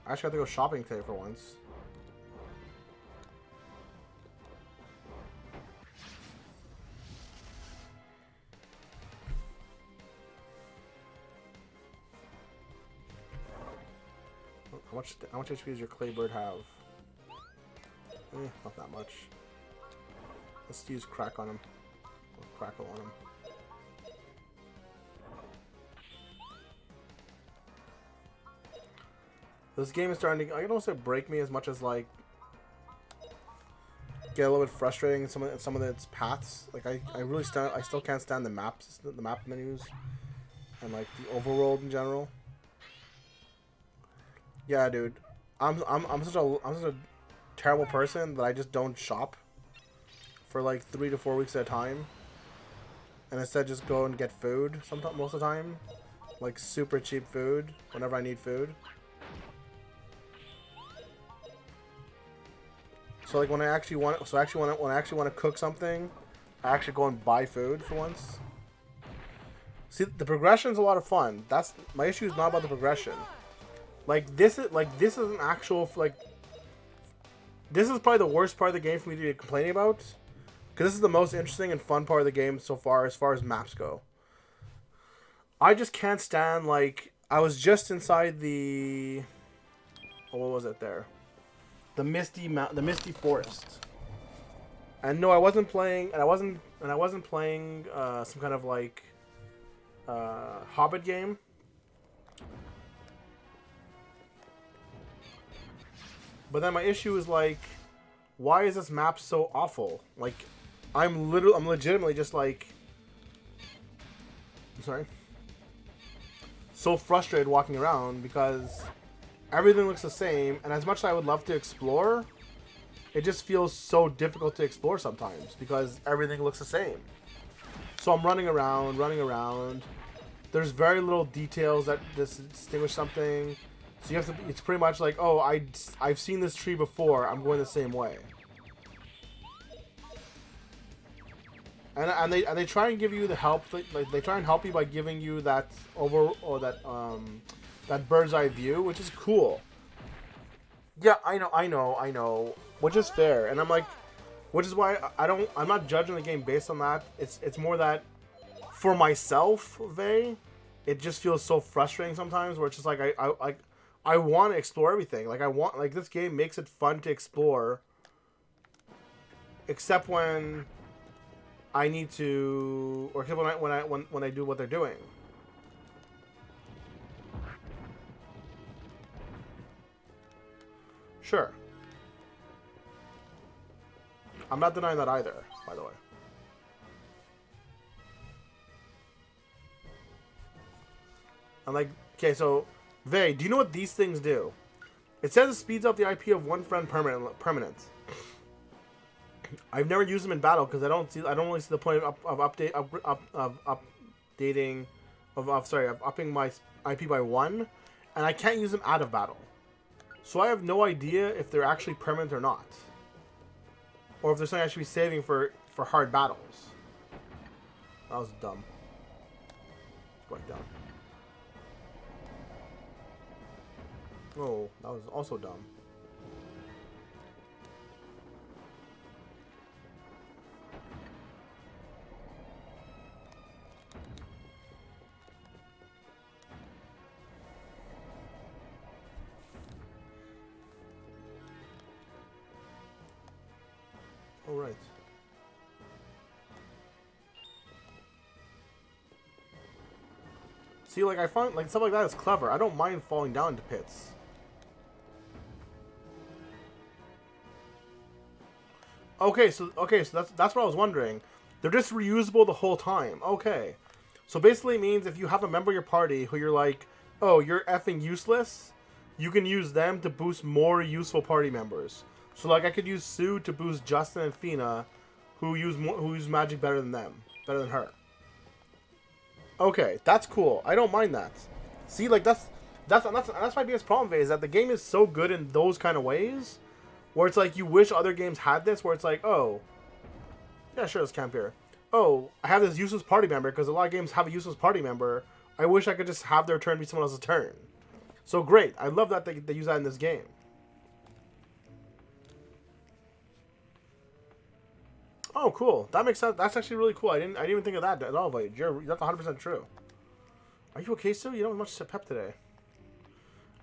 I actually got to go shopping today for once. How much HP does your Claybird have? Not that much. Let's use crack on him. Or crackle on him. This game is starting to, I don't say break me as much as like get a little bit frustrating in some of its paths. Like I still can't stand the map menus and like the overworld in general. Yeah, dude. I'm such a terrible person that I just don't shop for like 3 to 4 weeks at a time, and instead just go and get food. Most of the time, like super cheap food whenever I need food. So like when I actually want to cook something, I actually go and buy food for once. See, the progression's a lot of fun. That's my issue. Is not about the progression. This is an actual this is probably the worst part of the game for me to be complaining about, because this is the most interesting and fun part of the game so far as maps go. I just can't stand I was just inside the what was it there? The misty forest. And no, I wasn't playing some kind of Hobbit game. But then my issue is why is this map so awful? I'm legitimately just I'm sorry. So frustrated walking around because everything looks the same, and as much as I would love to explore, it just feels so difficult to explore sometimes because everything looks the same. So I'm running around. There's very little details that distinguish something. So you have to. It's pretty much like, oh, I've seen this tree before. I'm going the same way. And they try and give you the help. They try and help you by giving you that that bird's eye view, which is cool. Yeah, I know, which is fair. And which is why I'm not judging the game based on that. It's more that for myself, it just feels so frustrating sometimes. Where it's just I want to explore everything. This game makes it fun to explore, except when I need to, or except when I do what they're doing. Sure. I'm not denying that either, by the way. I'm okay, so Vay, do you know what these things do? It says it speeds up the IP of one friend permanent. I've never used them in battle because I don't really see the point of updating of upping my IP by 1, and I can't use them out of battle. So I have no idea if they're actually permanent or not, or if there's something I should be saving for hard battles. That was dumb. Going down. Oh, that was also dumb. All right. See, like I find like stuff like that is clever. I don't mind falling down to pits. Okay, so that's what I was wondering. They're just reusable the whole time. Okay. So basically it means if you have a member of your party who you're like, "Oh, you're effing useless," you can use them to boost more useful party members. So like I could use Sue to boost Justin and Fina, who use magic better than them, better than her. Okay, that's cool. I don't mind that. See, like that's my biggest problem, Vay, is that the game is so good in those kind of ways, where it's like you wish other games had this, where it's like, oh, yeah, sure, let's camp here. Oh, I have this useless party member, because a lot of games have a useless party member. I wish I could just have their turn be someone else's turn. So great, I love that they use that in this game. Oh, cool. That makes sense. That's actually really cool. I didn't even think of that at all, but that's 100% true. Are you okay, Sue? You don't have much pep today.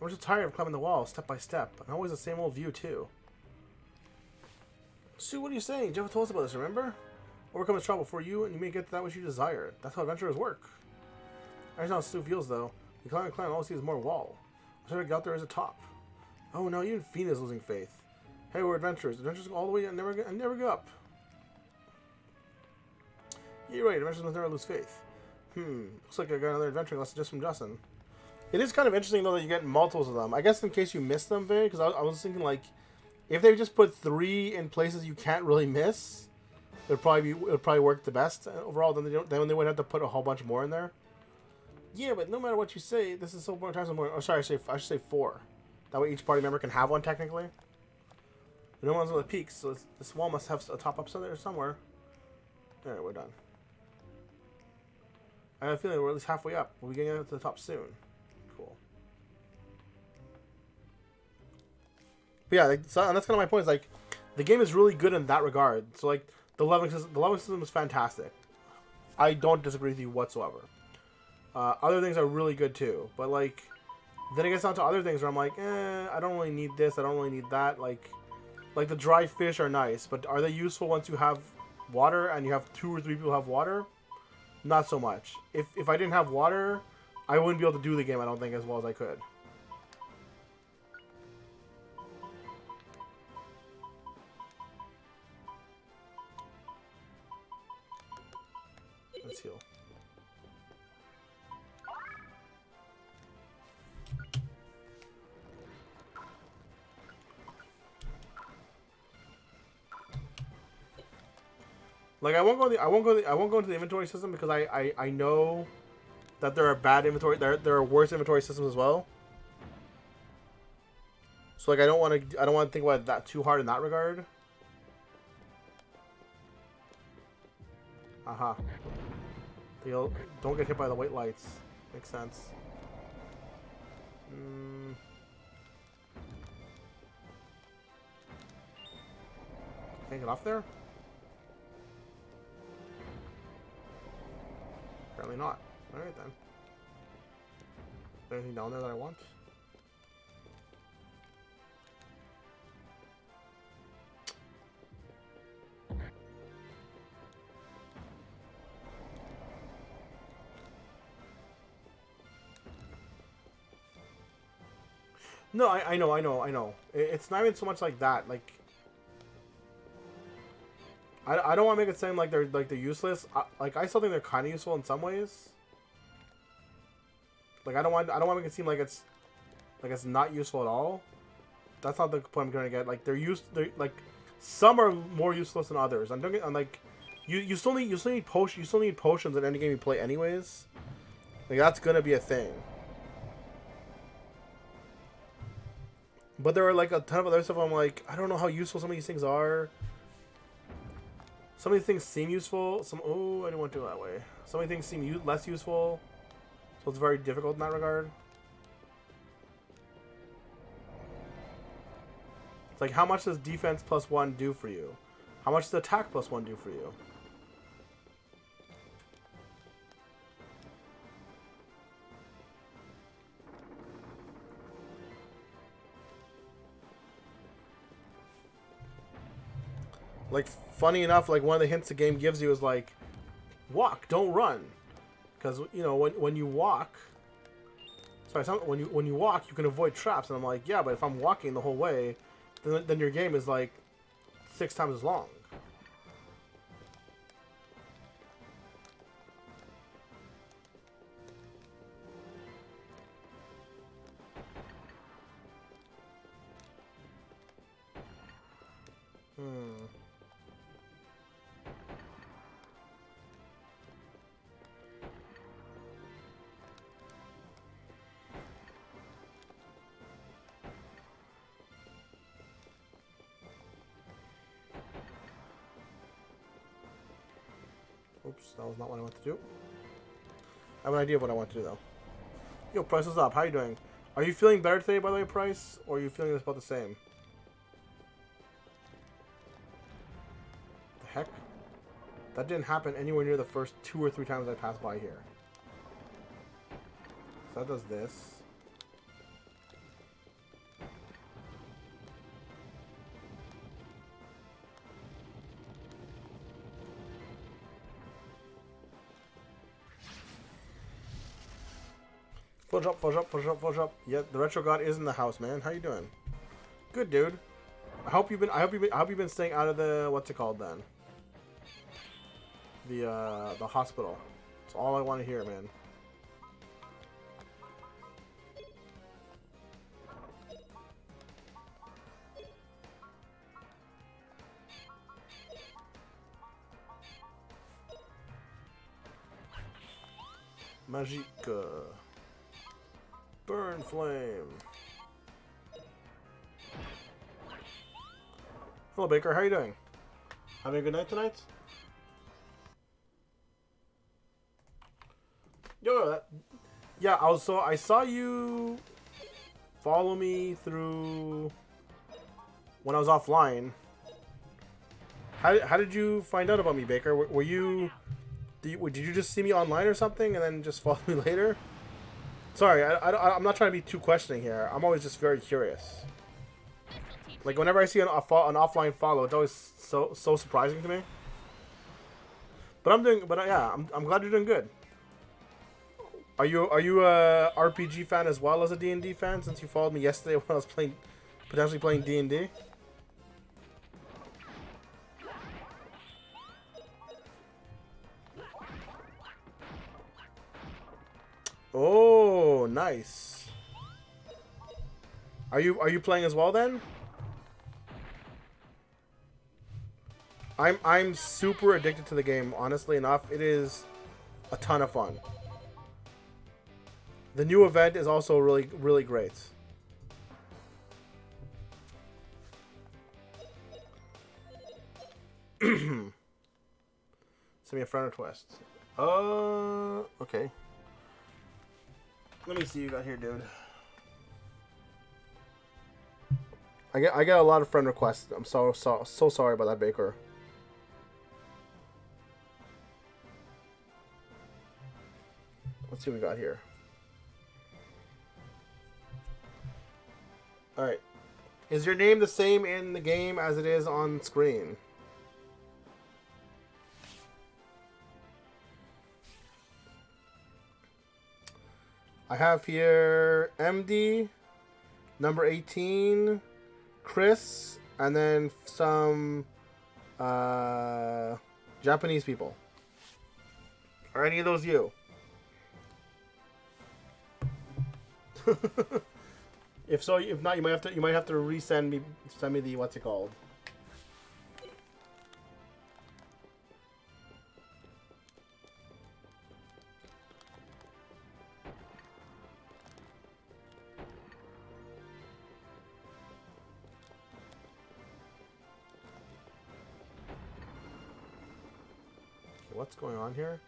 I'm just tired of climbing the wall step by step, and always the same old view too. Sue, what are you saying? Jeff told us about this, remember? Overcome this trouble for you, and you may get that which you desire. That's how adventurers work. I understand how Sue feels, though. You climb and climb, all you see is more wall. I'm sure to get out there is a top. Oh no, even Fina's losing faith. Hey, we're adventurers. Adventurers go all the way and never go up. You're right, adventurers must never lose faith. Looks like I got another adventuring lesson just from Justin. It is kind of interesting, though, that you get multiples of them. I guess in case you missed them, Vay, because I was thinking, like, if they just put 3 in places you can't really miss, it would probably work the best overall. Then they wouldn't have to put a whole bunch more in there. Yeah, but no matter what you say, this is so more times more. Oh, sorry, I should say 4. That way each party member can have one technically. But no one's on the peaks, so this wall must have a top up there somewhere. Alright, we're done. I have a feeling we're at least halfway up. We'll be getting up to the top soon. Cool. But yeah, and that's kind of my point. Is like, the game is really good in that regard. So like, the leveling system is fantastic. I don't disagree with you whatsoever. Other things are really good too. But like, then it gets down to other things where I'm like, I don't really need this. I don't really need that. Like the dry fish are nice, but are they useful once you have water and you have 2 or 3 people who have water? Not so much. If I didn't have water, I wouldn't be able to do the game, I don't think, as well as I could. Let's heal. Like I won't go into the inventory system because I know that there are bad inventory there are worse inventory systems as well. So like I don't want to think about that too hard in that regard. Aha. Don't get hit by the white lights. Makes sense. Can't get off there? Apparently not. Alright then. Is there anything down there that I want? No, I know. It's not even so much like that. Like, I don't want to make it seem like they're useless. I still think they're kind of useful in some ways. Like I don't want to make it seem like it's not useful at all. That's not the point I'm gonna get. Like they're like some are more useless than others. I'm like you still need potions in any game you play anyways. Like, that's gonna be a thing. But there are like a ton of other stuff I'm like, I don't know how useful some of these things are. Some of these things seem useful. Oh, I didn't want to do it that way. Some of these things seem less useful. So it's very difficult in that regard. It's like, how much does defense +1 do for you? How much does attack +1 do for you? Like, funny enough, like, one of the hints the game gives you is like, walk, don't run. Because, you know, when you walk... Sorry, when you walk, you can avoid traps. And I'm like, yeah, but if I'm walking the whole way, then your game is like 6 times as long. Oops, that was not what I wanted to do. I have an idea of what I want to do, though. Yo, Price, what's up? How you doing? Are you feeling better today, by the way, Price? Or are you feeling about the same? The heck? That didn't happen anywhere near the first 2 or 3 times I passed by here. So that does this. Full drop, full drop, full drop, full drop. Yeah, the retro god is in the house, man. How you doing? Good, dude. I hope you've been staying out of the, what's it called then? The hospital. That's all I want to hear, man. Magique. Burn flame. Hello, Baker. How are you doing? Having a good night tonight? Yo, yeah. I saw you follow me through when I was offline. How did you find out about me, Baker? Were you did you just see me online or something and then just follow me later? Sorry, I'm not trying to be too questioning here. I'm always just very curious. Like, whenever I see an offline follow, it's always so surprising to me. But yeah, I'm glad you're doing good. Are you a RPG fan as well as a D&D fan? Since you followed me yesterday when I was potentially playing D&D. Oh, nice. Are you playing as well then? I'm super addicted to the game, honestly enough. It is a ton of fun. The new event is also really great. Send me a friend request. Okay. Let me see what you got here, dude. I get a lot of friend requests. I'm so sorry about that, Baker. Let's see what we got here. Alright. Is your name the same in the game as it is on screen? I have here MD, number 18, Chris, and then some Japanese people. Are any of those you? If so, if not, you might have to send me the what's it called. what's going on here?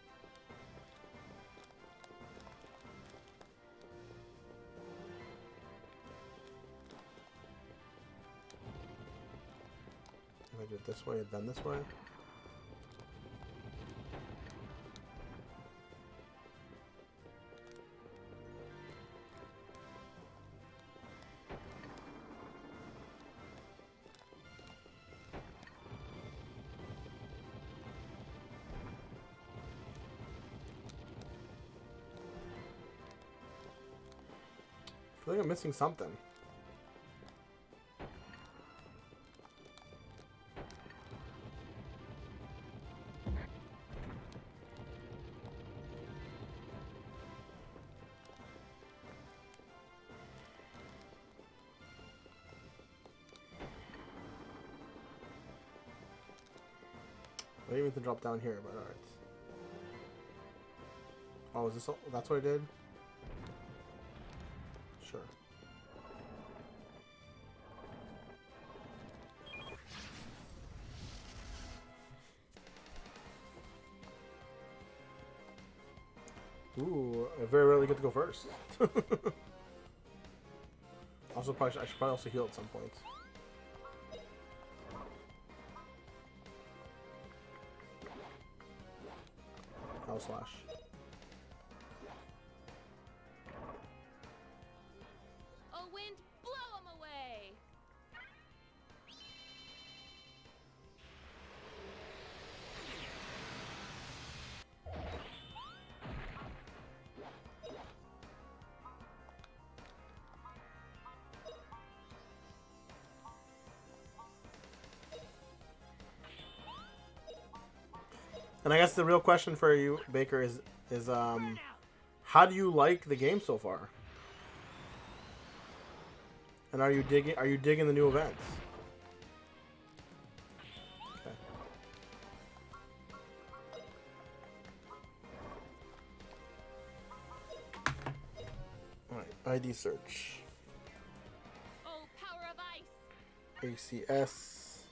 If I do it this way, then this way. I feel like I'm missing something. I didn't even to drop down here, but alright. Oh, is this all? That's what I did? Sure. Ooh, I very rarely get to go first. Also, I should probably also heal at some point. Hell slash. Oh, wind, blow 'em away. And I guess the real question for you, Baker, is how do you like the game so far? And are you digging the new events? Okay. Alright, ID search. Oh, power of ice. ACS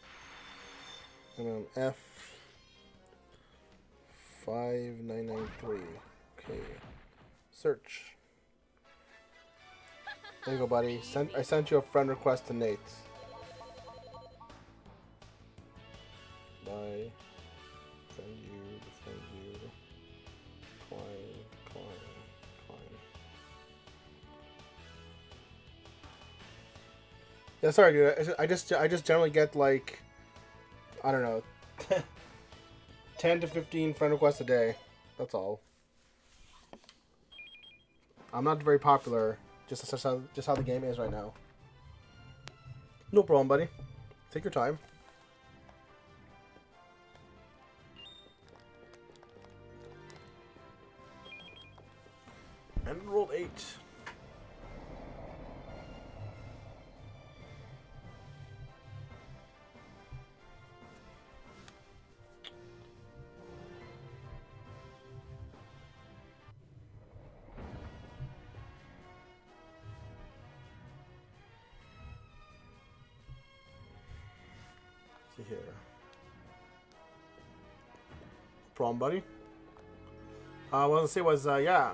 and then F 5993. Okay. Search. There you go, buddy. I sent you a friend request to Nate. Bye. Friend you. Klein. Yeah, sorry, dude. I just generally get like, I don't know, 10 to 15 friend requests a day. That's all. I'm not very popular. Just how the game is right now. No problem, buddy. Take your time. And rolled 8. See here. Problem, buddy. What I was gonna say was, yeah,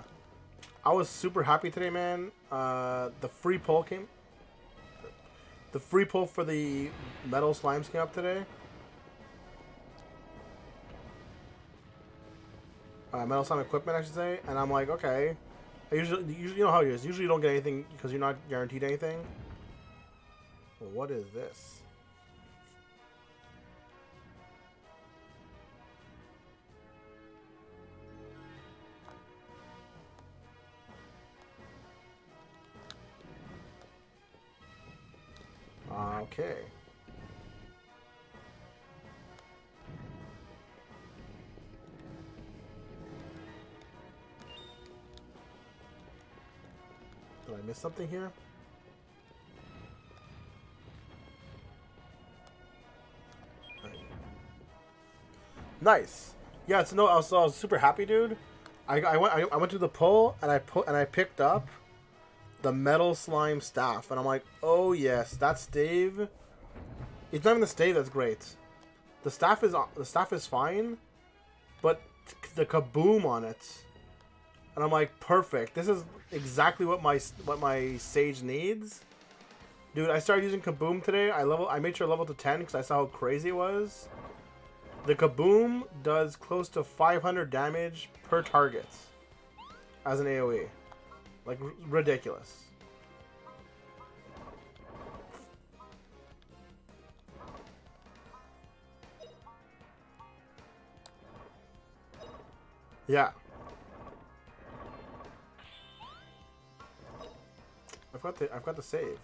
I was super happy today, man. The free pull came. The free pull for the metal slimes came up today. Metal slime equipment, I should say, and I'm like, okay. I usually, you know how it is. Usually, you don't get anything because you're not guaranteed anything. Well, what is this? Okay. Did I miss something here? Nice. Yeah, so no, I was super happy, dude. I went to the pull and I picked up the metal slime staff, and I'm like, oh yes, that stave. It's not even the stave that's great. The staff is fine, but the kaboom on it. And I'm like, perfect. This is exactly what my Sage needs. Dude, I started using kaboom today. I made sure I leveled to 10 because I saw how crazy it was. The kaboom does close to 500 damage per target as an AoE. Like, ridiculous. Yeah. I've got the save.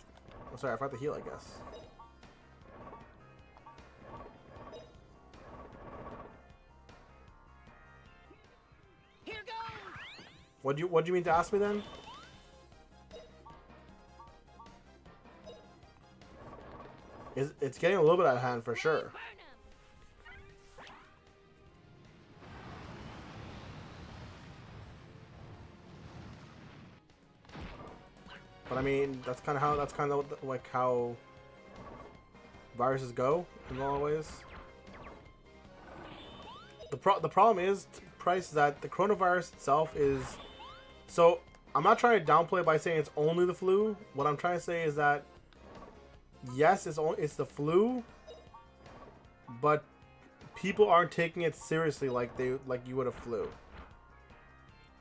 Oh, sorry, I've got the heal, I guess. Here goes. What do you mean to ask me then? It's getting a little bit out of hand for sure. Burn 'em. But I mean, that's kind of like how viruses go in a lot of ways. The problem is, Price, that the coronavirus itself is. So I'm not trying to downplay it by saying it's only the flu. What I'm trying to say is that yes, it's the flu, but people aren't taking it seriously like you would a flu.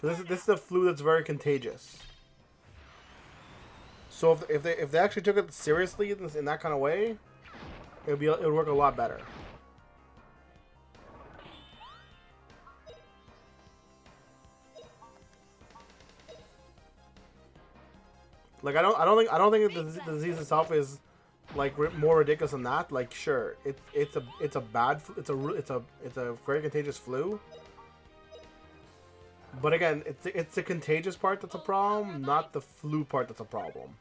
Because this is a flu that's very contagious. So if they actually took it seriously in that kind of way, it would work a lot better. Like I don't think the disease itself is like more ridiculous than that. Like sure, it's a very contagious flu. But again, it's the contagious part that's a problem, not the flu part that's a problem.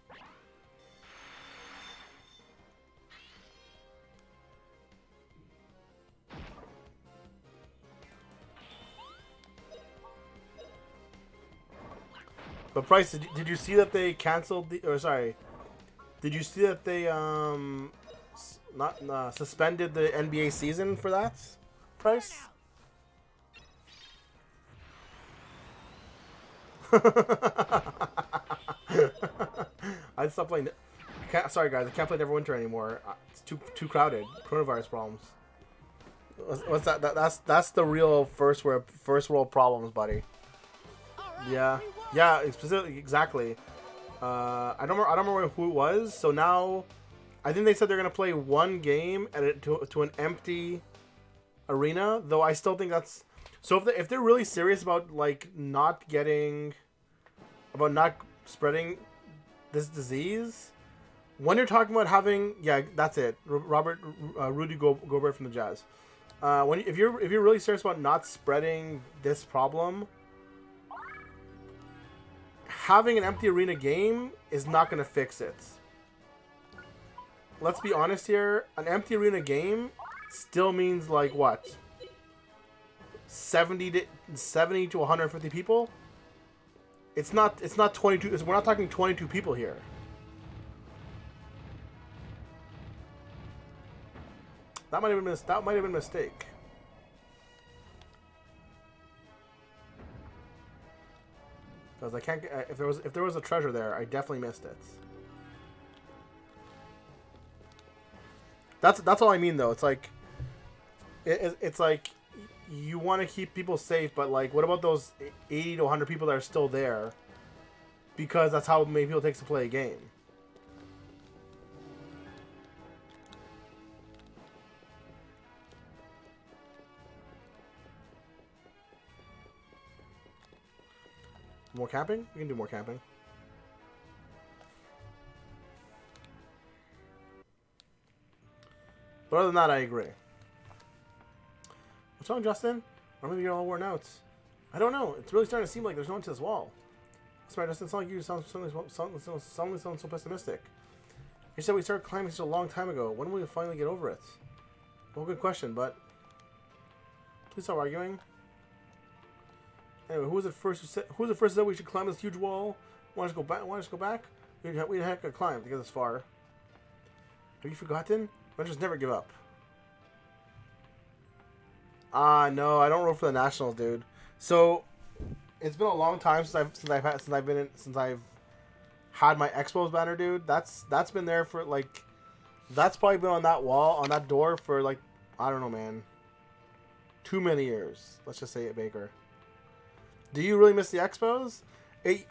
But Price, did you see that they canceled the? Or sorry, did you see that they suspended the NBA season for that? Price. I stopped playing. Sorry guys, I can't play Neverwinter anymore. It's too crowded. Coronavirus problems. What's that? That's the real first world problems, buddy. Yeah, yeah, specifically, exactly. I don't remember who it was. So now, I think they said they're gonna play one game to an empty arena. Though I still think that's so. If they're really serious about like not spreading this disease, when you're talking about having, yeah, that's it. Rudy Gobert from the Jazz. If you're really serious about not spreading this problem, having an empty arena game is not going to fix it. Let's be honest here. An empty arena game still means like what? 70 to 150 people? It's not 22. We're not talking 22 people here. That might have been a mistake. Because I can't. If there was a treasure there, I definitely missed it. That's all I mean though. It's like, it's like, you want to keep people safe, but like, what about those 80 to 100 people that are still there? Because that's how many people it takes to play a game. More camping? We can do more camping. But other than that, I agree. What's wrong, Justin? Or maybe you're all worn out. I don't know. It's really starting to seem like there's no one to this wall. That's right, Justin. It's not like you suddenly sound so pessimistic. You said we started climbing such a long time ago. When will we finally get over it? Well, good question, but please stop arguing. Anyway, who was it first who said we should climb this huge wall? Want us to go back? We had to climb to get this far. Have you forgotten? Let's just never give up. No, I don't root for the Nationals, dude. So it's been a long time since I've had my Expos banner, dude. That's been there for like, that's probably been on that wall, on that door for like, I don't know, man. Too many years. Let's just say it, Baker. Do you really miss the Expos?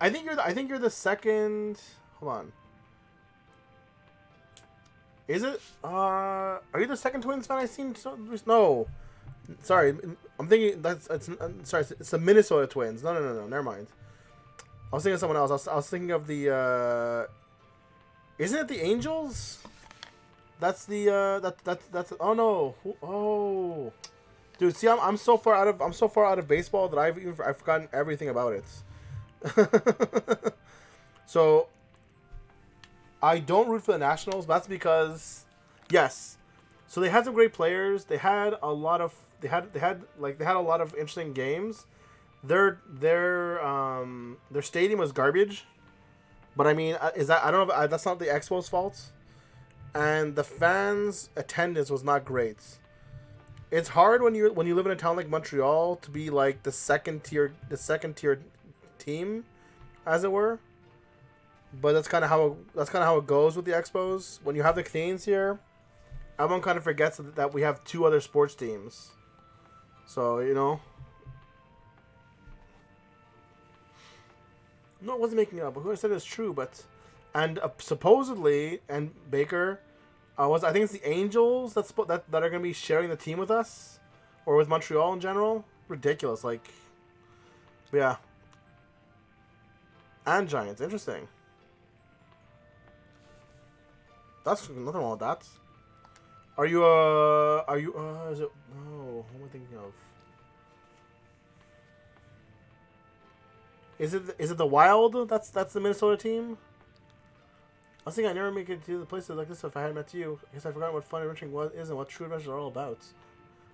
I think you're the second. Hold on. Is it? Are you the second Twins fan I've seen? No. Sorry, I'm thinking it's the Minnesota Twins. No. Never mind. I was thinking of someone else. I was thinking of the. Isn't it the Angels? That's the that's. Oh no. Oh. Dude, see, I'm so far out of baseball that I've forgotten everything about it. So, I don't root for the Nationals. But that's because, yes, so they had some great players. They had a lot of a lot of interesting games. Their stadium was garbage, but I mean, I don't know. That's not the Expos' fault, and the fans' attendance was not great. It's hard when you live in a town like Montreal to be like the second tier team, as it were. But that's kind of how it goes with the Expos. When you have the Canadians here, everyone kind of forgets that we have two other sports teams. So no, it wasn't making it up. Who I said it's true, but supposedly and Baker. I think it's the Angels that are going to be sharing the team with us, or with Montreal in general. Ridiculous, like, yeah. And Giants, interesting. That's nothing wrong with that. Is it? No, what am I thinking of? Is it the Wild? That's the Minnesota team. I was thinking I'd never make it to the places like this if I hadn't met you. I guess I forgot what fun adventuring is and what true adventures are all about.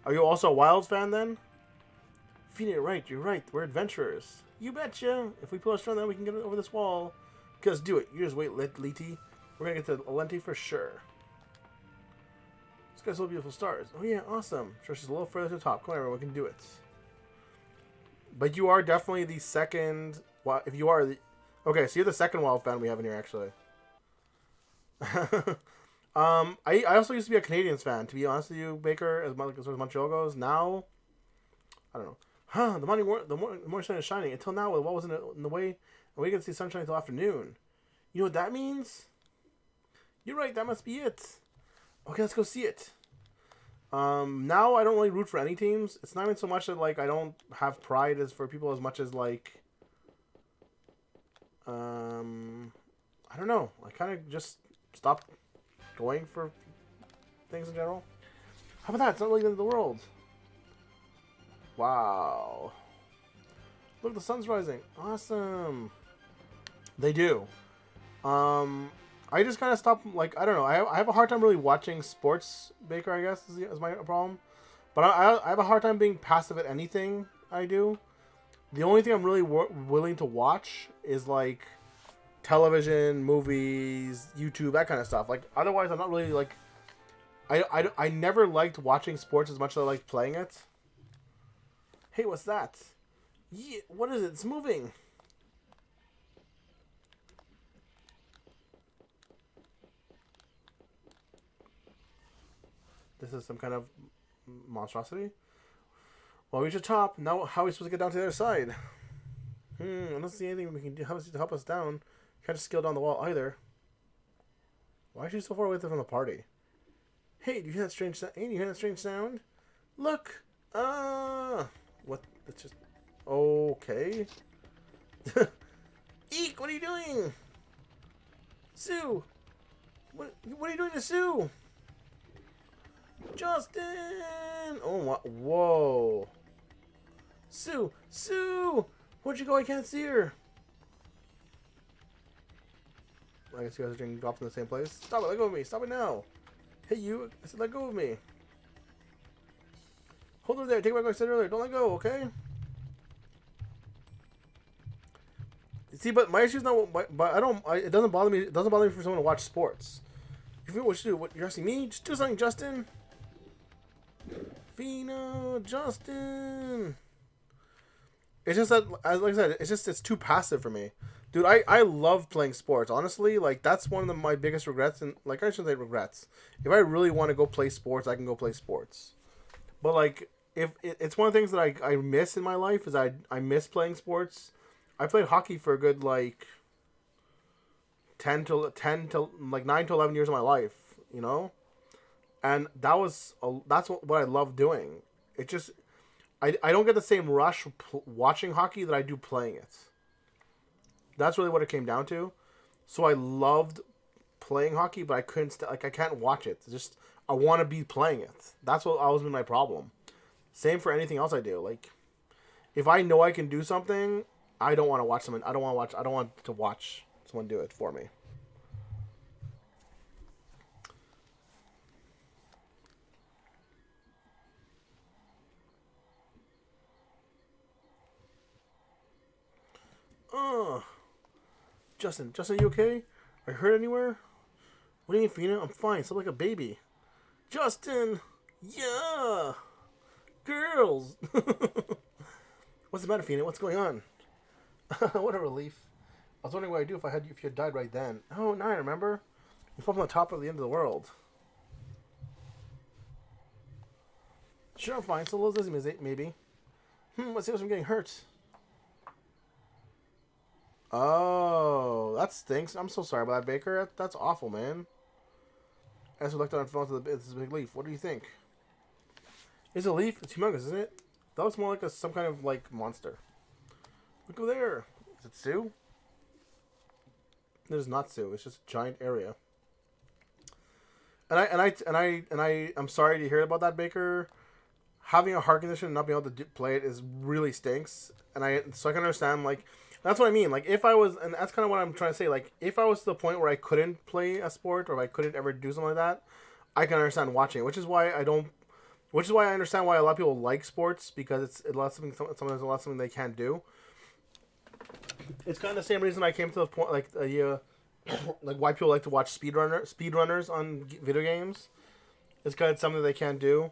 Are you also a Wilds fan then? Feeding it right, you're right. We're adventurers. You betcha. If we pull our strong, then we can get over this wall. Just do it. You just wait, Leti. We're gonna get to Alenti for sure. This guy's so beautiful stars. Oh yeah, awesome. Sure, she's a little further to the top. Come on, everyone, we can do it. But you are definitely the second. If you are the, okay, so you're the second Wild fan we have in here actually. I also used to be a Canadians fan, to be honest with you, Baker, as far as Montreal goes. Now, I don't know. The morning sun is shining. Until now, what was in the way, and we didn't see sunshine until afternoon. You know what that means? You're right. That must be it. Okay, let's go see it. Now I don't really root for any teams. It's not even so much that like I don't have pride as for people as much as like, I don't know. I kind of just stopped going for things in general. How about that? It's not really the end of the world. Wow. Look, the sun's rising. Awesome. They do. I just kind of stopped, like, I don't know. I have a hard time really watching sports, Baker, I guess, is my problem. But I have a hard time being passive at anything I do. The only thing I'm really willing to watch is, like, television, movies, YouTube, that kind of stuff. Like, otherwise, I'm not really, like... I never liked watching sports as much as I liked playing it. Hey, what's that? Yeah, what is it? It's moving. This is some kind of monstrosity. Well, we reach the top. Now, how are we supposed to get down to the other side? I don't see anything we can do to help us down. Can't just scale down the wall either. Why is she so far away from the party? Hey, do you hear that strange sound? Hey, do you hear that strange sound? Look! What? It's just... Okay. Eek! What are you doing? Sue! What are you doing to Sue? Justin! Oh, what? Whoa. Sue! Sue! Where'd you go? I can't see her. I guess you guys are getting dropped in the same place. Stop it! Let go of me! Stop it now! Hey, you! I said let go of me! Hold her there! Take back what I said earlier! Don't let go, okay? See, but my issue is not. But I don't. It doesn't bother me. It doesn't bother me for someone to watch sports. If you what you do, what you're asking me, just do something, Justin. If Fina, Justin. It's just that, like I said, it's too passive for me. Dude, I love playing sports. Honestly, like, that's one of my biggest regrets. And, like, I shouldn't say regrets. If I really want to go play sports, I can go play sports. But, like, if it's one of the things that I miss in my life is I miss playing sports. I played hockey for a good, like, 10 to like 9 to 11 years of my life, you know? And that's what I love doing. It just, I don't get the same rush watching hockey that I do playing it. That's really what it came down to. So I loved playing hockey, but I couldn't I can't watch it. It's just, I want to be playing it. That's what always been my problem. Same for anything else I do. Like, if I know I can do something, I don't want to watch someone. I don't want to watch someone do it for me. Justin, you okay? Are you hurt anywhere? What do you mean, Fina? I'm fine. Slept like a baby. Justin! Yeah! Girls! What's the matter, Fina? What's going on? What a relief. I was wondering what I'd do if you had died right then. Oh, now I remember. You fell from the top of the end of the world. Sure, I'm fine. Still a little dizzy, maybe. Let's see if I'm getting hurt. Oh, that stinks. I'm so sorry about that, Baker. That's awful, man. As we looked on phone to it's a big leaf. What do you think? It's a leaf. It's humongous, isn't it? That looks more like some kind of like monster. Look over there. Is it Sue? It is not Sue. It's just a giant area. I'm sorry to hear about that, Baker. Having a heart condition and not being able to play it is really stinks. So I can understand, like, that's what I mean. Like, if I was, and that's kind of what I'm trying to say. Like, if I was to the point where I couldn't play a sport or if I couldn't ever do something like that, I can understand watching it. Which is why I understand why a lot of people like sports, because it's a lot of something they can't do. It's kind of the same reason I came to the point, like like why people like to watch speedrunners on video games. It's kind of something they can't do.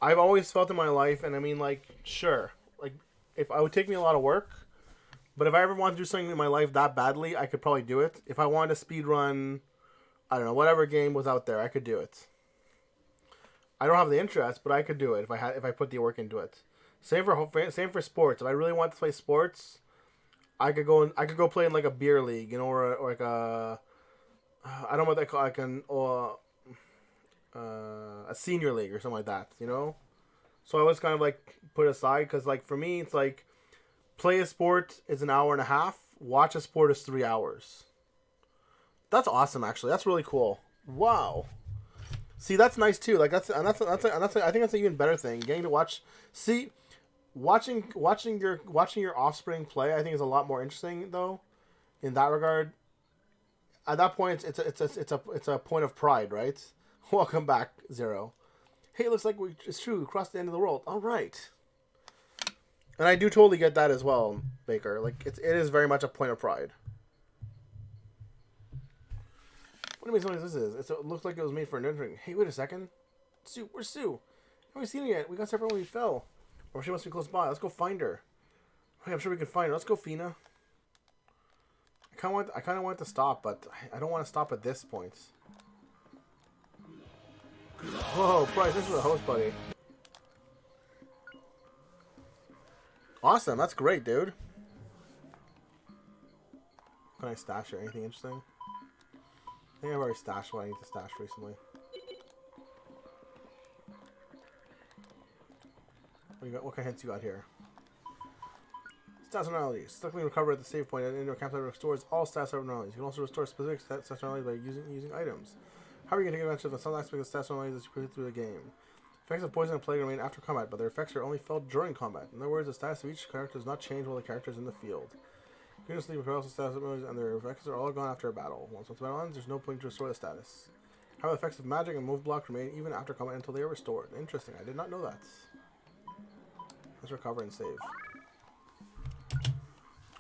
I've always felt in my life, and I mean, like, sure, like, if it would take me a lot of work. But if I ever wanted to do something in my life that badly, I could probably do it. If I wanted to speed run, I don't know, whatever game was out there, I could do it. I don't have the interest, but I could do it if I put the work into it. Same for sports. If I really wanted to play sports, I could go play in like a beer league, you know, or like a, I don't know what they call, like a senior league or something like that, you know. So I was kind of like put aside because, like, for me, it's like, play a sport is an hour and a half. Watch a sport is 3 hours. That's awesome, actually. That's really cool. Wow. See, that's nice too. Like, I think that's an even better thing. Getting to watch, watching your offspring play, I think, is a lot more interesting though. In that regard, at that point, it's a point of pride, right? Welcome back, Zero. Hey, it looks like it's true. We crossed the end of the world. All right. And I do totally get that as well, Baker. Like, it is very much a point of pride. What do you mean this is? It looks like it was made for nurturing. Hey, wait a second. Sue, where's Sue? Haven't seen her yet. We got separate when we fell. Or she must be close by. Let's go find her. Hey, I'm sure we can find her. Let's go, Fina. I kind of want to stop, but I don't want to stop at this point. Whoa, Bryce, this is a host, buddy. Awesome, that's great, dude. Can I stash or anything interesting? I think I've already stashed what I need to stash recently. What kind of hints you got here? Stats abnormalities. Successfully recover at the save point and indoor campsite restores all stats abnormalities. You can also restore specific stats abnormalities by using items. How are you going to take advantage of some aspects of stats abnormalities as you proceed through the game? Effects of poison and plague remain after combat, but their effects are only felt during combat. In other words, the status of each character does not change while the character is in the field. You can sleep with paralysis status abnormalities, and their effects are all gone after a battle. Once the battle ends, there's no point to restore the status. How the effects of magic and move block remain even after combat until they are restored. Interesting, I did not know that. Let's recover and save.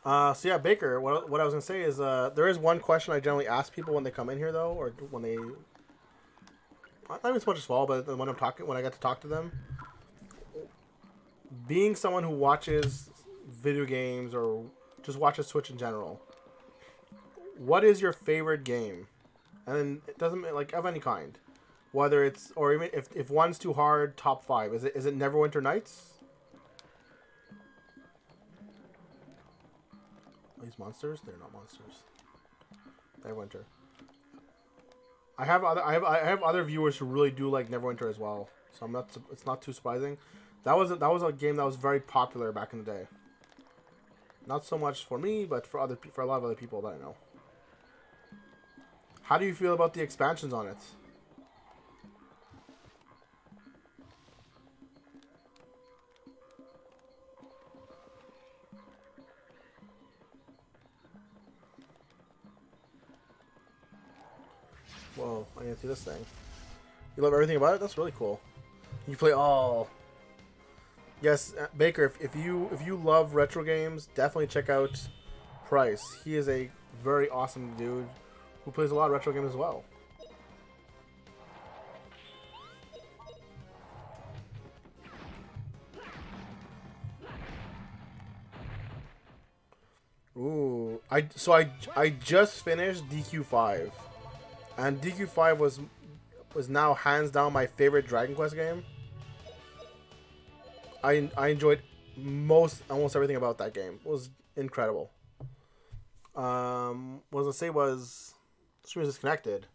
So yeah, Baker, what I was going to say is, there is one question I generally ask people when they come in here, though, or when they... Not even so much as fall, but when I get to talk to them. being someone who watches video games or just watches Twitch in general, what is your favorite game? And it doesn't like of any kind, whether it's or even if one's too hard, top five. Is it Neverwinter Nights? Are these monsters? They're not monsters. They're winter. I have other viewers who really do like Neverwinter as well, so I'm not. It's not too surprising. That was a game that was very popular back in the day. Not so much for me, but for a lot of other people that I know. How do you feel about the expansions on it? Whoa, I need to see this thing. You love everything about it? That's really cool. You play all. Yes, Baker. If you love retro games, definitely check out Price. He is a very awesome dude who plays a lot of retro games as well. Ooh, I just finished DQ5, and DQ5 was now hands down my favorite Dragon Quest game. I enjoyed almost everything about that game. It was incredible. What I was gonna say was, stream is disconnected.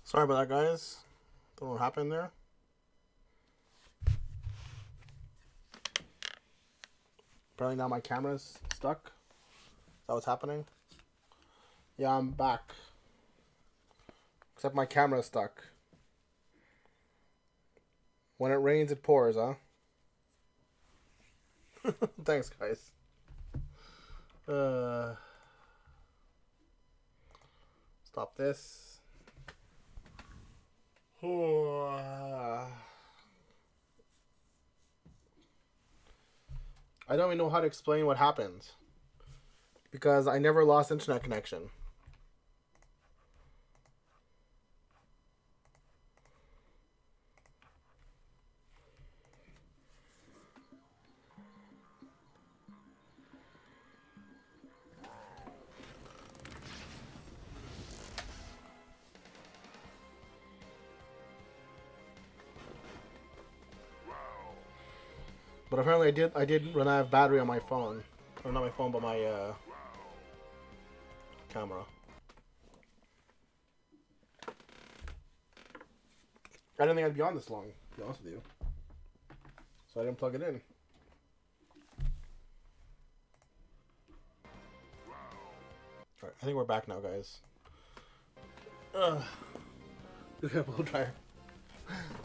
Sorry about that, guys. Don't know what happened there. Apparently now my camera's stuck. Is that what's happening? Yeah, I'm back. Except my camera's stuck. When it rains, it pours, huh? Thanks, guys. Stop this. I don't even know how to explain what happened. Because I never lost internet connection. But apparently I did run out of battery on my phone. Or not my phone, but my camera. I didn't think I'd be on this long, to be honest with you. So I didn't plug it in. Alright, I think we're back now, guys. Ugh. Okay, blow dryer.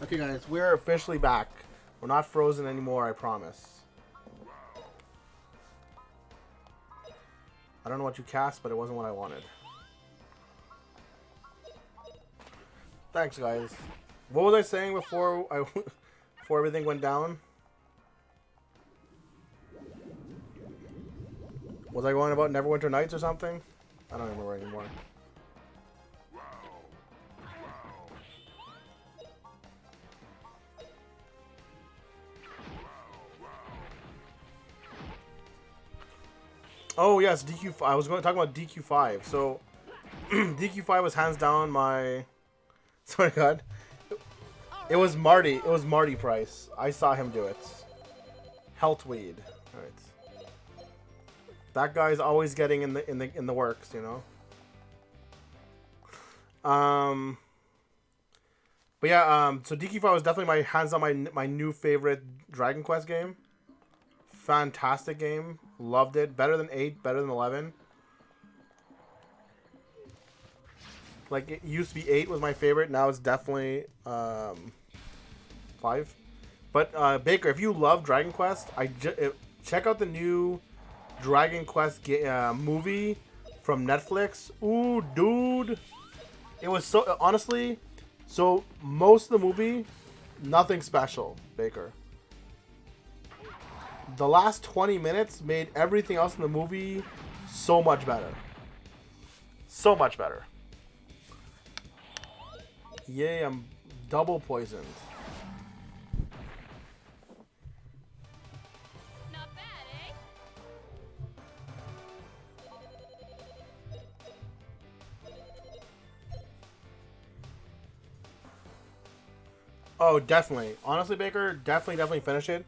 Okay, guys, we're officially back. We're not frozen anymore, I promise. I don't know what you cast, but it wasn't what I wanted. Thanks, guys. What was I saying before before everything went down? Was I going about Neverwinter Nights or something? I don't remember anymore. Oh yes, DQ5. I was going to talk about DQ5. So DQ5 was hands down my. Sorry, God. It was Marty. It was Marty Price. I saw him do it. Healthweed. All right. That guy's always getting in the works, you know. But yeah. So DQ5 was definitely my hands down my new favorite Dragon Quest game. Fantastic game. Loved it. Better than 8. Better than 11. Like, it used to be 8 was my favorite. Now it's definitely 5. But, Baker, if you love Dragon Quest, check out the new Dragon Quest movie from Netflix. Ooh, dude. It was so... Honestly, so most of the movie, nothing special, Baker. The last 20 minutes made everything else in the movie so much better. So much better. Yay, I'm double poisoned. Not bad, eh? Oh, definitely. Honestly, Baker, definitely finish it.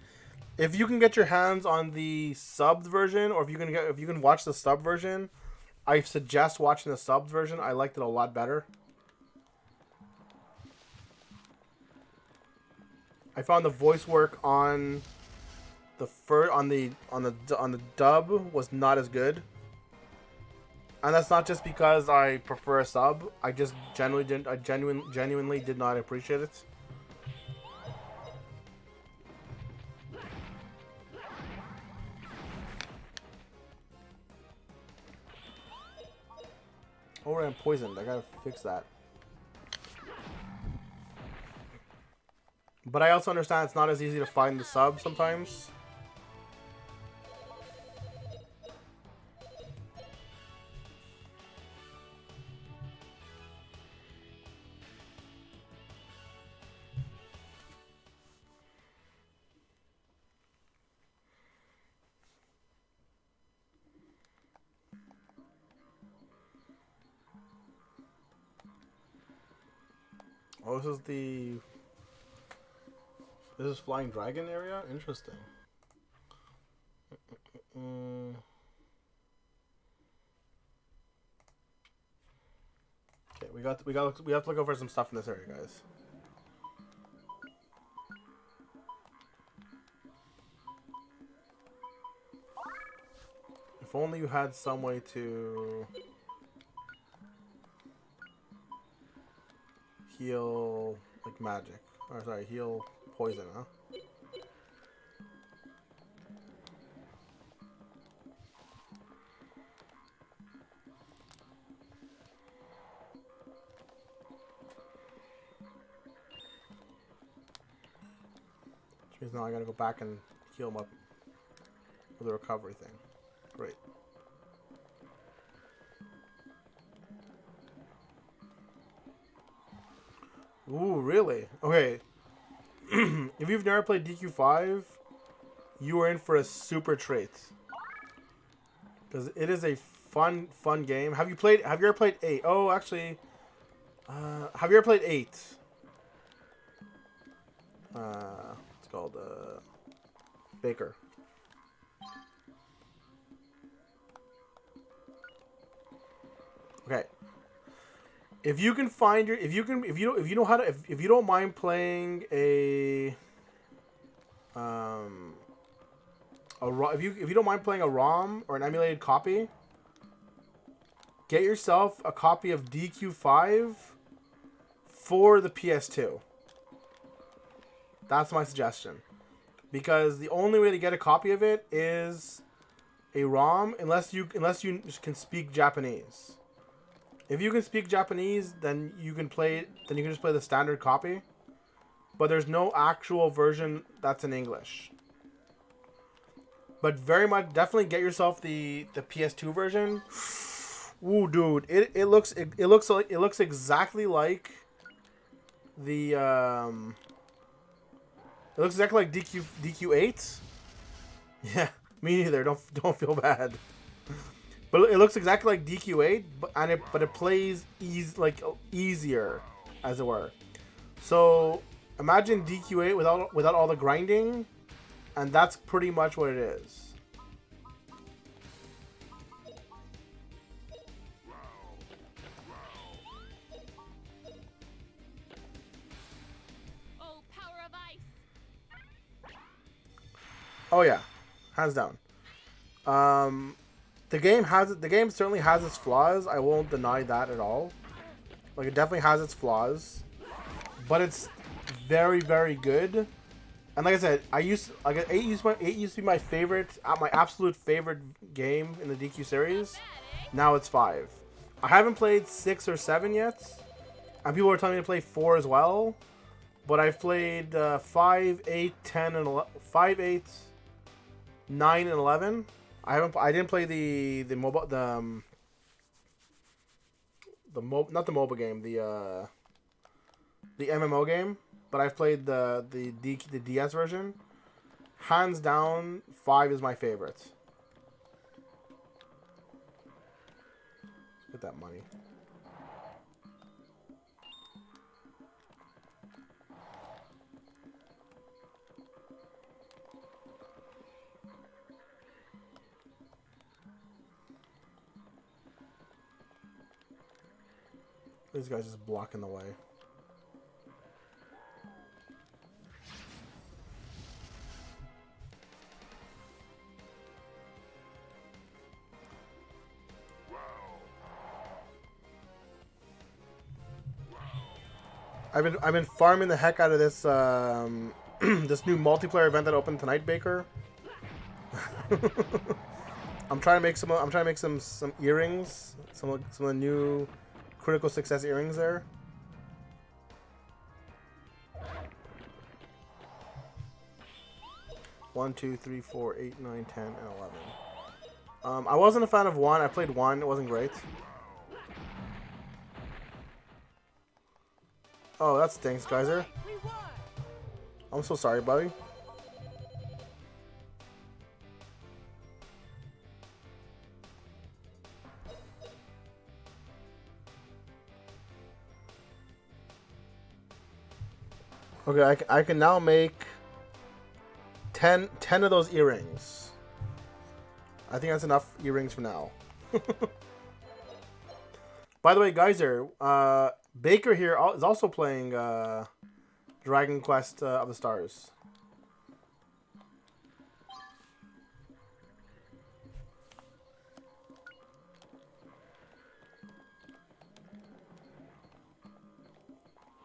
If you can get your hands on the subbed version, or if you can watch the sub version, I suggest watching the subbed version. I liked it a lot better. I found the voice work on the dub was not as good, and that's not just because I prefer a sub. I just genuinely did not appreciate it. Oh, I'm poisoned. I gotta fix that. But I also understand it's not as easy to find the sub sometimes. Oh, this is Flying Dragon area? Interesting. Okay, we have to look over some stuff in this area, guys. If only you had some way to heal like magic. Or sorry, heal poison, huh? Which means now I gotta go back and heal him up with the recovery thing. Great. Ooh, really? Okay. If you've never played DQ5, you are in for a super treat. Because it is a fun game. Have you ever played 8? Oh, actually, have you ever played 8? It's called, Baker. Okay. If you can find your, if you know how to, if you don't mind playing if you don't mind playing a ROM or an emulated copy, get yourself a copy of DQ5 for the PS2. That's my suggestion. Because the only way to get a copy of it is a ROM, unless you can speak Japanese. If you can speak Japanese, then you can play. Then you can just play the standard copy. But there's no actual version that's in English. But very much, definitely get yourself the PS2 version. Ooh, dude, it looks exactly like the It looks exactly like DQ8. Yeah, me neither. Don't feel bad. But it looks exactly like DQ8, but it plays easier, as it were. So imagine DQ8 without all the grinding, and that's pretty much what it is. Oh, power of ice. Oh yeah, hands down. The game certainly has its flaws. I won't deny that at all. Like, it definitely has its flaws, but it's very, very good. And like I said, eight used to be my favorite, my absolute favorite game in the DQ series. Bad, eh? Now it's 5. I haven't played 6 or 7 yet, and people are telling me to play 4 as well. But I've played 5, 8, 10, and 11, 5, 8, 9, and 11. I didn't play the mobile not the mobile game, the MMO game, but I've played the DS version. Hands down, 5 is my favorite. Get that money. This guy's just blocking the way. I've been farming the heck out of this this new multiplayer event that opened tonight, Baker. I'm trying to make some earrings, some of the new critical success earrings there. One, 2, 3, 4, 8, 9, 10, and 11. I wasn't a fan of 1. I played 1. It wasn't great. Oh, that stinks, Geyser. I'm so sorry, buddy. Okay, I can now make 10 of those earrings. I think that's enough earrings for now. By the way, Geyser, Baker here is also playing Dragon Quest of the Stars.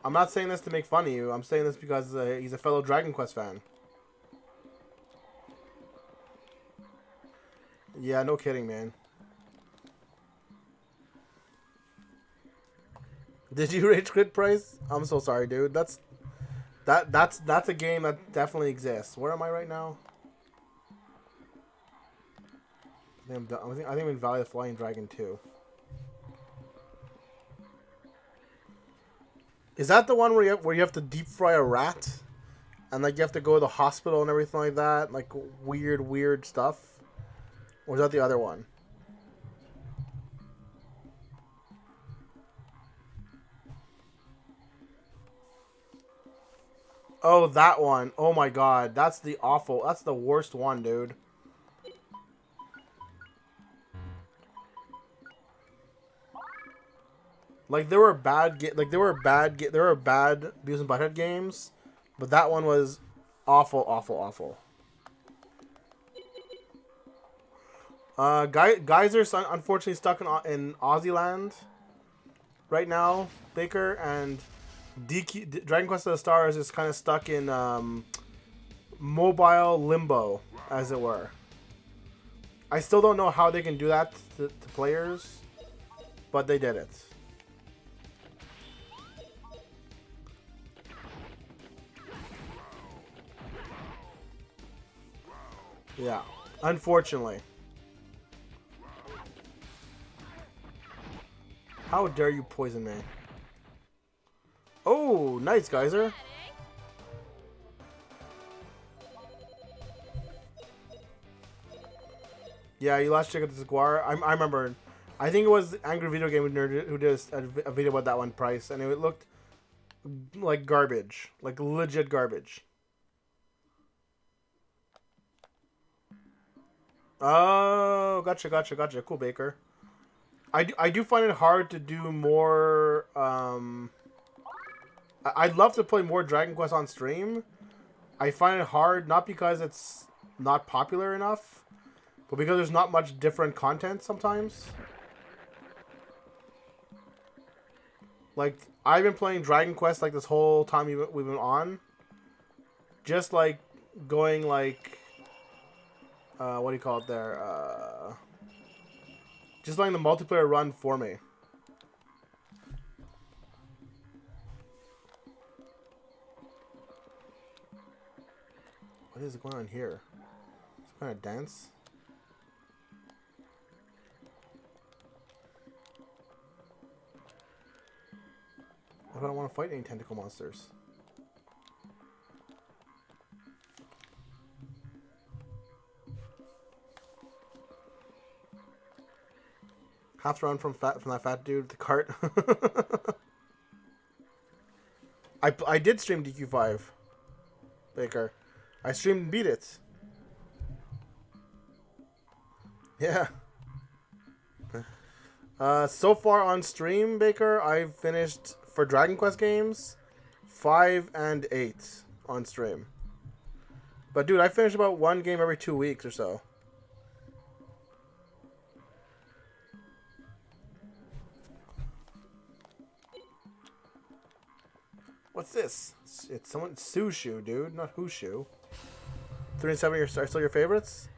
I'm not saying this to make fun of you. I'm saying this because he's a fellow Dragon Quest fan. Yeah, no kidding, man. Did you rage quit, Price? I'm so sorry, dude. That's a game that definitely exists. Where am I right now? I think I'm in Valley of the Flying Dragon 2. Is that the one where you have to deep fry a rat, and like you have to go to the hospital and everything like that, like weird stuff? Or is that the other one? Oh, that one. Oh my god. That's the awful. That's the worst one, dude. Like there were there were bad Beavis and Butthead games, but that one was awful, awful, awful. Geyser's unfortunately stuck in Aussie land right now, Baker, and Dragon Quest of the Stars is kind of stuck in mobile limbo, as it were. I still don't know how they can do that to players, but they did it. Yeah, unfortunately. How dare you poison me? Oh, nice, Geyser. Yeah, you last check out the Squire. I remember. I think it was Angry Video Game Nerd who did a video about that one price, and it looked like garbage, like legit garbage. Oh, gotcha, gotcha, gotcha. Cool, Baker. I do find it hard to do more. I'd love to play more Dragon Quest on stream. I find it hard, not because it's not popular enough, but because there's not much different content sometimes. Like, I've been playing Dragon Quest like this whole time we've been on. Just like going like, what do you call it there? Just letting the multiplayer run for me. What is going on here? Some kind of dance? What if I don't want to fight any tentacle monsters? Half run from that fat dude with the cart. I did stream DQ5, Baker. I streamed and beat it. Yeah. So far on stream, Baker, I've finished for Dragon Quest games 5 and 8 on stream. But dude, I finish about one game every 2 weeks or so. What's this? It's someone's Sushu, dude, not Hushu. 3 and 7 are still your favorites?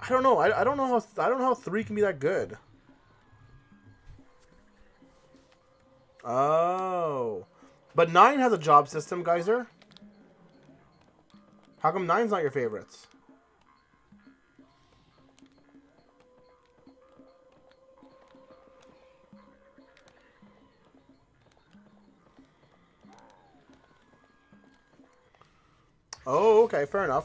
I don't know. I don't know how 3 can be that good. Oh. But 9 has a job system, Geyser. How come 9's not your favorites? Oh, okay, fair enough.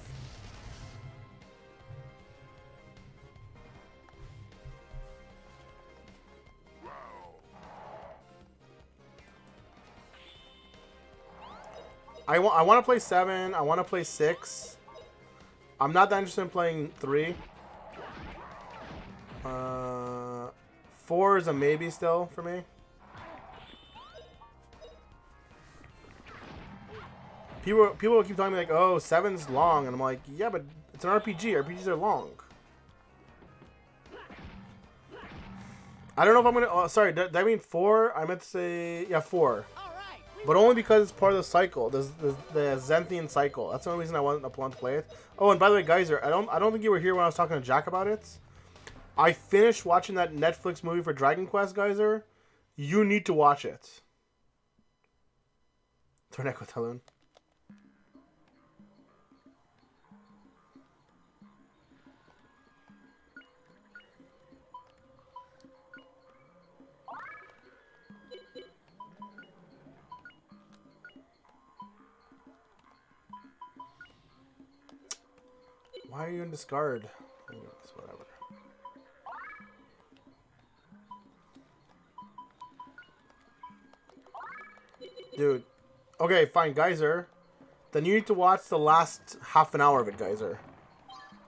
I want to play 7. I want to play 6. I'm not that interested in playing 3. 4 is a maybe still for me. People keep telling me like, oh, 7's long, and I'm like, yeah, but it's an RPG. RPGs are long. I don't know if I'm gonna. Oh, sorry, did I mean 4? I meant to say 4. But only because it's part of the cycle, the Zenthian cycle. That's the only reason I want to play it. Oh, and by the way, Geyser, I don't think you were here when I was talking to Jack about it. I finished watching that Netflix movie for Dragon Quest, Geyser. You need to watch it. Torneko Talon. Why are you in discard? Whatever. Dude. Okay, fine, Geyser. then you need to watch the last half an hour of it, Geyser.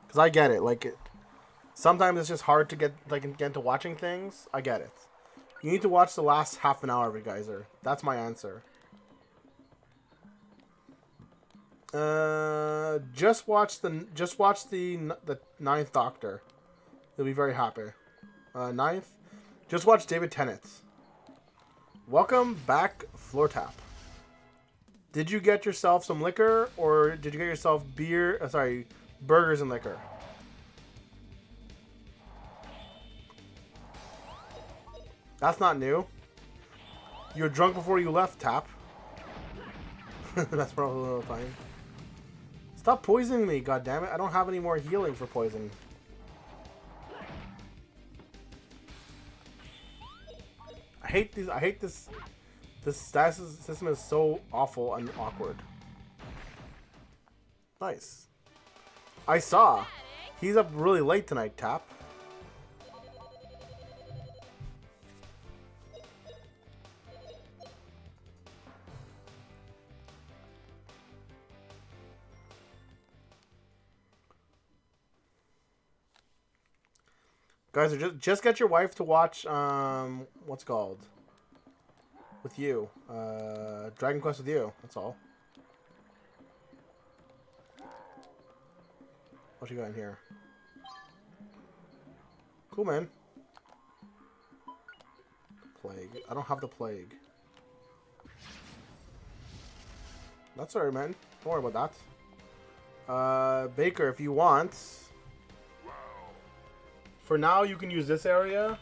Because I get it. Like, sometimes it's just hard to get into watching things. I get it. You need to watch the last half an hour of it, Geyser. That's my answer. Just watch the Ninth Doctor. You'll be very happy. Ninth. Just watch David Tennant. Welcome back, Floor Tap. Did you get yourself some liquor, or did you get yourself beer? Burgers and liquor. That's not new. You were drunk before you left, Tap. That's probably a little funny. Stop poisoning me, goddammit. I don't have any more healing for poison. I hate these. I hate this. This status system is so awful and awkward. Nice. I saw. He's up really late tonight, Tap. Guys, just get your wife to watch what's it called? With you. Dragon Quest with you, that's all. What you got in here? Cool, man. Plague. I don't have the plague. That's alright, man. Don't worry about that. Baker, if you want. For now, you can use this area.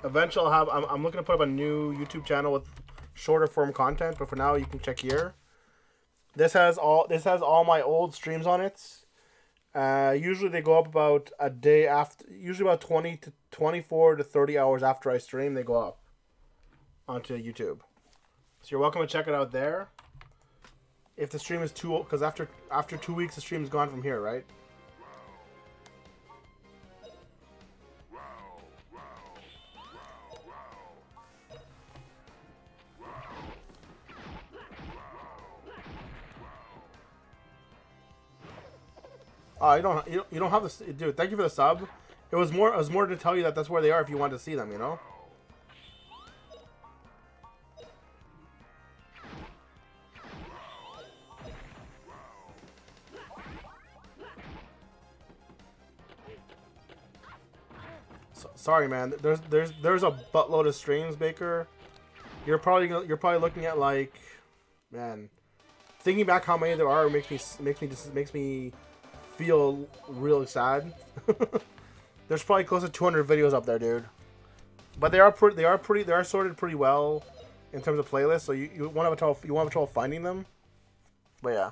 Eventually, I'm looking to put up a new YouTube channel with shorter form content. But for now, you can check here. This has all my old streams on it. Usually they go up about a day after. Usually about 24 to 30 hours after I stream, they go up onto YouTube. So you're welcome to check it out there. If the stream is too old, because after 2 weeks, the stream is gone from here, right? You don't have this, dude. Thank you for the sub. It was more to tell you that that's where they are if you want to see them, you know. Sorry, man. There's a buttload of streams, Baker. You're probably looking at like, man. Thinking back how many there are makes me feel really sad. There's probably close to 200 videos up there, dude. But they are sorted pretty well in terms of playlists. So you won't have trouble finding them. But yeah.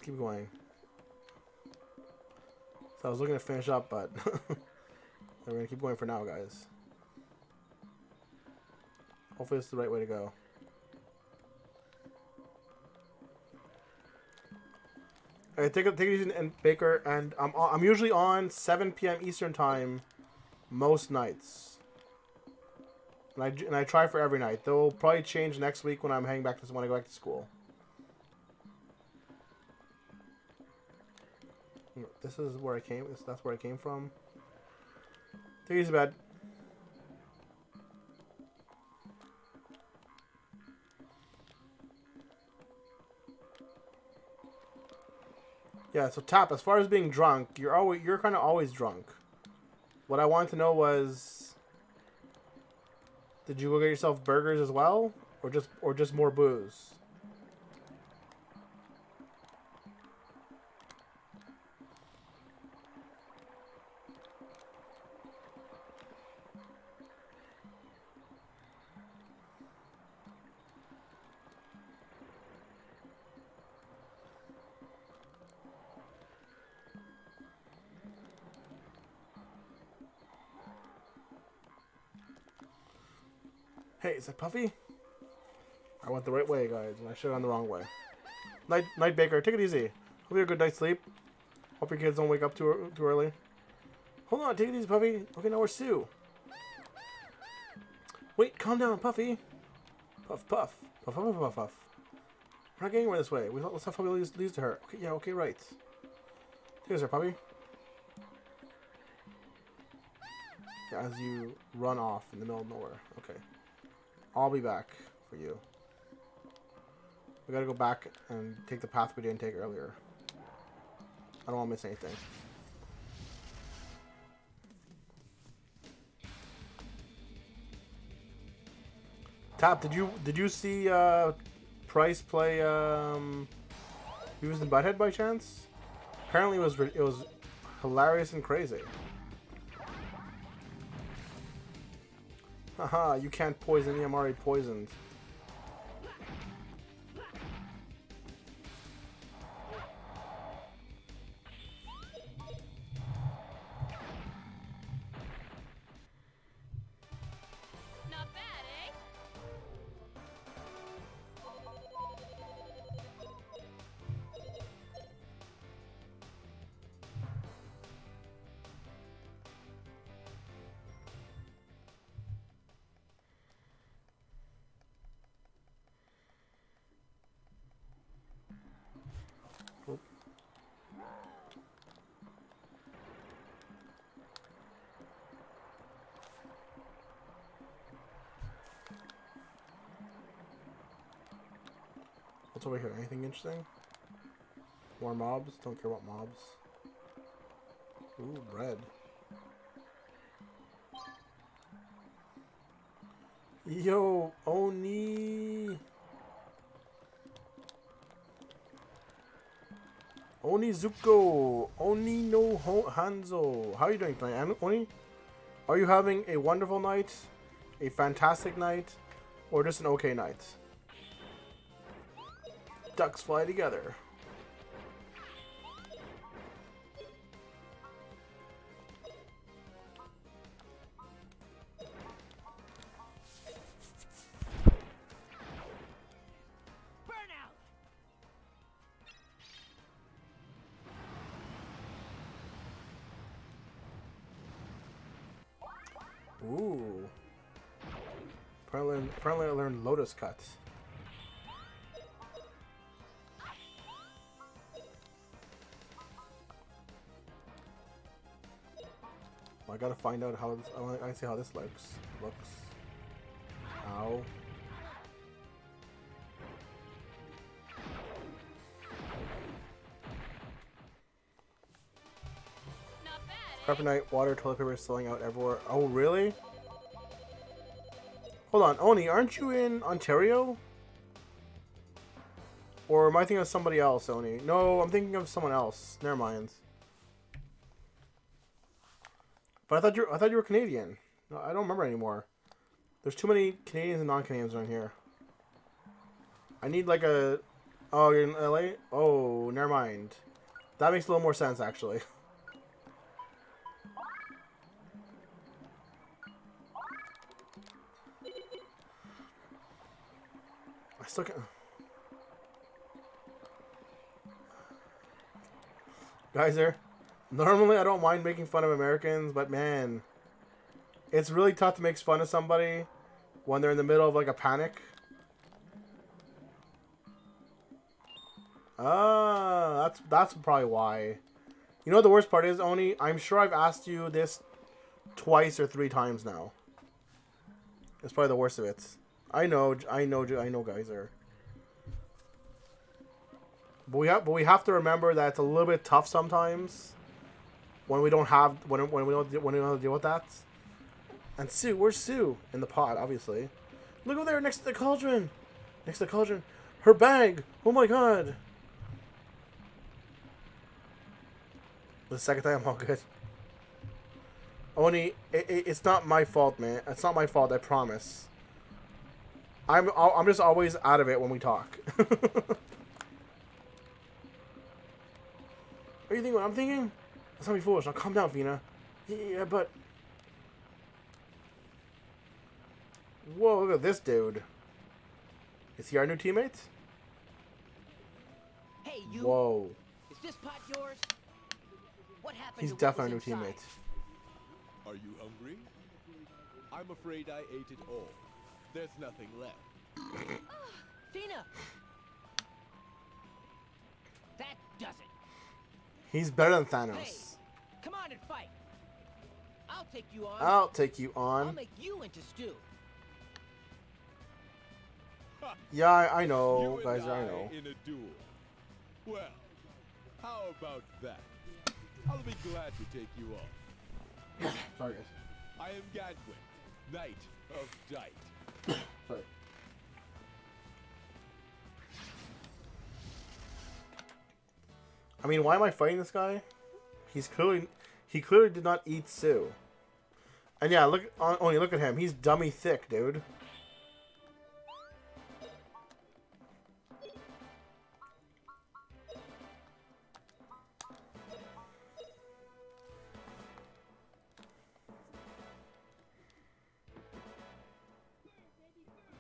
Keep going. So I was looking to finish up, but we're gonna keep going for now, guys. Hopefully it's the right way to go. Alright, take it easy, and Baker, and I'm usually on 7 p.m. Eastern time most nights. And I try for every night. They'll probably change next week when I go back to school. This is where I came. That's where I came from. Take it easy, bed. Yeah. So Tap, as far as being drunk, you're kind of always drunk. What I wanted to know was, did you go get yourself burgers as well, or just more booze? Hey, is that Puffy? I went the right way, guys, and I should have gone the wrong way. Night Baker, take it easy. Hope you have a good night's sleep. Hope your kids don't wake up too early. Hold on, take it easy, Puffy. Okay, now we're Sue. Wait, calm down, Puffy. Puff, puff. Puff, puff, puff, puff. We're not getting anywhere this way. Let's have Puffy leads to her. Okay, yeah, okay, right. Here's her, Puppy. Yeah, as you run off in the middle of nowhere. Okay. I'll be back for you. We gotta go back and take the path we didn't take earlier. I don't want to miss anything. Tap, did you see Price play Beavis and Butthead by chance? Apparently it was hilarious and crazy. Haha, you can't poison me, I'm already poisoned. Not bad, eh? What's over here? Anything interesting? More mobs? Don't care about mobs. Ooh, bread. Yo, Oni. Onizuko. Oni no Hanzo. How are you doing tonight, Oni? Are you having a wonderful night? A fantastic night? Or just an okay night? Ducks fly together. Burnout. Ooh. Apparently I learned Lotus Cuts. I gotta find out how this, I see how this looks. Ow. Not bad, eh? Kryptonite, water, toilet paper is selling out everywhere. Oh, really? Hold on, Oni, aren't you in Ontario? Or am I thinking of somebody else, Oni? No, I'm thinking of someone else. Never mind. But I thought you were Canadian. No, I don't remember anymore. There's too many Canadians and non-Canadians around here. I need like a... Oh, you're in LA? Oh, never mind. That makes a little more sense, actually. I still can't... Geyser, normally I don't mind making fun of Americans, but man, it's really tough to make fun of somebody when they're in the middle of like a panic. That's probably why. You know what the worst part is, Oni? I'm sure I've asked you this twice or 3 times now. It's probably the worst of it. I know, Geyser. But we have to remember that it's a little bit tough sometimes when we don't have when we don't deal with that. And Sue, where's Sue? In the pot, obviously. Look over there next to the cauldron. Next to the cauldron. Her bag. Oh my god. The second time, I'm all good. Oni, it's not my fault, man. It's not my fault. I promise. I'm just always out of it when we talk. Are you thinking what I'm thinking? Let's not be foolish. Now calm down, Fina. Yeah, but... Whoa, look at this dude. Is he our new teammate? Hey, you. Whoa. Is this pot yours? What happened He's to what definitely our was new inside? teammate. Are you hungry? I'm afraid I ate it all. There's nothing left. Fina! That does it. He's better than Hey, Thanos. come on and fight. I'll take you on. I'll take you I'll on. make you into stew. Yeah, I know, You and guys. I know. in a duel. Well, how about that? I'll be glad to take you on. Sorry, guys. I am Gadwin, Knight of Dight. Sorry. I mean, why am I fighting this guy? He clearly did not eat Sue. And yeah, only look at him. He's dummy thick, dude.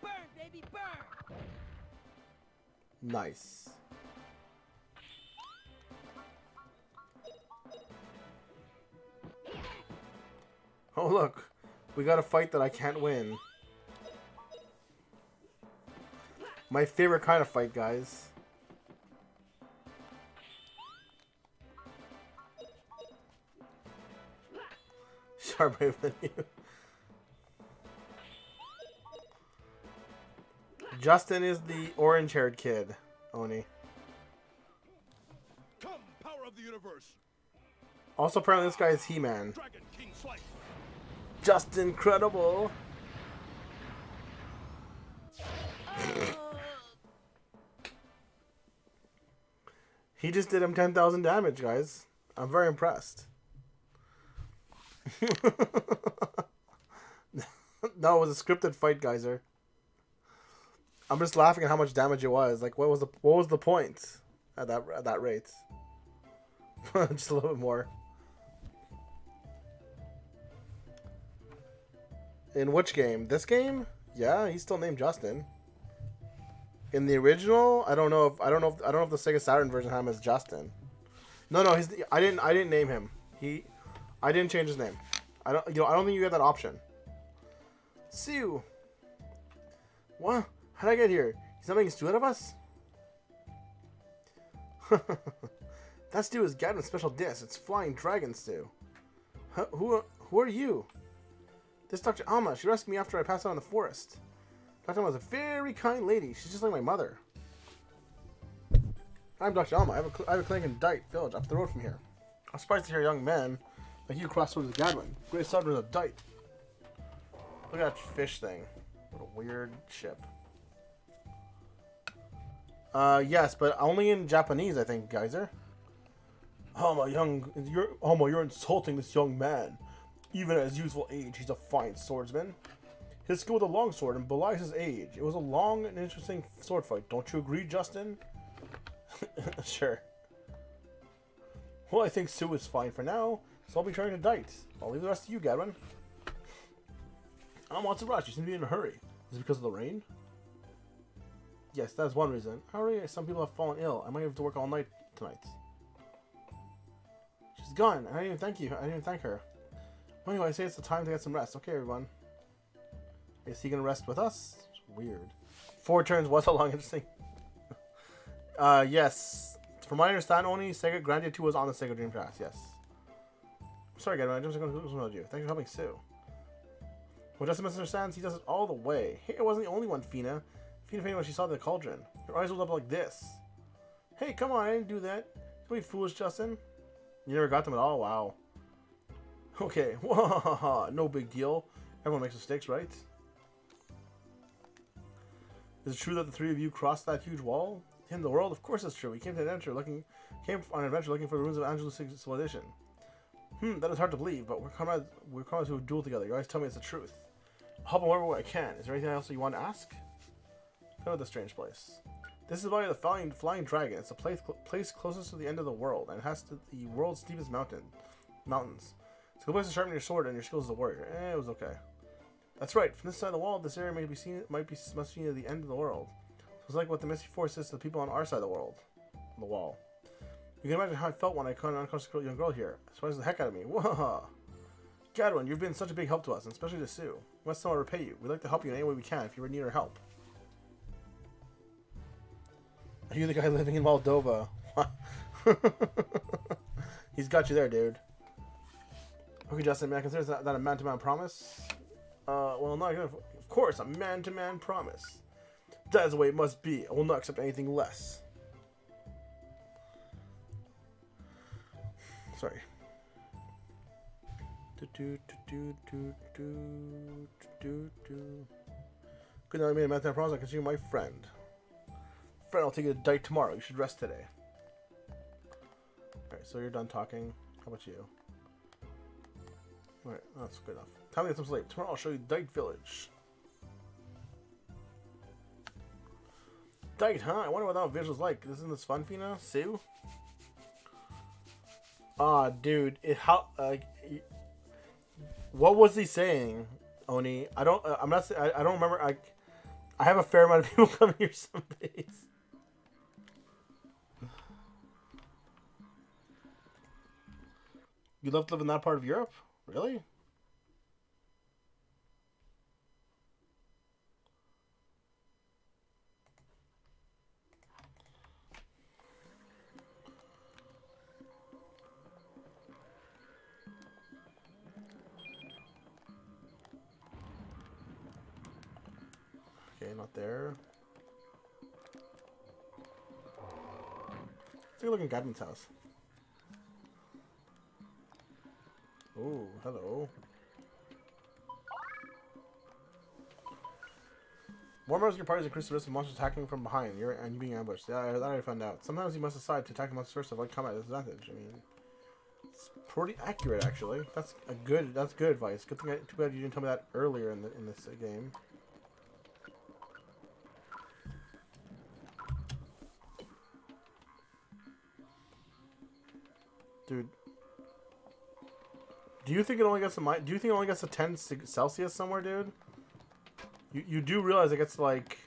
Burn, baby, burn! Nice. Oh look, we got a fight that I can't win. My favorite kind of fight, guys. Sharper than you. Justin is the orange-haired kid, Oni. Come, power of the universe. Also, apparently this guy is He-Man. Dragon King Slice. Just incredible. He just did him 10,000 damage, guys. I'm very impressed. No, it was a scripted fight, Geyser. I'm just laughing at how much damage it was. Like, what was the point at that rate? Just a little bit more. In which game? This game? Yeah, he's still named Justin. In the original, I don't know if the Sega Saturn version had him as Justin. No, I didn't name him. I didn't change his name. I don't think you get that option. Sue. What? How'd I get here? He's not making stew out of us? That stew is Gadwin's special dish. It's flying dragon stew. Huh, who are you? This Dr. Alma. She rescued me after I passed out in the forest. Dr. Alma is a very kind lady. She's just like my mother. I'm Dr. Alma. I have a clinic in Dight Village up the road from here. I'm surprised to hear a young man like you cross swords with Gadwin. Great Sovereign of Dight. Look at that fish thing. What a weird ship. Yes, but only in Japanese, I think, Geyser. You're insulting this young man. Even at his youthful age, he's a fine swordsman. His skill with a longsword and belies his age. It was a long and interesting sword fight. Don't you agree, Justin? Sure. Well, I think Sue is fine for now, so I'll be trying to Dight. I'll leave the rest to you, Gadwin. What's the rush? You seem to be in a hurry. Is it because of the rain? Yes, that's one reason. Hurry, some people have fallen ill. I might have to work all night tonight. She's gone. I didn't even thank you. I didn't even thank her. Well, anyway, I say it's the time to get some rest. Okay, everyone. Is he gonna rest with us? It's weird. 4 turns was a long interesting. Yes. From what I understand, only Sega Grandia 2 was on the Sega Dreamcast. Yes. Sorry, Gadwin. I just going to you. Thanks for helping Sue. Well, Justin misunderstands. He does it all the way. Hey, I wasn't the only one, Fina. Fina fainted when she saw the cauldron. Her eyes rolled up like this. Hey, come on. I didn't do that. Don't be foolish, Justin. You never got them at all? Wow. Okay. No big deal. Everyone makes mistakes, right? Is it true that the 3 of you crossed that huge wall? In the world? Of course it's true. We came on an adventure looking for the ruins of Angelus' civilization. That is hard to believe, but we're comrades who duel together. You always tell me it's the truth. I'll help in whatever way I can. Is there anything else you want to ask? Come to this strange place. This is the body of the flying dragon. It's the place closest to the end of the world, and it has the world's steepest mountains. It's a good place to sharpen your sword and your skills as a warrior. It was okay. That's right. From this side of the wall, this area must be seen at the end of the world. So it's like what the Misty Force is to the people on our side of the world. On the wall. You can imagine how I felt when I caught an unconscious young girl here. It surprised the heck out of me. Whoa! Gadwin, you've been such a big help to us, and especially to Sue. We must somehow repay you. We'd like to help you in any way we can if you ever need our help. Are you the guy living in Moldova? He's got you there, dude. Okay, Justin, man, consider that a man-to-man promise? Well, not of course, a man-to-man promise. That is the way it must be. I will not accept anything less. Sorry. Good night, I made a man-to-man promise. I consider you my friend. Friend, I'll take you to date tomorrow. You should rest today. Alright, so you're done talking. How about you? Alright, that's good enough. Time to get some sleep. Tomorrow I'll show you Dite Village. Dite, huh? I wonder what that visual's like. Isn't this fun, Fina? Sue? Ah, dude. What was he saying, Oni? I don't remember. I have a fair amount of people coming here some days. You love to live in that part of Europe? Really? Okay, not there. Let's take a look at Gadman's house. Oh, hello. More members of your party increase the risk of monsters attacking from behind and you being ambushed. Yeah, that I found out. Sometimes you must decide to attack the monsters first to avoid combat disadvantage. I mean, it's pretty accurate actually. That's good advice. Good thing. Too bad you didn't tell me that earlier in this game. Dude. Do you think it only gets to 10 Celsius somewhere, dude? You do realize it gets like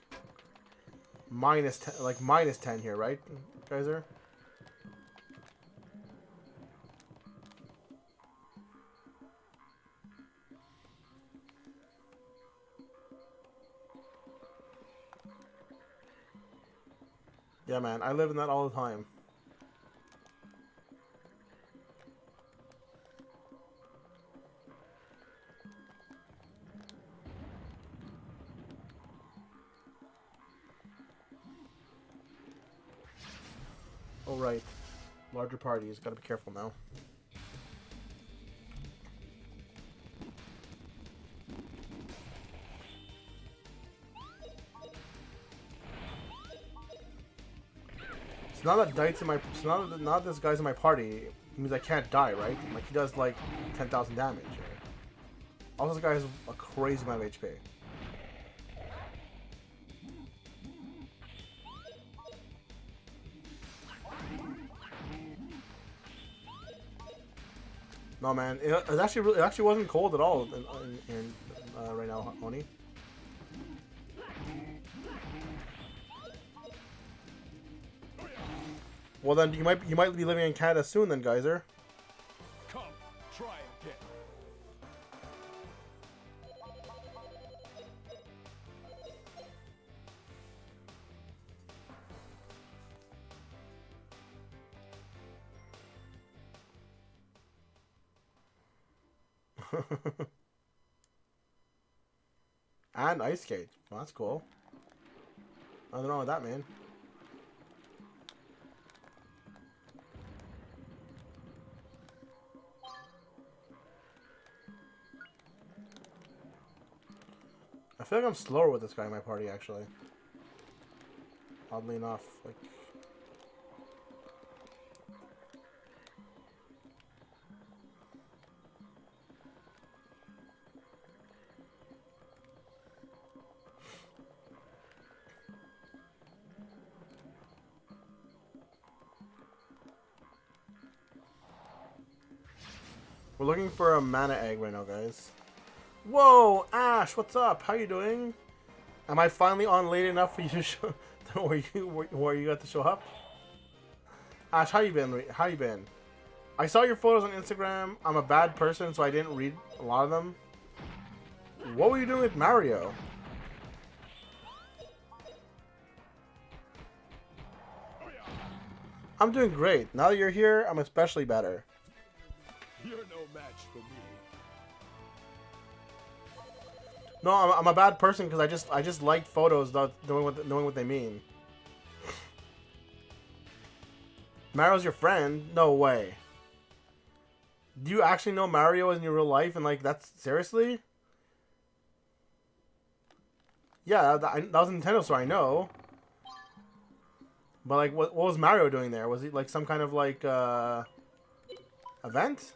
minus 10 here, right, Geyser? Yeah, man, I live in that all the time. Oh, right. Larger parties. Gotta be careful now. So now that Dite's in my... So now that this guy's in my party, it means I can't die, right? Like, he does, like, 10,000 damage. Also, this guy has a crazy amount of HP. No, man, it actually wasn't cold at all in right now, Oni. Well, then you might be living in Canada soon, then, Geyser. Come, try again. And ice skate. Well, that's cool. Nothing wrong with that, man. I feel like I'm slower with this guy in my party, actually. Oddly enough, like. We're looking for a mana egg right now, guys. Whoa, Ash, what's up? How you doing? Am I finally on late enough for you to show where you got to show up? Ash, how you been? How you been? I saw your photos on Instagram. I'm a bad person, so I didn't read a lot of them. What were you doing with Mario? I'm doing great. Now that you're here, I'm especially better. You're no match for me. No, I'm a bad person because I just like photos without knowing what they mean. Mario's your friend? No way. Do you actually know Mario in your real life? And like, that's seriously? Yeah, that was a Nintendo store, I know. But like, what was Mario doing there? Was he like some kind of like event?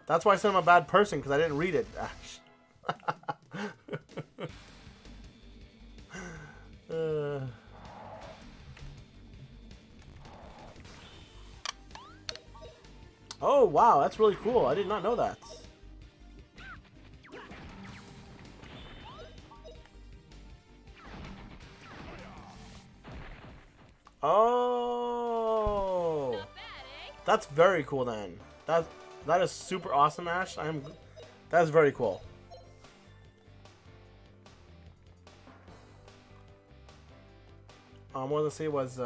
That's why I said I'm a bad person, because I didn't read it, Ash. Oh, wow, that's really cool. I did not know that. Oh, Not bad, eh? that's very cool then. That is super awesome, Ash. That's very cool. What I was to say was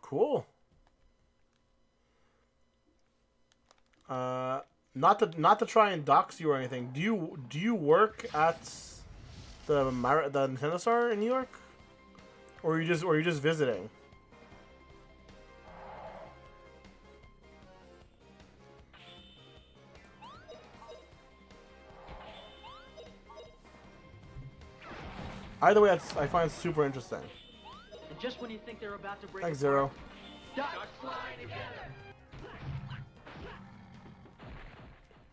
cool. Not to try and dox you or anything. Do you work at the Nintendo store in New York, or are you just visiting? Either way, I find it super interesting. And just when you think they're about to break Thanks, apart, Zero. start flying together.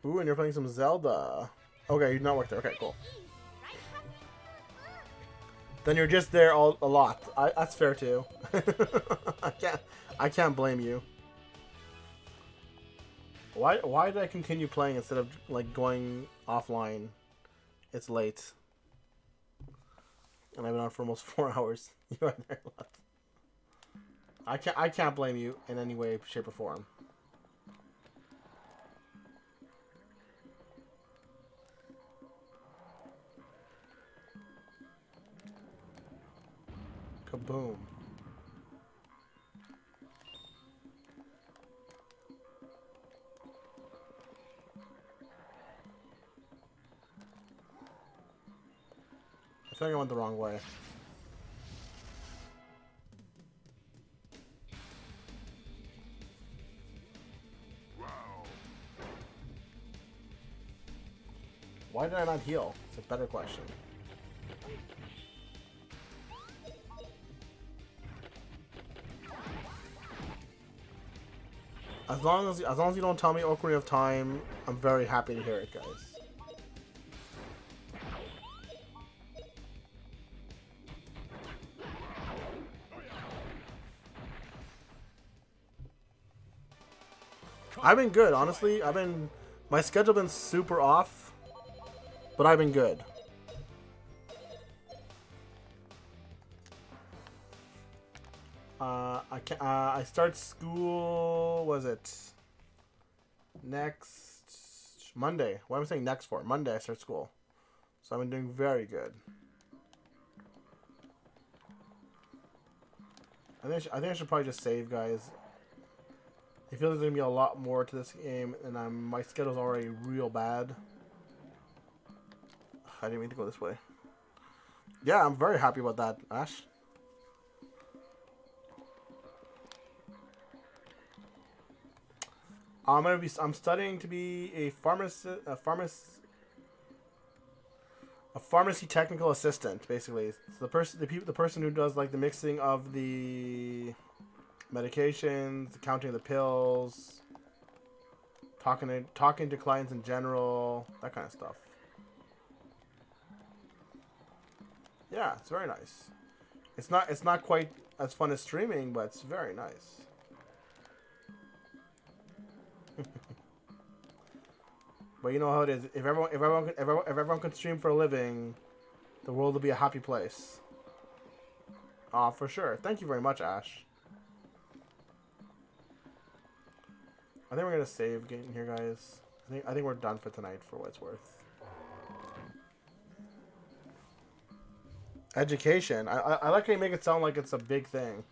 Ooh, and you're playing some Zelda. Okay, you do not work there. Okay, cool. Then you're just there a lot. That's fair too. I can't blame you. Why did I continue playing instead of like going offline? It's late. And I've been on for almost 4 hours. You are there left. I can't blame you in any way, shape, or form. Kaboom. I think I went the wrong way. Why did I not heal? It's a better question. As long as you don't tell me Ocarina of Time, I'm very happy to hear it, guys. I've been good, honestly. My schedule been super off, but I've been good. I start school. Was it next Monday? What am I saying next for? Monday I start school, so I've been doing very good. I think I should probably just save, guys. It feels like there's gonna be a lot more to this game, and my schedule's already real bad. I didn't mean to go this way. Yeah, I'm very happy about that, Ash. I'm studying to be a pharmacy technical assistant, basically. It's the person who does like the mixing of the medications, the counting of the pills, talking to clients in general, that kind of stuff. Yeah, it's very nice. It's not quite as fun as streaming, but it's very nice. But you know how it is. If everyone could stream for a living, the world would be a happy place. For sure. Thank you very much, Ash. I think we're gonna save getting here, guys. I think we're done for tonight, for what it's worth. Education. I like how you make it sound like it's a big thing.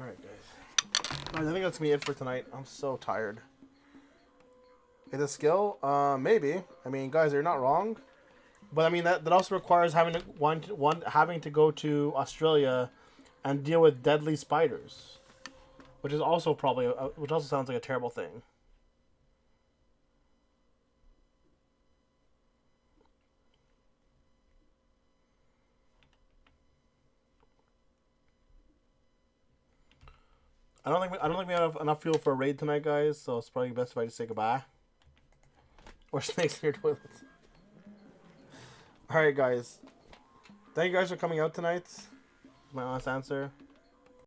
Alright, guys. I think that's gonna be it for tonight. I'm so tired. Is it skill? Maybe. I mean, guys, you're not wrong. But I mean, that also requires having to go to Australia and deal with deadly spiders, which is also probably which also sounds like a terrible thing. I don't think we have enough fuel for a raid tonight, guys. So it's probably best if I just say goodbye. Or snakes in your toilet. Alright, guys. Thank you guys for coming out tonight. My honest answer.